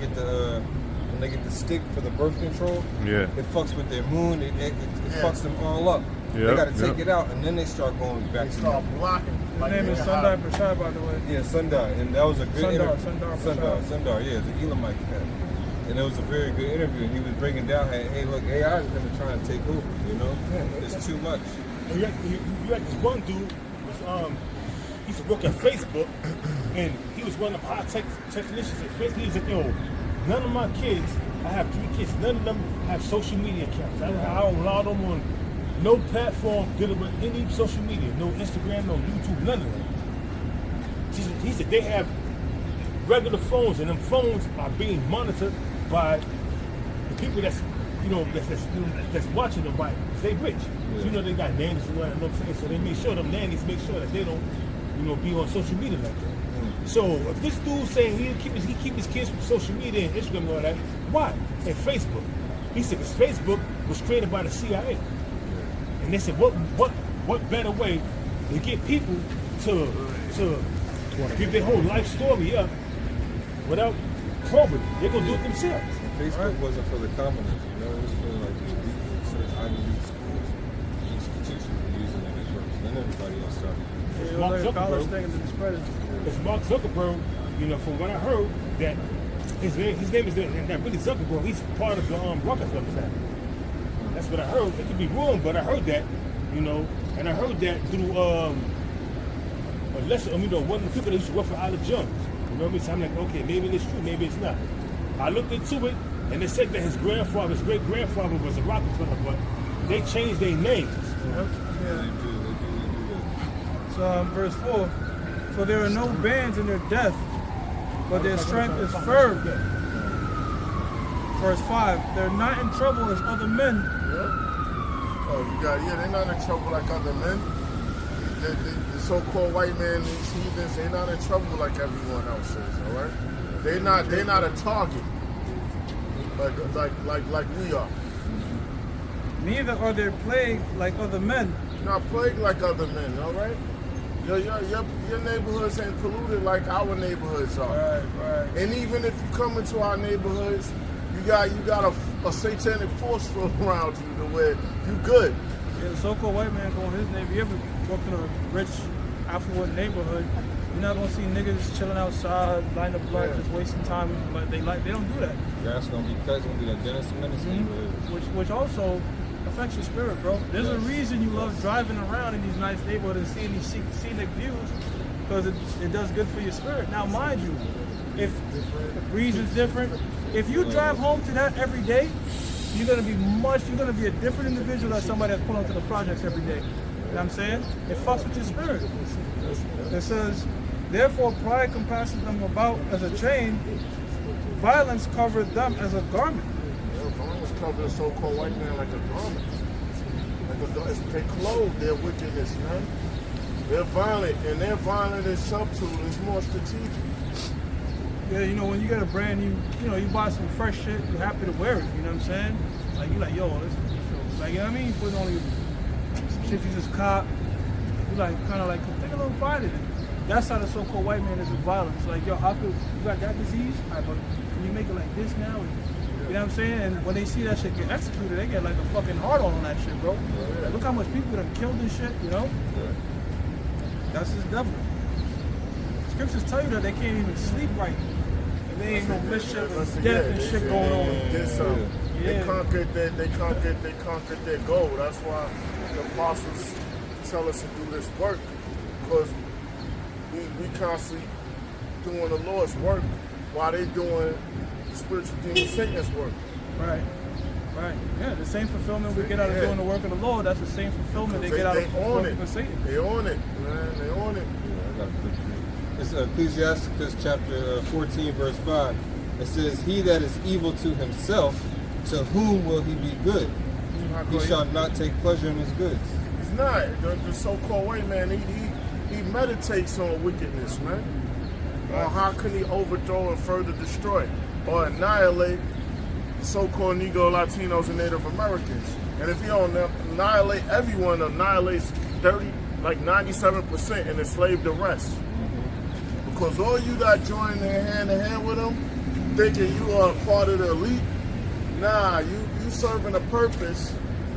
get the stick for the birth control, it fucks with their moon. It fucks them all up. They got to take it out, and then they start going back. They start blocking. My name is Sundar Prasad, by the way. Yeah, Sundar, and that was a good interview. Sundar, yeah, the Elamite cat. And it was a very good interview. And he was breaking down, hey, look, AI is going to try and take over. You know, it's too much. You had this one dude he used to work at Facebook, and he was one of the high technicians at Facebook. He said, yo, none of my kids, I have 3 kids, none of them have social media accounts. I don't allow them on no platform dealing with any social media, no Instagram, no YouTube, none of them. He said they have regular phones, and them phones are being monitored by the people that's watching them, by they rich. So, you know, they got nannies and what, you know what I'm saying? So they make sure them nannies make sure that they don't, be on social media like that. So if this dude saying he keep his kids from social media and Instagram and all that, why? And Facebook. He said because Facebook was created by the CIA. And they said what better way to get people to give their whole life story up without probing? They're gonna do it themselves. Facebook wasn't for the commoners, it was for like the elite, certain Ivy League schools, institutions were using it at first. Then everybody else started. It was like a college thing and then spread it. Because Mark Zuckerberg, from what I heard, that his name is not really Zuckerberg. He's part of the Rockefeller family. That's what I heard. It could be wrong, but I heard that, and I heard that through one of the people that used to work for Olive Jones. You know what I mean? So I'm like, okay, maybe it's true, maybe it's not. I looked into it, and they said that his great-grandfather was a Rockefeller, but they changed their names. They do that. So verse 4, for there are no bands in their death, but their strength is firm. Verse 5, they're not in trouble as other men, they're not in trouble like other men. The so-called white man, these heathens, they're not in trouble like everyone else is. All right, they're not a target like we are. Neither are they plagued like other men. Not plagued like other men. All right, your neighborhoods ain't polluted like our neighborhoods are. Right. And even if you come into our neighborhoods, you got a satanic force around you to where you good. Yeah, the so-called white man going his neighborhood. You ever walk in a rich, affluent neighborhood, you're not gonna see niggas chilling outside, lining up blood, just wasting time. But they don't do that. Grass gonna be cut, gonna be that dentist medicine. Which also affects your spirit, bro. There's a reason you love driving around in these nice neighborhoods and seeing these scenic views, because it does good for your spirit. Now, mind you, if the breeze is different, if you drive home to that every day, you're gonna be a different individual than somebody that's pulling to the projects every day. You know what I'm saying? It fucks with your spirit. It says, therefore pride compasses them about as a chain, violence covered them as a garment. Violence covered the so-called white man like a garment. They clothe their wickedness, man. They're violent, and their violence is subtle. It's more strategic. Yeah, when you get a brand new, you buy some fresh shit, you're happy to wear it. You know what I'm saying? Like you're like, yo, this feels like, you know what I mean? You put on some shit you just cop. You like kind of like take a little pride in it. That's how the so-called white man is with violence. Like, yo, you got that disease? All right, but can you make it like this now? And, you know what I'm saying? And when they see that shit get executed, they get like a fucking hard on that shit, bro. Like, look how much people done killed and shit, That's his devil. Scriptures tell you that they can't even sleep right. And they ain't no mischief and death and shit going on. They conquered their goal. That's why the apostles tell us to do this work, because we constantly doing the Lord's work while they doing spiritual demon Satan's work. Right. Yeah, the same fulfillment we get out of doing the work of the Lord, that's the same fulfillment they get out of working for Satan. They own it, man. They own it. It's Ecclesiasticus chapter 14, verse 5. It says, he that is evil to himself, to whom will he be good? He shall not take pleasure in his goods. He's not. The so-called white man, he meditates on wickedness, man. On how can he overthrow and further destroy or annihilate so-called Negro, Latinos, and Native Americans. And if he don't annihilate everyone, annihilates 97% and enslave the rest. Because all you that join hand in hand with him, thinking you are part of the elite, nah, you serving a purpose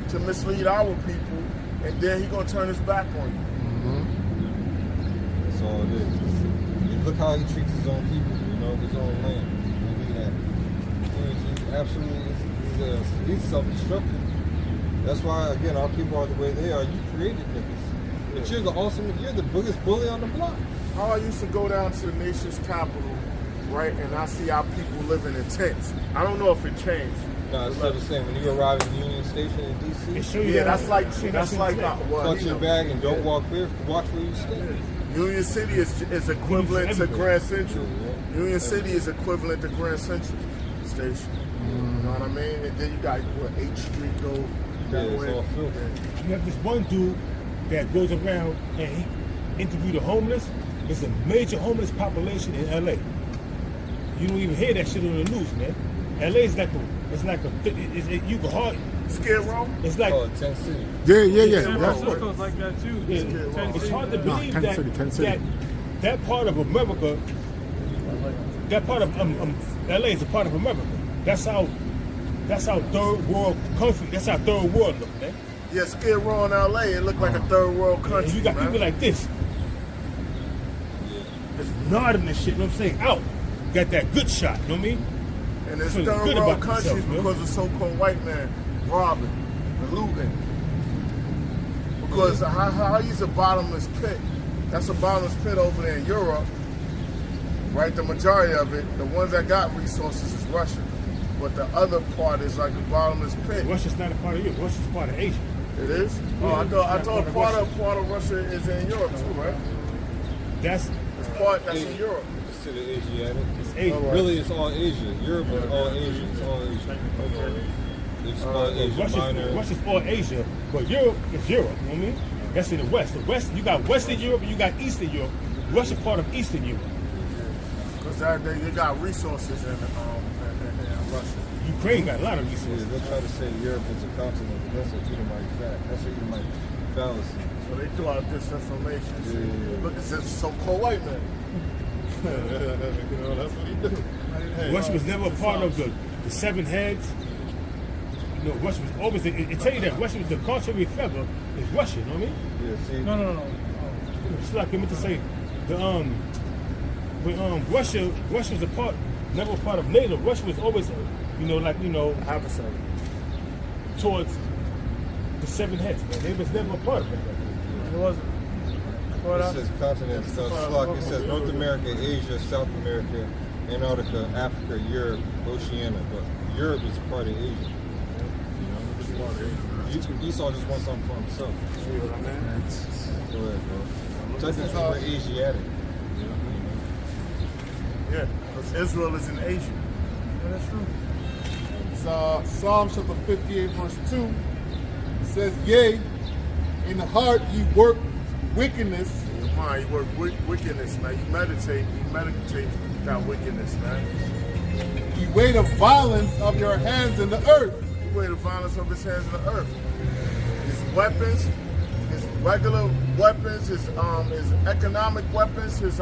to mislead our people, and then he gonna turn his back on you. That's all it is. Look how he treats his own people, his own land. He's absolutely, he's self-destructive. That's why, again, our people are the way they are. You created niggas. But you're the biggest bully on the block. How I used to go down to the nation's capital, right, and I see our people living in tents. I don't know if it changed. No, it's still the same. When you arrive at Union Station in D.C., that's like clutch your bag and don't walk barefoot. Watch where you stand. Union City is equivalent to Grand Central. Union City is equivalent to Grand Central Station. You know what I mean? And then you got where H Street go. It's all filled. You have this one dude that goes around and he interviewed the homeless. There's a major homeless population in LA. You don't even hear that shit on the news, man. LA is you can hardly Skid Row. It's like Tent City. Yeah. San Francisco's like that too. It's hard to believe Tent City. that part of America, that part of LA is a part of America. That's how third world country. That's how third world look, man. Yeah, Skid Row in LA, it looked like a third world country. And you got people like this. It's nodding and shit, you know what I'm saying? Out. Got that good shot, you know what I mean? And it's third world countries because of so-called white man robbing and looting. Because how he's a bottomless pit. That's a bottomless pit over there in Europe. Right, the majority of it, the ones that got resources is Russia. But the other part is like a bottomless pit. Russia's not a part of Europe. Russia's part of Asia. It is? Yeah, I thought part of Russia is in Europe too, right? That's in Europe. It's to the Asiatic. It's Asia. Right. Really, it's all Asia. Europe is all Asia. It's all Asia. Okay. They just call it Asia Minor. Russia's all Asia, but Europe is Europe. You know what I mean? That's in the West. The West, you got Western Europe and you got Eastern Europe. Russia part of Eastern Europe. Because they got resources in Russia. Ukraine got a lot of Yeah, resources. they'll try to say Europe is a continent, but that's an Edomite fact. That's an Edomite fallacy. So they threw out disinformation. Yeah. Look at this so-called white man. You know, that's what he do. Hey, Russia was never a part of the seven heads. You know, Russia was always. It tell you that Russia was the contrary feather is Russia. You know what I mean? Yeah, see? No. It's like I meant to say the Russia was a part, never a part of NATO. Russia was always, Adversary. towards the seven heads. Man, they was never a part of that. It wasn't. It says continents, it says North America, Asia, South America, Antarctica, Africa, Europe, Oceania. But Europe is part of Asia. Esau just wants something for himself. See what I mean? Go ahead, bro. Technically, we're Asiatic. Yeah, because Israel is in Asia. Yeah, that's true. It's Psalm chapter 58, verse 2. It says, yea, in the heart ye work wickedness. In your mind, you work wickedness, man. You meditate that wickedness, man. Ye weigh the violence of your hands in the earth. You weigh the violence of his hands in the earth. His weapons, his regular weapons, his economic weapons, his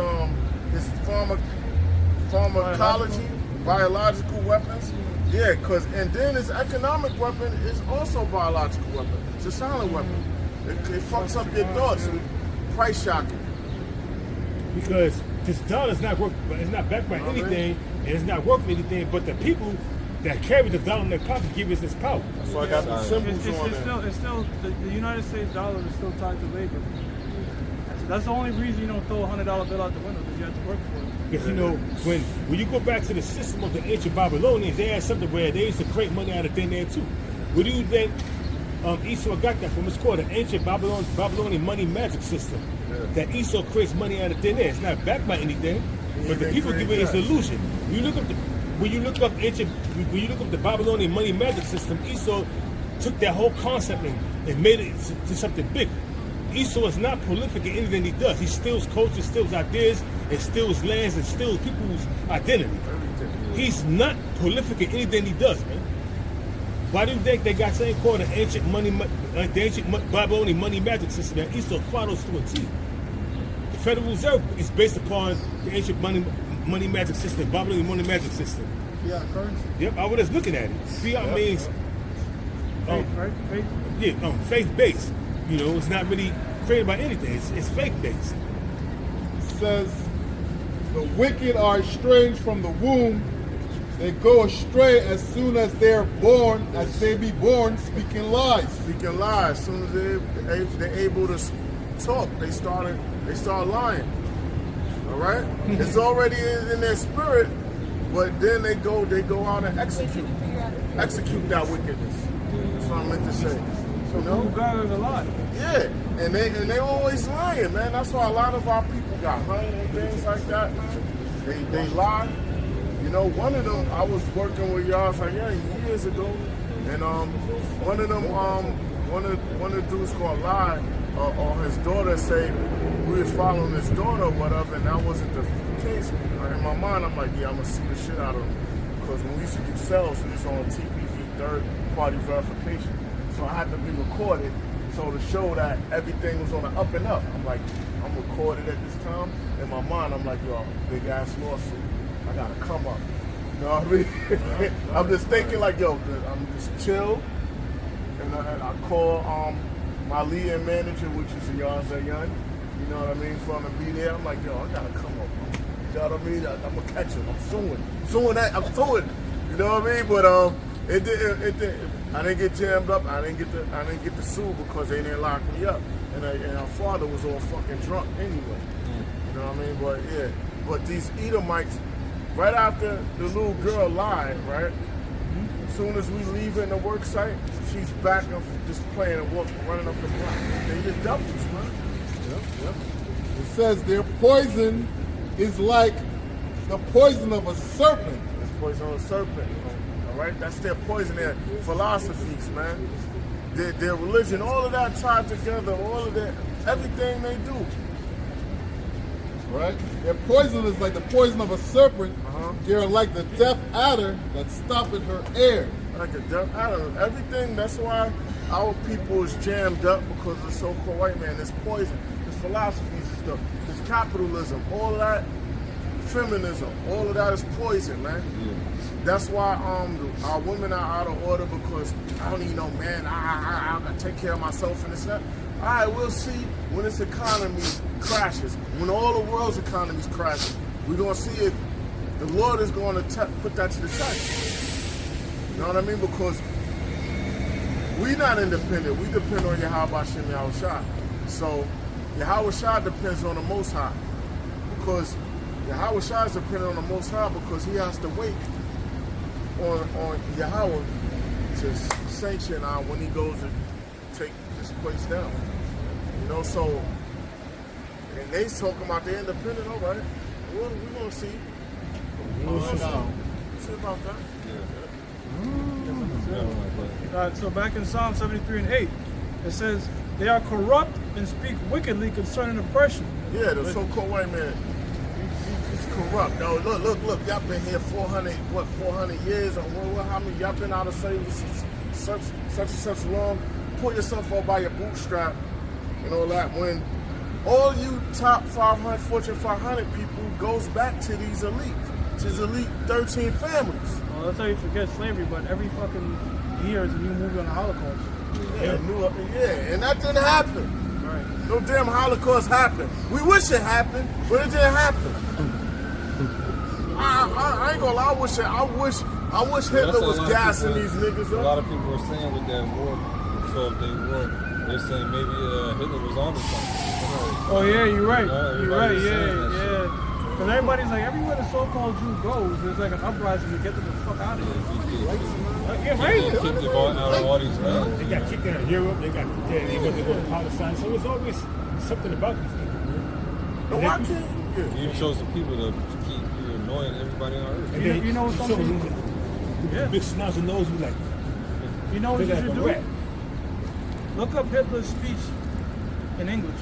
pharmacology, biological weapons. Yeah, and then his economic weapon is also a biological weapon. It's a silent weapon. It fucks up your thoughts. Price shocking. Because this dollar's not worth, it's not backed by anything, and it's not worth anything. But the people that carry the dollar in their pocket give us this power. That's why I got the symbols on there. It's still the United States dollar is still tied to labor. That's the only reason you don't throw $100 bill out the window, because you have to work for it. Because when you go back to the system of the ancient Babylonians, they had something where they used to create money out of thin air too. Where do you think Esau got that from? It's called the ancient Babylonian money magic system. Yeah. That Esau creates money out of thin air. It's not backed by anything, but the people give it its illusion. When you look up the Babylonian money magic system, Esau took that whole concept and made it to something big. Esau is not prolific in anything he does. He steals culture, steals ideas, and steals lands, and steals people's identity. He's not prolific in anything he does, man. Why do you think they got something called the ancient Babylonian money magic system that Esau follows to a T? The Federal Reserve is based upon the ancient money magic system, Babylonian money magic system. Yeah, currency. Yep, I was just looking at it. Fiat means Faith, right? Faith. yeah, faith-based. You know, it's not really created by anything. It's faith-based. It says, the wicked are estranged from the womb. They go astray as soon as they're born, as they be born, speaking lies. Speaking lies. As soon as they're able to talk, they start lying. All right? It's already in their spirit, but then they go out and execute that wickedness. That's what I meant to say. So who God is a lie? Yeah, and they always lying, man. That's why a lot of our people got hung and things like that. They lie. You know, one of them, I was working with y'all years ago, and one of them, one of the dudes called lie, or his daughter say we was following his daughter or whatever, and that wasn't the case. In my mind, I'm like, yeah, I'm gonna sue the shit out of him, because when we used to do sales, we was on TPV, third party verification. So I had to be recorded, so to show that everything was on the up and up. I'm like, I'm recorded at this time. In my mind, I'm like, yo, big ass lawsuit. I gotta come up. You know what I mean? I'm just thinking like, yo, I'm just chill. And I call my lead and manager, which is Yan Zayan. You know what I mean? For him to be there. I'm like, yo, I gotta come up. You know what I mean? I'm gonna catch him. I'm suing. I'm suing. You know what I mean? But I didn't get jammed up. I didn't get to sue because they didn't lock me up. And our father was all fucking drunk anyway. You know what I mean? But yeah. But these Edomites, right after the little girl lied, right? As soon as we leave in the work site, she's back up just playing and running up the block. They just doubles, man. Yep. It says their poison is like the poison of a serpent. It's poison of a serpent. All right? That's their poison, their philosophies, man. Their religion, all of that tied together, all of that, everything they do. Right? Their poison is like the poison of a serpent. They're like the deaf adder that's stopping her air. Like a deaf adder. Everything, that's why our people is jammed up, because of the so-called white man. There's poison, there's philosophies and stuff, there's capitalism, all of that, feminism, all of that is poison, man. That's why our women are out of order, because I don't need no man. I gotta take care of myself and this and that. All right, we'll see when this economy crashes, when all the world's economies crashes. We're gonna see if the Lord is going to put that to the test. You know what I mean? Because we not independent. We depend on Yahweh Shem Yahushua. So Yahweh Shah depends on the Most High, because Yahweh Shah is dependent on the Most High, because he has to wait on Yahweh to sanction when he goes to take this place down. You know, so, and they talking about they're independent, all right. Well, we're going to see. We'll see about that. So back in Psalm 73 and 8, it says, they are corrupt and speak wickedly concerning oppression. Yeah, the so-called white man. He's corrupt. No, look. Y'all been here 400 years? Or how many? Y'all been out of slavery such long? Pull yourself up by your bootstrap and all that. When all you top 500, Fortune 500 people goes back to these elites, to these elite 13 families. Well, that's how you forget slavery, but every fucking year is a new movie on the Holocaust. Yeah, and that didn't happen. Right. No damn Holocaust happened. We wish it happened, but it didn't happen. I ain't gonna lie. I wish Hitler was gassing these niggas up. A lot of people were saying with that war, so if they were, they're saying maybe Hitler was on to something. Oh yeah, you're right. Yeah, You're right. everybody's saying that Yeah. Because everybody's like, everywhere the so-called Jew goes, there's like an uprising to get them the fuck out of here. Yeah, right. Kicked out of all these They got kicked out of Europe. They went to go to Palestine. So it's always something about these people. No, why can't He even shows the people to keep annoying everybody on earth. You know something? Yeah. Big snouts and nose be like, You know what you like should a do? rat. Look up Hitler's speech in English.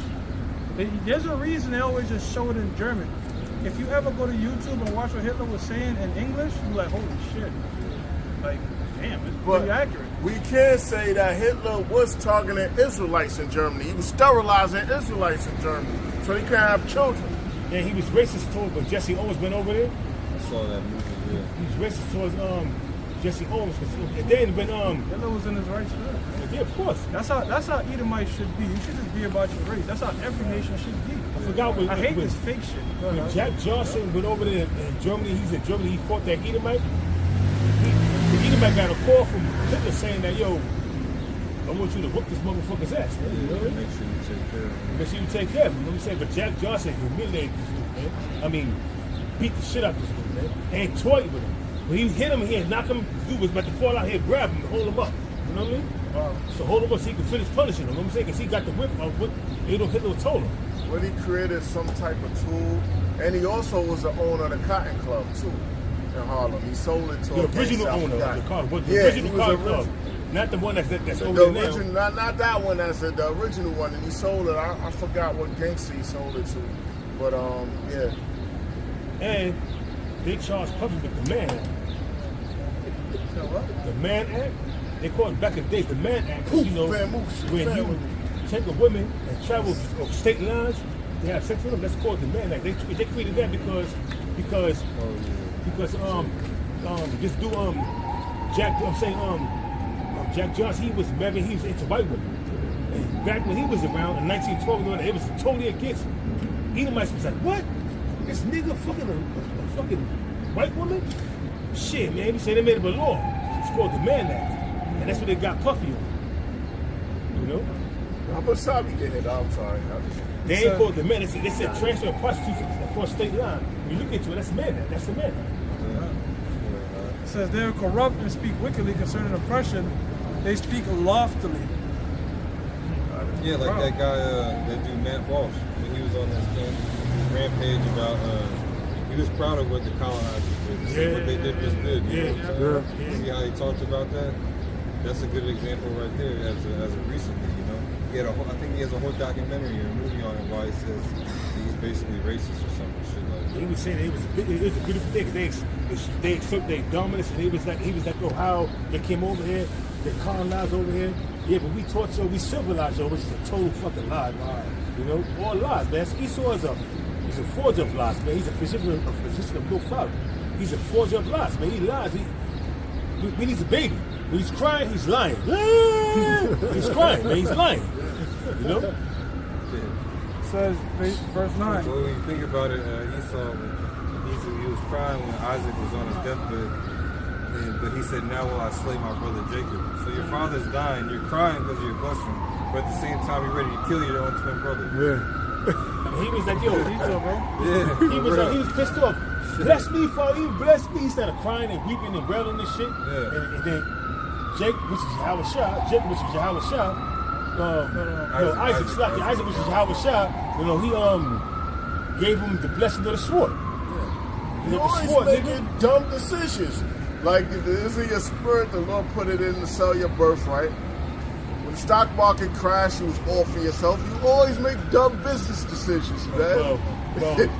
There's a reason they always just show it in German. If you ever go to YouTube and watch what Hitler was saying in English, you're like, holy shit. Like, damn, it's pretty accurate. We can say that Hitler was targeting Israelites in Germany. He was sterilizing Israelites in Germany, so he couldn't have children. Yeah, he was racist towards, but Jesse Owens went over there. I saw that movie, yeah. He was racist towards Jesse Owens. It didn't been Hitler was in his right spirit. yeah, of course. That's how Edomites should be. You should just be about your race. That's how every nation should be. I forgot what I hate this fake shit. When Jack Johnson went over there in Germany, he's in Germany, he fought that Edomite. The Edomite got a call from Hitler saying that, yo, I want you to whoop this motherfucker's ass. Man. You know what I mean? Make sure you take care of him. Make sure you take care of him. You know what I'm saying? But Jack Johnson humiliated this dude, man. I mean, beat the shit out of this dude, man. And toyed with him. When he hit him, he had knocked him, the dude was about to fall out here, grab him, and hold him up. You know what I mean? So hold him up so he can finish punishing him. You know what I'm saying? Because he got the whip of what Adolf Hitler told him. When he created some type of tool, and he also was the owner of the Cotton Club too in Harlem. He sold it to The a original gangster, I owner forgot. of the car. But the Yeah, original he was car the club. original. Not the one that's The over there original, now. not that one. That's the original one, and he sold it. I forgot what gangster he sold it to, but yeah. And they charged Puffy with the Mann Act. The Mann Act? They called it back in the days the Mann Act. You know, when you take a woman and travel state lines, they have sex with them. That's called the Mann Act. They created that because this dude Jack Johnson, he was into white women. And back when he was around in 1912, it was totally against him. Edomites was like, what? This nigga fucking a fucking white woman? Shit, man. He said they made up a law. It's called the Mann Act. And that's what they got Puffy on. You know? I'm sorry, I'm sorry. They ain't called the Mann. They said transfer of prostitutes across state line. When you look into it, that's the Mann Act. That's the Mann Act. It says they are corrupt and speak wickedly concerning oppression. They speak loftily. Yeah, like that guy, that dude Matt Walsh, when he was on this rampage about, he was proud of what the colonizers To see what they did was good. You know what I'm saying? Yeah. See how he talked about that? That's a good example right there as a recently, you know. I think he has a whole documentary or movie on it why he says he's basically racist or something shit like that. He was saying it was a beautiful thing. They accept their dominance, and he was like, oh, how they came over here, they colonized over here. Yeah, but we taught you, we civilized you, which is a total fucking lie. You know, all lies, man. Esau is he's a forger of lies, man. He's a physician of no father. He's a forger of lies, man. He lies. When he's a baby, when he's crying, he's lying. He's crying, man. He's lying. You know? Says verse 9. So when you think about it, Esau, he was crying when Isaac was on his deathbed, but he said, now will I slay my brother Jacob. So your father's dying, you're crying because of your blessing, but at the same time you're ready to kill your own twin brother. Yeah. He was like, yo, Esau, bro. Yeah. He was pissed off. Bless me, Father, you bless me. He started crying and weeping and wailing and shit. Yeah. And then Jacob, which is Jacob, which is Yahweh Isaac, Isaac, which is Yahweh, you know, he gave him the blessing of the sword. You know, always the sword, making dumb decisions. Like, this in your spirit, the Lord put it in to sell your birthright. When the stock market crashed, it was all for yourself. You always make dumb business decisions, man.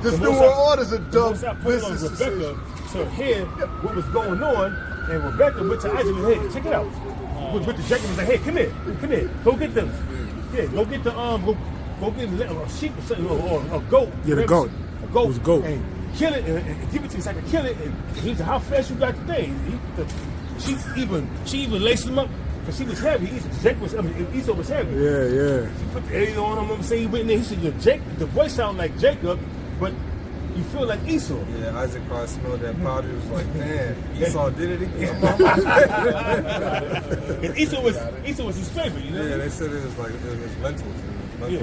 This new world order is a dumb business decision. So here, what was going on, and Rebecca went to Isaac and said, hey, check it out. With the Jacob was like, hey, come here, go get them. Yeah, go get the go get a sheep or something, or a goat. Yeah, the goat. A goat. It was a goat. And kill it and give it to him so I can kill it. And he said, how fast you got the thing? She even laced him up because she was heavy. Esau was heavy. Yeah. She put the aid on him and say he went in there. He said, the voice sounded like Jacob, but you feel like Esau. Yeah, Isaac probably smelled that powder. He was like, man, Esau did it again. And Esau was his favorite, you know? Yeah, they said it was lentils. Yeah.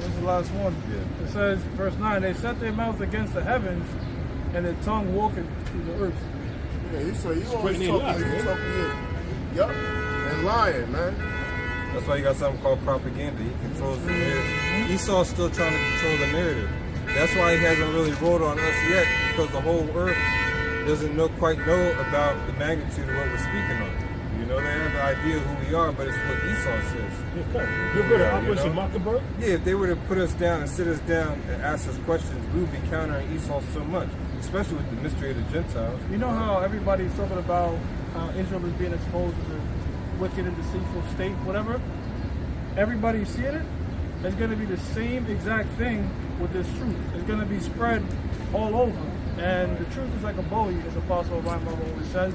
Here's the last one. Yeah. It says, verse 9, they set their mouth against the heavens, and their tongue walketh through the earth. Yeah, he said, you always Spreading their talking, lies, yup, and lying, man. That's why you got something called propaganda. He controls the narrative. Esau's still trying to control the narrative. That's why he hasn't really rolled on us yet, because the whole earth doesn't quite know about the magnitude of what we're speaking on. You know, they have an idea of who we are, but it's what Esau says. You're good at Operation Mockingbird? Yeah, if they were to put us down and sit us down and ask us questions, we would be countering Esau so much, especially with the mystery of the Gentiles. You know how everybody's talking about how Israel is being exposed as a wicked and deceitful state, whatever? Everybody's seeing it. It's going to be the same exact thing with this truth. It's going to be spread all over. And the truth is like a bully, as Apostle Reinberg always says.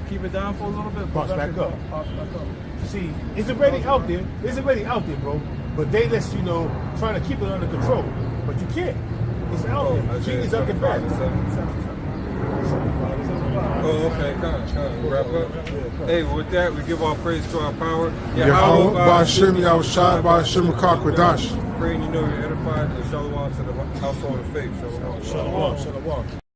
Keep it down for a little bit. Bounce back up. Bounce back up. See, it's already out there. It's already out there, bro. But they just, trying to keep it under control. But you can't. It's out there. Cheat is up and back. Oh, okay, kind of. Wrap up. Hey, with that, we give all praise to our power. Yahweh, Ba'ashem, Yahushua, Ba'ashem, Kakwadash. Praying you know you're edified, and shalom to the household of faith. Shalom. Shalom.